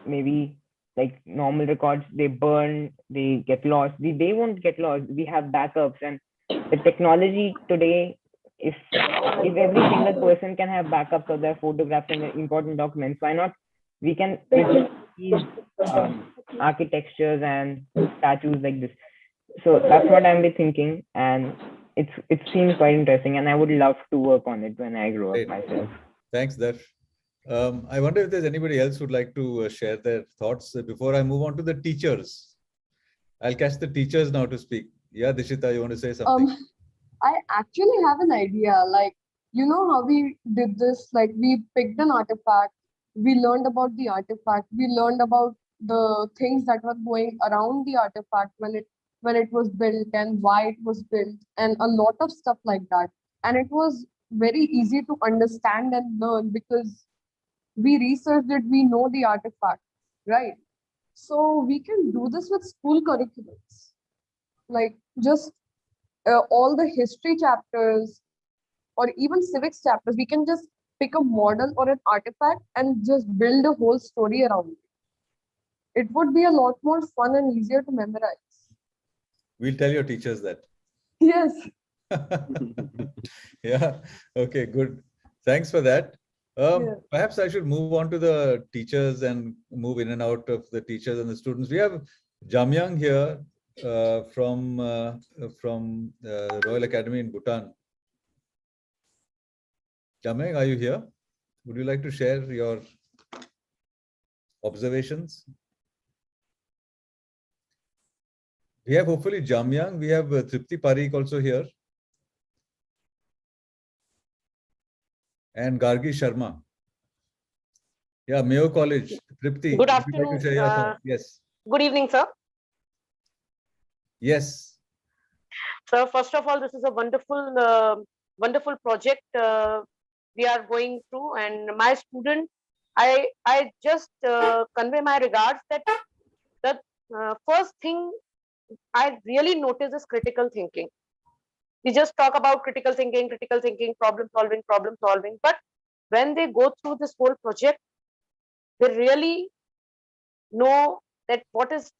maybe like normal records, they burn, they get lost. They won't get lost. We have backups, and the technology today, if every single person can have backups of their photographs and important documents, why not we can preserve these architectures and statues like this? So that's what I'm thinking, and it seems quite interesting, and I would love to work on it when I grow up myself. Thanks, Darsh. I wonder if there's anybody else who'd like to share their thoughts before I move on to the teachers. I'll catch the teachers now to speak. Yeah, Dishita, you want to say something? I actually have an idea. Like, you know how we did this? Like, we picked an artifact, we learned about the artifact, we learned about the things that were going around the artifact when it was built and why it was built, and a lot of stuff like that. And it was very easy to understand and learn because we researched it, we know the artifact, right? So we can do this with school curriculums, like just all the history chapters or even civics chapters. We can just pick a model or an artifact and just build a whole story around it. It would be a lot more fun and easier to memorize. We'll tell your teachers that. Yes. Yeah. Okay, good. Thanks for that. Perhaps I should move on to the teachers and move in and out of the teachers and the students. We have Jamyang here from Royal Academy in Bhutan. Jamyang, are you here? Would you like to share your observations? We have hopefully Jamyang. We have Tripti Parikh also here. And Gargi Sharma. Yeah, Mayo College. Tripti. Good afternoon. Yes. Good evening, sir. Yes. So first of all, this is a wonderful, wonderful project we are going through, and my student, I just convey my regards that the first thing I really notice is critical thinking. We just talk about critical thinking, problem solving. But when they go through this whole project, they really know that what is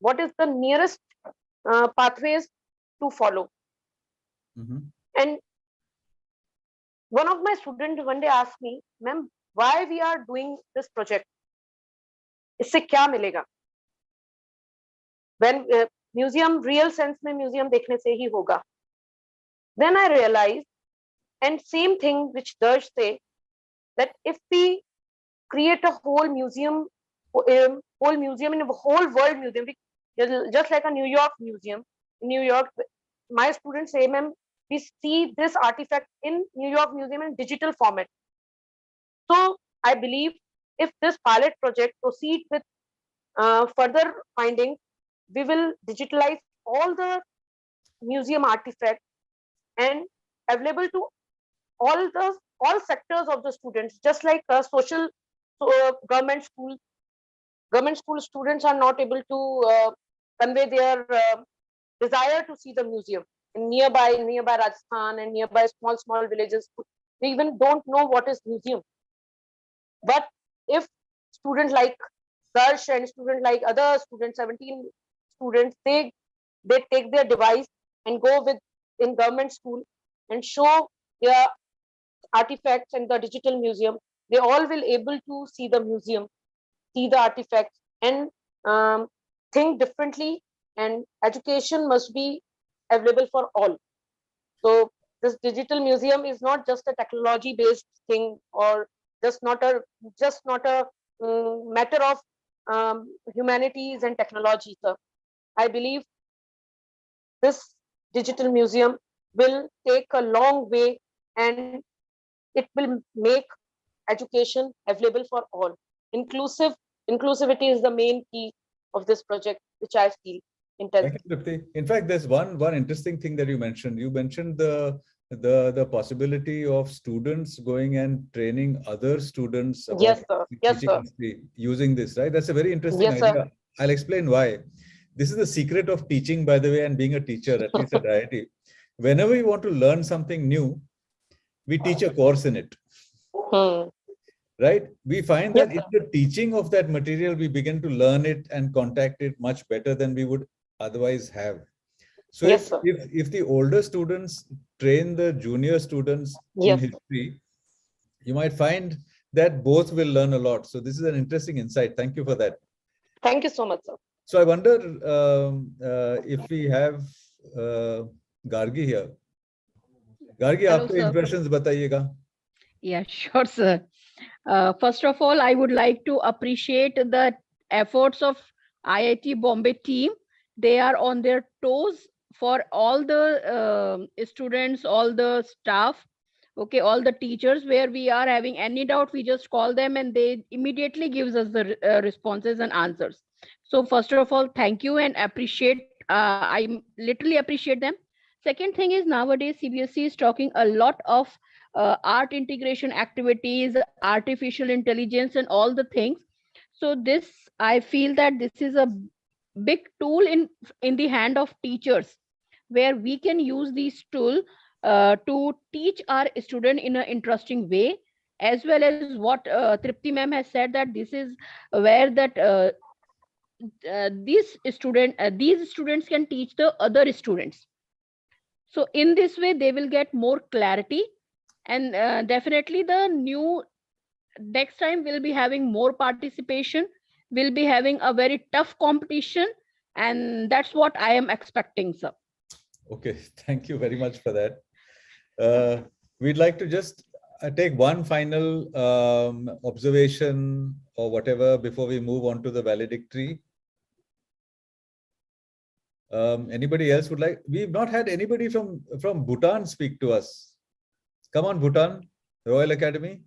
the nearest pathways to follow. And one of my students one day asked me, "Ma'am, why we are doing this project? इससे क्या मिलेगा?" When museum, real sense में museum देखने से ही होगा. Then I realized, and same thing which Darsh say, that if we create a whole museum in a whole world museum, just like a New York museum. In New York, my students say, "Ma'am, we see this artifact in New York Museum in digital format." So I believe if this pilot project proceeds with further findings, we will digitalize all the museum artifacts and available to all sectors of the students, just like social government school students are not able to convey their desire to see the museum in nearby Rajasthan and nearby small villages. They even don't know what is museum. But if students like Darsh and students like other students, 17 students, they take their device and go in government school and show their artifacts in the digital museum, they all will able to see the museum, see the artifacts, and think differently. And education must be available for all. So this digital museum is not just a technology based thing, or just not a matter of humanities and technology. So I believe this digital museum will take a long way, and it will make education available for all. Inclusivity is the main key of this project, which I feel intense. Thank you, Tripti. In fact, there's one interesting thing that you mentioned. You mentioned the possibility of students going and training other students about Yes, sir. Yes, teaching sir. history using this, right? That's a very interesting Yes, idea. sir. I'll explain why. This is the secret of teaching, by the way, and being a teacher, at least at IIT. Whenever you want to learn something new, we teach a course in it. Right? We find that in the teaching of that material, we begin to learn it and contact it much better than we would otherwise have. So Yes, if the older students train the junior students in history, you might find that both will learn a lot. So this is an interesting insight. Thank you for that. Thank you so much, sir. So I wonder if we have Gargi here. Gargi, Hello, aapke sir. impressions batayega. Yeah, sure, sir. First of all, I would like to appreciate the efforts of IIT Bombay team. They are on their toes for all the students, all the staff, okay, all the teachers. Where we are having any doubt, we just call them and they immediately gives us the responses and answers. So first of all, thank you and appreciate. I literally appreciate them. Second thing is, nowadays CBSE is talking a lot of art integration activities, artificial intelligence, and all the things. So this, I feel that this is a big tool in the hand of teachers, where we can use these tool to teach our student in an interesting way, as well as what Tripti ma'am has said, that this is where that these students can teach the other students. So in this way, they will get more clarity, and definitely the new next time we'll be having more participation. We'll be having a very tough competition, and that's what I am expecting, sir. Okay, thank you very much for that. We'd like to just take one final observation or whatever before we move on to the valedictory. Anybody else would like? We've not had anybody from Bhutan speak to us. Come on, Bhutan, Royal Academy.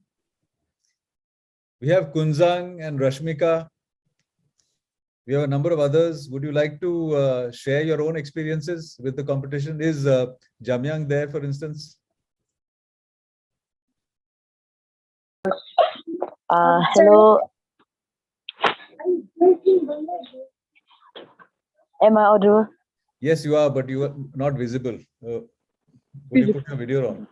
We have Kunzang and Rashmika. We have a number of others. Would you like to share your own experiences with the competition? Is Jamyang there, for instance? Hello. Am I audible? Yes, you are, but you are not visible. Would you put your video on?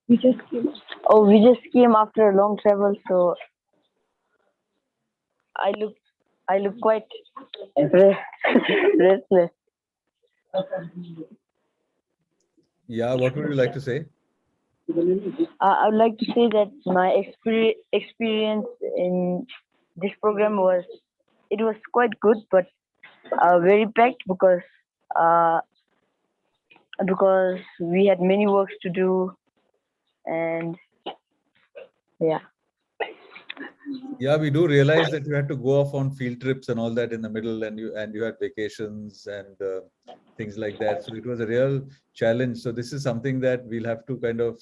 We just came. Oh, we just came after a long travel, so I look quite restless. Yeah, what would you like to say? I would like to say that my experience in this program was quite good, but very packed because we had many works to do, and yeah. Yeah, we do realize that you had to go off on field trips and all that in the middle, and you had vacations and things like that. So it was a real challenge. So this is something that we'll have to kind of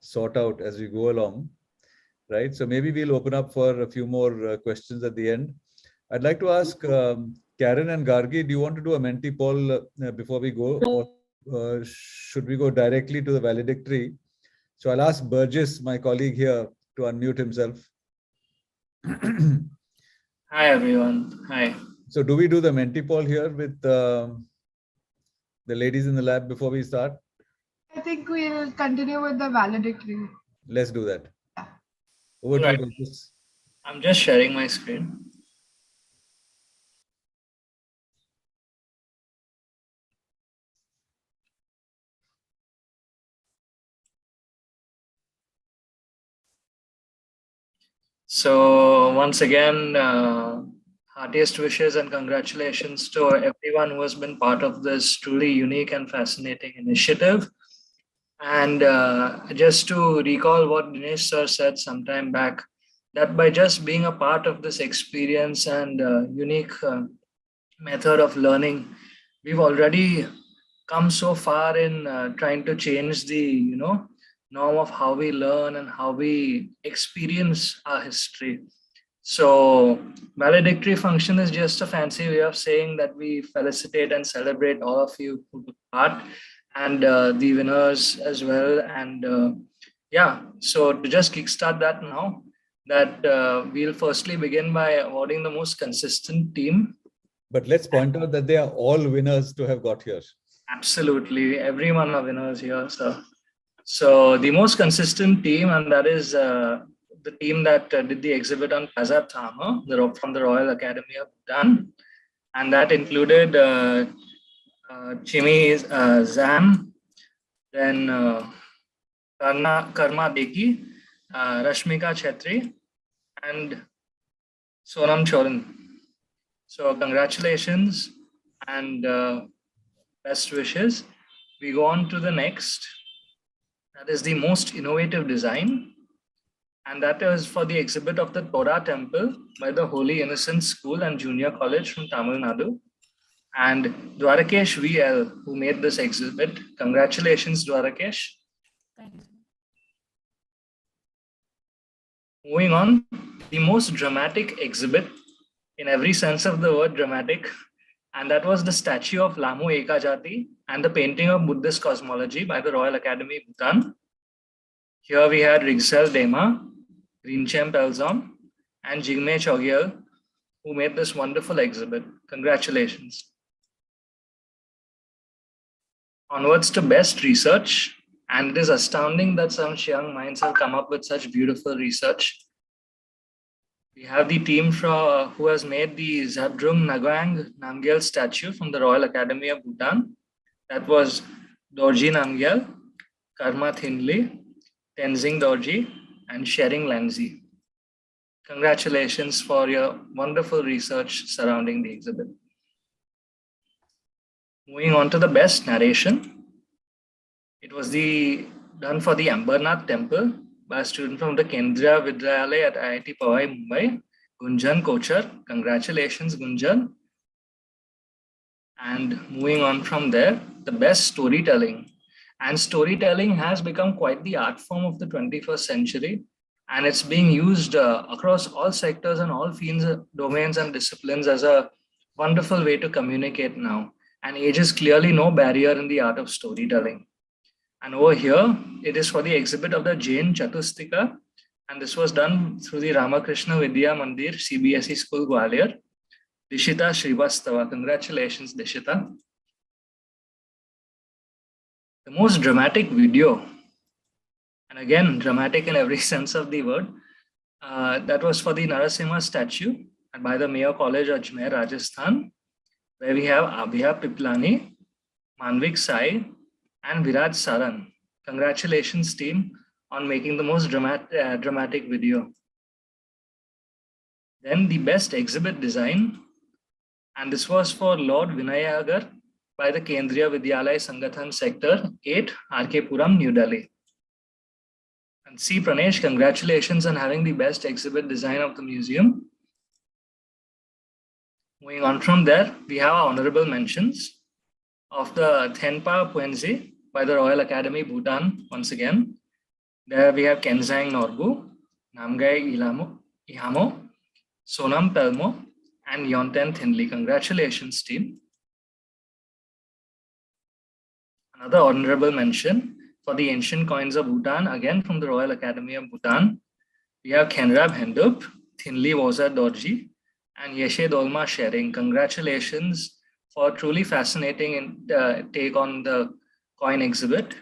sort out as we go along, right? So maybe we'll open up for a few more questions at the end. I'd like to ask Karen and Gargi, do you want to do a Menti poll before we go, or should we go directly to the valedictory? So I'll ask Burgess, my colleague here, to unmute himself. Hi everyone. Hi. So do we do the Menti poll here with the ladies in the lab before we start? I think we'll continue with the valedictory. Let's do that. Over to you, Burgess. I'm just sharing my screen. So once again, heartiest wishes and congratulations to everyone who has been part of this truly unique and fascinating initiative. And just to recall what Dinesh sir said sometime back, that by just being a part of this experience and unique method of learning, we've already come so far in trying to change the norm of how we learn and how we experience our history. So valedictory function is just a fancy way of saying that we felicitate and celebrate all of you who took part, and the winners as well. And yeah, so to just kickstart that now, that we'll firstly begin by awarding the most consistent team. But let's point out that they are all winners to have got here. Absolutely, everyone are winners here, sir. So the most consistent team, and that is the team that did the exhibit on Plaza Thama from the Royal Academy of Bhutan, and that included Chimi Zam, then Karma Deki, Rashmika Chetri, and Sonam Choran. So congratulations and best wishes. We go on to the next. That is the most innovative design. And that is for the exhibit of the Torah Temple by the Holy Innocents School and Junior College from Tamil Nadu. And Dwarakesh VL, who made this exhibit. Congratulations, Dwarakesh. Moving on, the most dramatic exhibit, in every sense of the word dramatic, and that was the statue of Lamu Ekajati and the painting of Buddhist cosmology by the Royal Academy Bhutan. Here we had Rigsel Dema, Rinchen Pelzom, and Jigme Chogyal, who made this wonderful exhibit. Congratulations. Onwards to best research, and it is astounding that some young minds have come up with such beautiful research. We have the team who has made the Zabdrung Nagwang Namgyal statue from the Royal Academy of Bhutan. That was Dorji Namgyal, Karma Thinley, Tenzing Dorji, and Shering Lanzi. Congratulations for your wonderful research surrounding the exhibit. Moving on to the best narration. It was done for the Ambernath Temple by a student from the Kendriya Vidyalaya at IIT Powai, Mumbai, Gunjan Kochar. Congratulations, Gunjan. And moving on from there, the best storytelling. And storytelling has become quite the art form of the 21st century. And it's being used across all sectors and all fields, domains and disciplines as a wonderful way to communicate now. And age is clearly no barrier in the art of storytelling. And over here, it is for the exhibit of the Jain Chatustika. And this was done through the Ramakrishna Vidya Mandir CBSE School, Gwalior. Dishita Srivastava. Congratulations, Dishita. The most dramatic video, and again, dramatic in every sense of the word, that was for the Narasimha statue and by the Mayo College, Ajmer, Rajasthan, where we have Abhiya Piplani, Manvik Sai, and Viraj Saran. Congratulations, team, on making the most dramatic video. Then the best exhibit design, and this was for Lord Vinayagar by the Kendriya Vidyalaya Sangathan Sector 8, RK Puram, New Delhi. And C. Pranesh, congratulations on having the best exhibit design of the museum. Moving on from there, we have our honorable mentions of the Thenpa Puenzi by the Royal Academy, Bhutan, once again. There we have Kenzang Norbu, Namgai Ihamo, Sonam Pelmo, and Yonten Thinley. Congratulations, team. Another honorable mention for the ancient coins of Bhutan, again from the Royal Academy of Bhutan. We have Khenrab Hendup, Thinley Woza Dorji, and Yeshe Dolma Sharing. Congratulations for a truly fascinating take on the coin exhibit.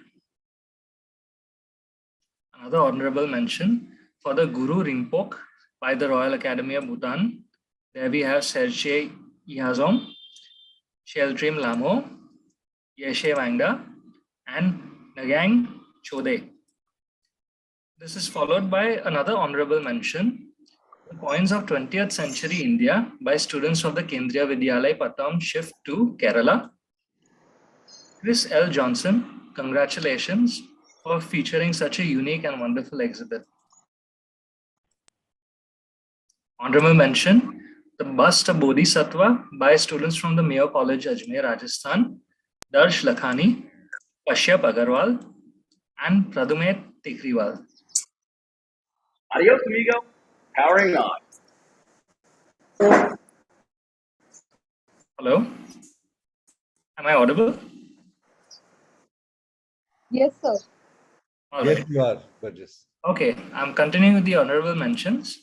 Another honorable mention for the Guru Rinpoche by the Royal Academy of Bhutan. There we have Sergei Ihazom, Sheltrim Lamo, Yeshe Wangda, and Nagang Chode. This is followed by another honorable mention, the coins of 20th century India by students of the Kendriya Vidyalaya Pattam shift to Kerala. Chris L. Johnson, congratulations for featuring such a unique and wonderful exhibit. Honorable mention, the bust of Bodhisattva by students from the Mayo College, Ajmer, Rajasthan, Darsh Lakhani, Kashyap Agarwal, and Pradumet Tikriwal. Adios, amigo. Powering on. Hello? Am I audible? Yes, sir. All Yes, right. you are, Burgess. Okay, I'm continuing with the honorable mentions.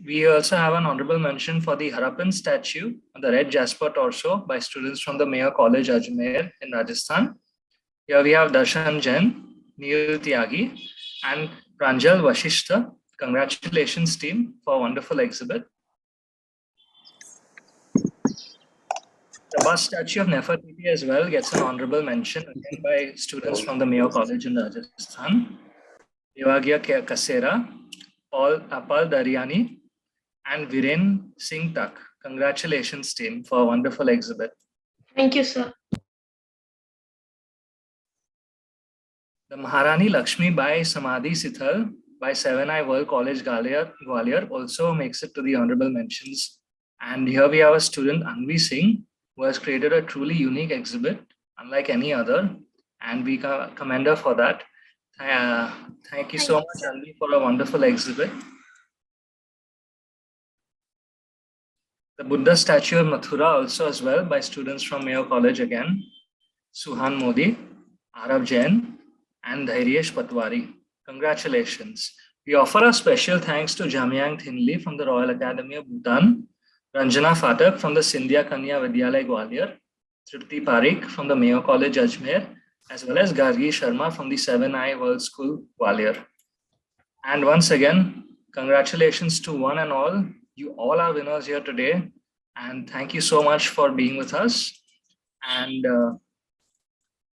We also have an honorable mention for the Harappan statue on the red jasper torso by students from the Mayo College, Ajmer in Rajasthan. Here we have Darshan Jain, Neil Tyagi, and Pranjal Vashishta. Congratulations, team, for a wonderful exhibit. The bust statue of Nefertiti as well gets an honorable mention again by students from the Mayo College in Rajasthan. Devagya Kasera, Apal Dariani, and Viren Singh Tak. Congratulations, team, for a wonderful exhibit. Thank you, sir. The Maharani Lakshmi Bai Samadhi Sithal by 7i World College, Gwalior also makes it to the honorable mentions. And here we have a student, Anvi Singh, who has created a truly unique exhibit, unlike any other. And we commend her for that. Thank you so much, Anvi, for a wonderful exhibit. The Buddha statue of Mathura also as well by students from Mayo College again. Suhan Modi, Arav Jain, and Dhairyesh Patwari. Congratulations. We offer a special thanks to Jamyang Thinley from the Royal Academy of Bhutan, Ranjana Phatak from the Sindhya Kanya Vidyalaya Gwalior, Tripti Parikh from the Mayo College Ajmer, as well as Gargi Sharma from the 7i World School Gwalior. And once again, congratulations to one and all. You all are winners here today. And thank you so much for being with us. And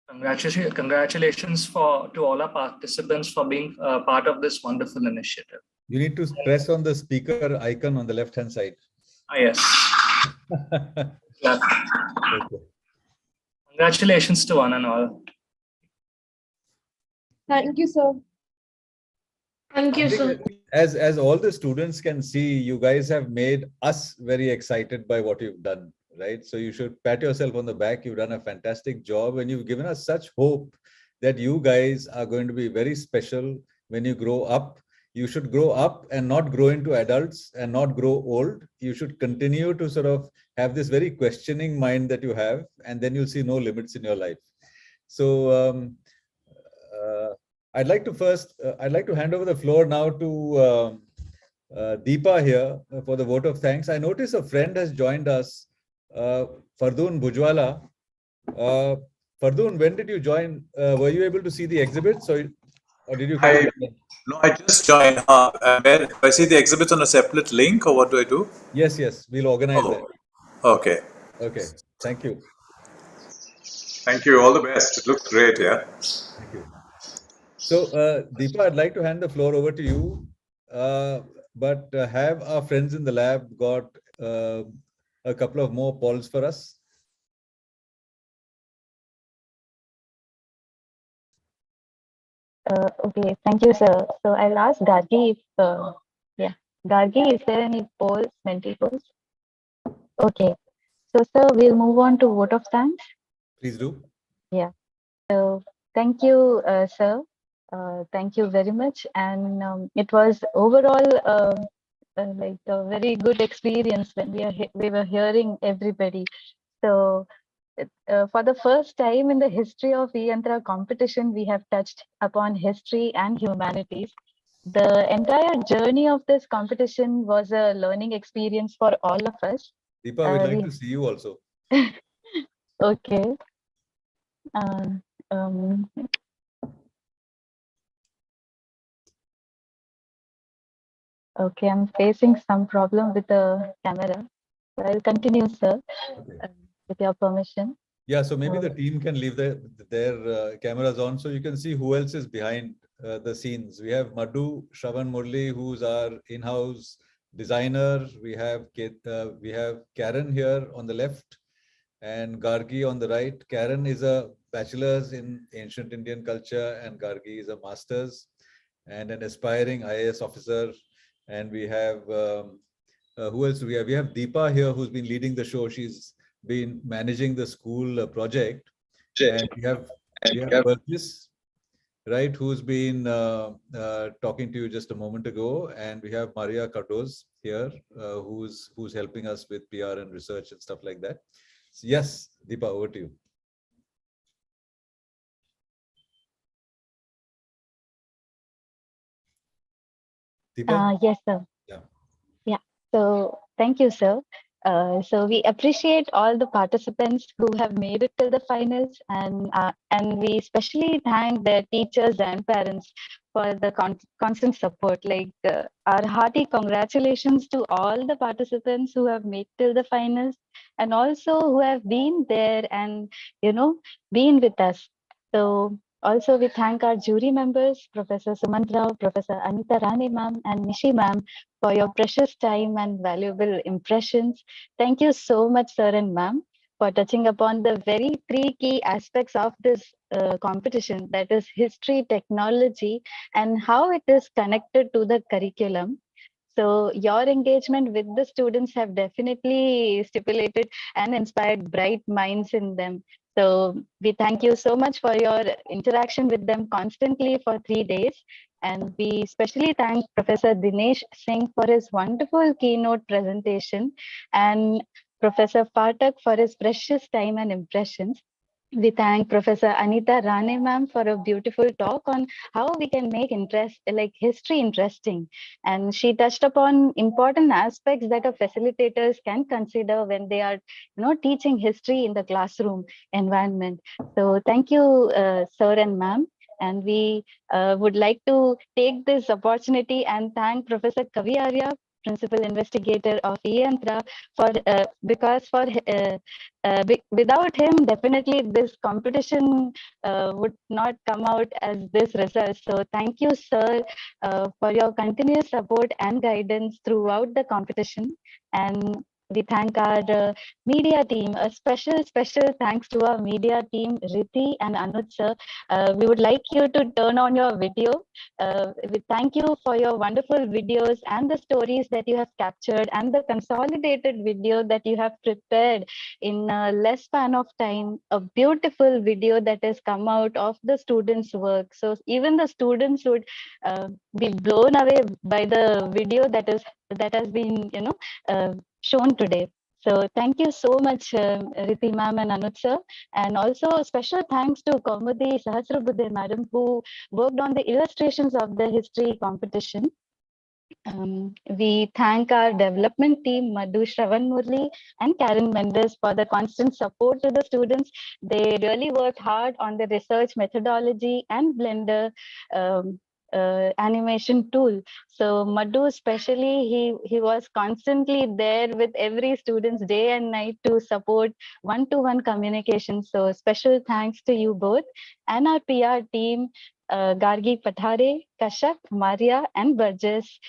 congratulations to all our participants for being part of this wonderful initiative. You need to press on the speaker icon on the left-hand side. Ah, yes. Yeah. Okay. Congratulations to one and all. Thank you, sir. Thank you, sir. As all the students can see, you guys have made us very excited by what you've done, right? So you should pat yourself on the back. You've done a fantastic job and you've given us such hope that you guys are going to be very special when you grow up you should grow up and not grow into adults and not grow old. You should continue to sort of have this very questioning mind that you have, and then you'll see no limits in your life. So I'd like to hand over the floor now to Deepa here for the vote of thanks. I notice a friend has joined us, Fardoon Bhujwala. Fardoon, when did you join? Were you able to see the exhibits, or did you come? No, I just joined. Where do I see the exhibits on a separate link, or what do I do? Yes, we'll organize that. Okay. Okay, thank you. Thank you. All the best. It looks great, yeah. Thank you. So, Deepa, I'd like to hand the floor over to you. But have our friends in the lab got a couple of more polls for us? Okay, thank you, sir. So I'll ask Gargi if, Gargi, is there any polls, mental polls? Okay, so sir, we'll move on to vote of thanks. Please do. Yeah, so thank you, sir. Thank you very much. And it was overall like a very good experience when we were hearing everybody. So for the first time in the history of e-Yantra competition, we have touched upon history and humanities. The entire journey of this competition was a learning experience for all of us. Deepa, we'd like to see you also. Okay. Okay, I'm facing some problem with the camera. So I'll continue, sir, with your permission. Yeah, so maybe the team can leave their cameras on so you can see who else is behind the scenes. We have Madhu Shravan Murli, who's our in-house designer. We have Karen here on the left and Gargi on the right. Karen is a bachelor's in ancient Indian culture and Gargi is a master's and an aspiring IAS officer. And we have, who else do we have? We have Deepa here, who's been leading the show. She's been managing the school project. And we have Burgess, right, who's been talking to you just a moment ago. And we have Maria Cardoz here, who's helping us with PR and research and stuff like that. So yes, Deepa, over to you. Deepa? Yes, sir. Yeah. So thank you, sir. So we appreciate all the participants who have made it till the finals, and we especially thank their teachers and parents for the constant support. Like our hearty congratulations to all the participants who have made till the finals, and also who have been there and been with us. So also we thank our jury members, Professor Sumant Rao, Professor Anita Rane ma'am, and Nishi ma'am, for your precious time and valuable impressions. Thank you so much, sir and ma'am, for touching upon the very three key aspects of this competition, that is history, technology, and how it is connected to the curriculum. So your engagement with the students have definitely stipulated and inspired bright minds in them. So we thank you so much for your interaction with them constantly for 3 days. And we especially thank Professor Dinesh Singh for his wonderful keynote presentation and Professor Pathak for his precious time and impressions. We thank Professor Anita Rane ma'am for a beautiful talk on how we can make history interesting. And she touched upon important aspects that our facilitators can consider when they are teaching history in the classroom environment. So thank you, sir and ma'am. And we would like to take this opportunity and thank Professor Kavi Arya, Principal Investigator of e-Yantra, because without him, definitely this competition would not come out as this result. So thank you, sir, for your continuous support and guidance throughout the competition. And we thank our media team. A special thanks to our media team, Riti and Anuj sir. We would like you to turn on your video. We thank you for your wonderful videos and the stories that you have captured and the consolidated video that you have prepared in a less span of time. A beautiful video that has come out of the students' work. So even the students would be blown away by the video that has been shown today. So thank you so much, Riti ma'am and Anuj sir. And also special thanks to Kaumudi Sahasrabuddhe madam, who worked on the illustrations of the history competition. We thank our development team, Madhu Shravan Murli and Karen Mendes, for the constant support to the students. They really worked hard on the research methodology and Blender animation tool. So Madhu especially, he was constantly there with every student's day and night to support one-to-one communication. So special thanks to you both and our PR team, Gargi Pathare, Kashyap, Maria, and Burgess.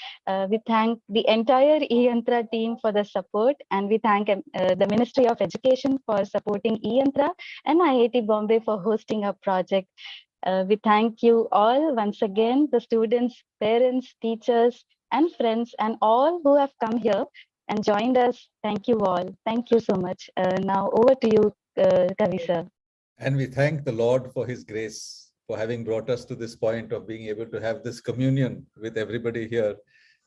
We thank the entire e-Yantra team for the support, and we thank the Ministry of Education for supporting e-Yantra and IIT Bombay for hosting our project. We thank you all once again, the students, parents, teachers, and friends, and all who have come here and joined us. Thank you all. Thank you so much. Now over to you, Kavi sir. And we thank the Lord for his grace, for having brought us to this point of being able to have this communion with everybody here.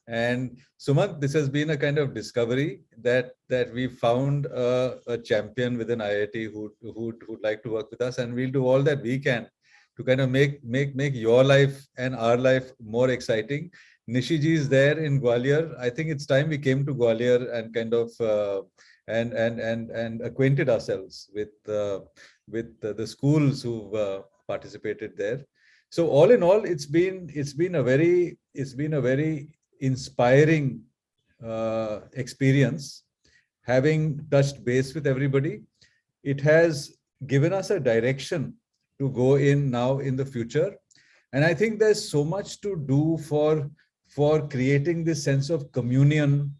And Sumant, this has been a kind of discovery that we found a champion within IIT who'd like to work with us, and we'll do all that we can to kind of make your life and our life more exciting. Nishiji is there in Gwalior. I think it's time we came to Gwalior and kind of and acquainted ourselves with the schools who've participated there. So all in all, it's been a very inspiring experience, having touched base with everybody. It has given us a direction to go in now in the future, and I think there's so much to do for creating this sense of communion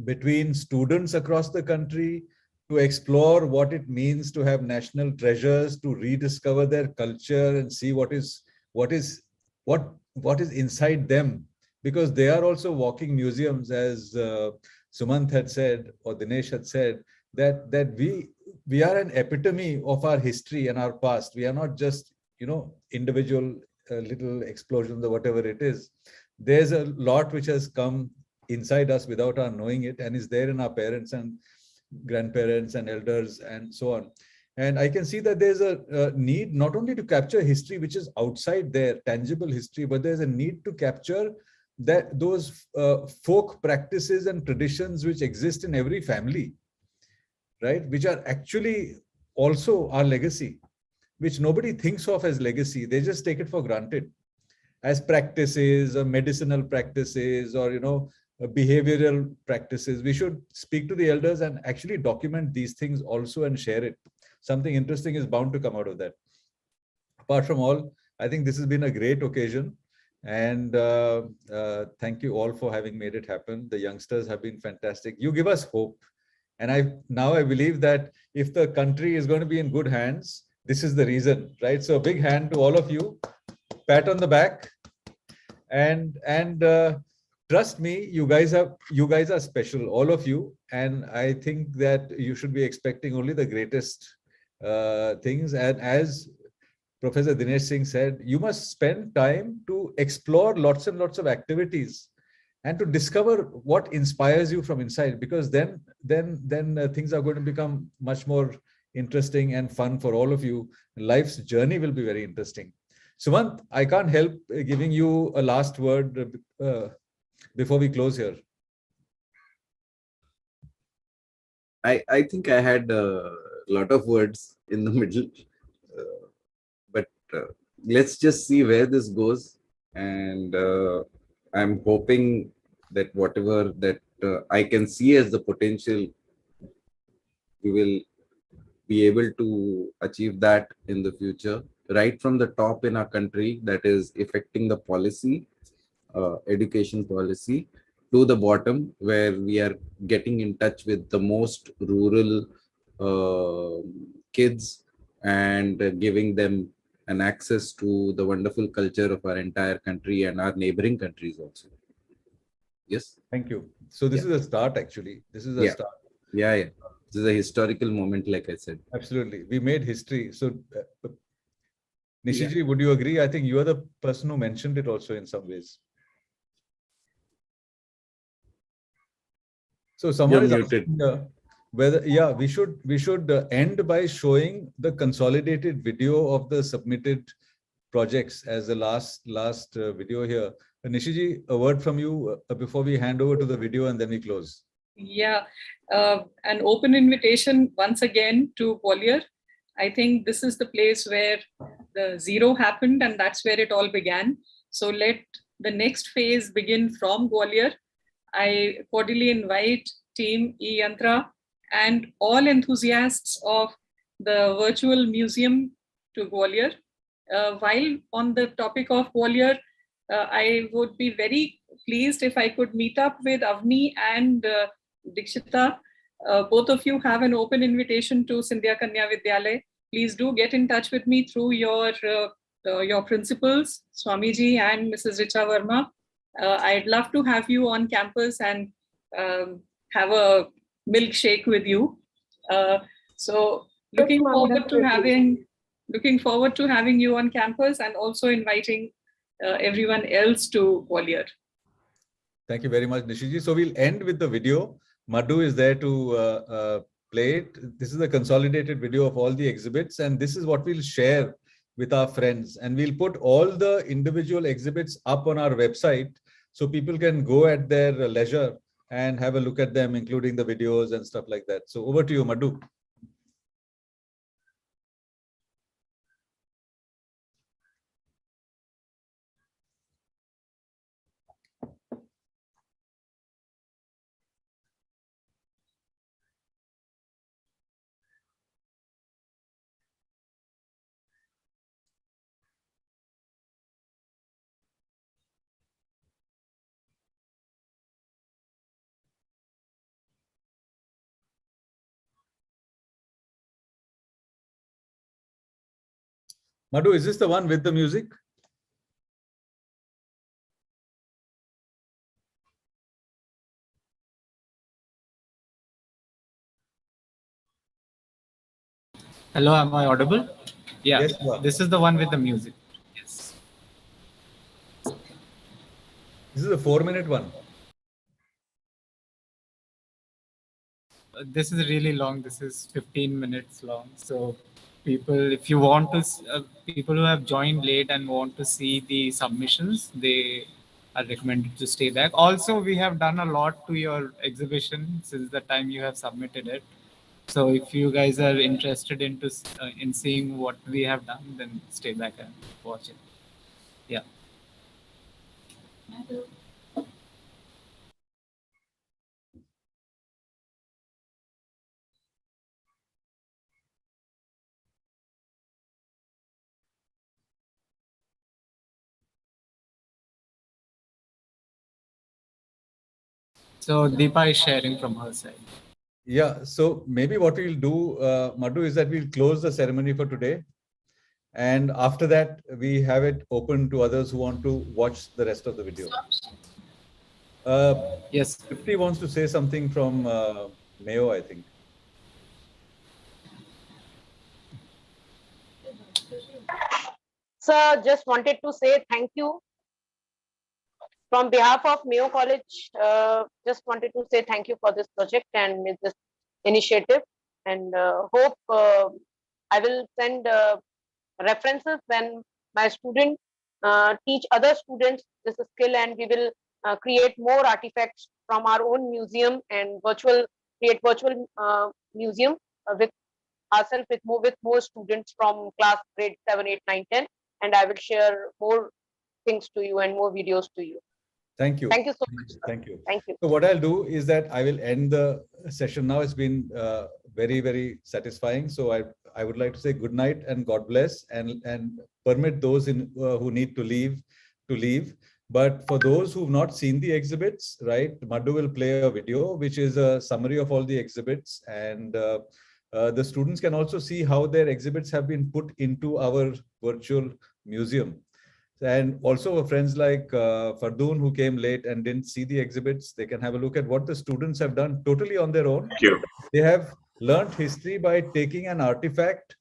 between students across the country, to explore what it means to have national treasures, to rediscover their culture and see what is inside them, because they are also walking museums, as Sumant had said, or Dinesh had said, that we are an epitome of our history and our past. We are not just individual little explosions or whatever it is. There's a lot which has come inside us without our knowing it, and is there in our parents and grandparents and elders and so on. And I can see that there's a need not only to capture history which is outside there, tangible history, but there's a need to capture those folk practices and traditions which exist in every family, right? Which are actually also our legacy, which nobody thinks of as legacy. They just take it for granted as practices or medicinal practices or behavioral practices. We should speak to the elders and actually document these things also and share it. Something interesting is bound to come out of that. Apart from all, I think this has been a great occasion, and thank you all for having made it happen. The youngsters have been fantastic. You give us hope, and I believe that if the country is going to be in good hands, this is the reason, right? So a big hand to all of you, pat on the back, and trust me, you guys are special, all of you, and I think that you should be expecting only the greatest things. And as Professor Dinesh Singh said, you must spend time to explore lots and lots of activities and to discover what inspires you from inside, because then things are going to become much more interesting and fun for all of you. Life's journey will be very interesting. Sumant, I can't help giving you a last word before we close here. I think I had a lot of words in the middle, but let's just see where this goes. And I'm hoping that whatever that I can see as the potential, we will be able to achieve that in the future, right from the top in our country, that is affecting the policy, education policy, to the bottom, where we are getting in touch with the most rural kids and giving them an access to the wonderful culture of our entire country and our neighboring countries also. Yes. Thank you. So this is a start, actually. This is a start. Yeah. This is a historical moment, like I said. Absolutely. We made history. So Nishiji, would you agree? I think you are the person who mentioned it also in some ways. So someone is asking whether, we should end by showing the consolidated video of the submitted projects as the last video here. Nishiji, a word from you before we hand over to the video and then we close. Yeah, an open invitation once again to Gwalior. I think this is the place where the zero happened and that's where it all began. So let the next phase begin from Gwalior. I cordially invite team e-Yantra and all enthusiasts of the virtual museum to Gwalior. While on the topic of Gwalior, I would be very pleased if I could meet up with Avni and Dikshita. Both of you have an open invitation to Sindhya Kanya Vidyalaya. Please do get in touch with me through your principals, Swamiji and Mrs. Richa Verma. I'd love to have you on campus and have a milkshake with you. So looking forward to having you on campus and also inviting everyone else to Gwalior. Thank you very much, Nishiji. So we'll end with the video. Madhu is there to play it. This is a consolidated video of all the exhibits, and this is what we'll share with our friends. And we'll put all the individual exhibits up on our website so people can go at their leisure and have a look at them, including the videos and stuff like that. So over to you, Madhu. Madhu, is this the one with the music? Hello, am I audible? Yeah, yes, this is the one with the music. Yes. This is a 4-minute one. This is really long. This is 15 minutes long. So people, if you want to, people who have joined late and want to see the submissions, they are recommended to stay back. Also, we have done a lot to your exhibition since the time you have submitted it. So if you guys are interested in seeing what we have done, then stay back and watch it. Yeah. So Deepa is sharing from her side. Yeah, so maybe what we'll do, Madhu, is that we'll close the ceremony for today. And after that, we have it open to others who want to watch the rest of the video. Yes. Tripti wants to say something from Mayo, I think. Sir, just wanted to say thank you. From behalf of Mayo College, just wanted to say thank you for this project and this initiative, and hope I will send references when my student teach other students this skill, and we will create more artifacts from our own museum and create virtual museum with ourselves with more students from class grade 7, 8, 9, 10, and I will share more things to you and more videos to you. Thank you. Thank you so much. Thank you. Thank you. So what I'll do is that I will end the session now. It's been very, very satisfying. So I would like to say good night and God bless, and permit those who need to leave to leave. But for those who've not seen the exhibits, right, Madhu will play a video, which is a summary of all the exhibits. And the students can also see how their exhibits have been put into our virtual museum. And also friends like Fardoon, who came late and didn't see the exhibits, they can have a look at what the students have done totally on their own. Thank you. They have learned history by taking an artifact,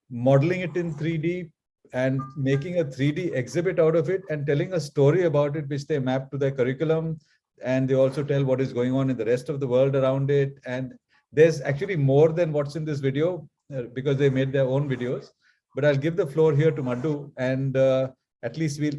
modeling it in 3D, and making a 3D exhibit out of it and telling a story about it, which they map to their curriculum. And they also tell what is going on in the rest of the world around it. And there's actually more than what's in this video because they made their own videos. But I'll give the floor here to Madhu, and at least we'll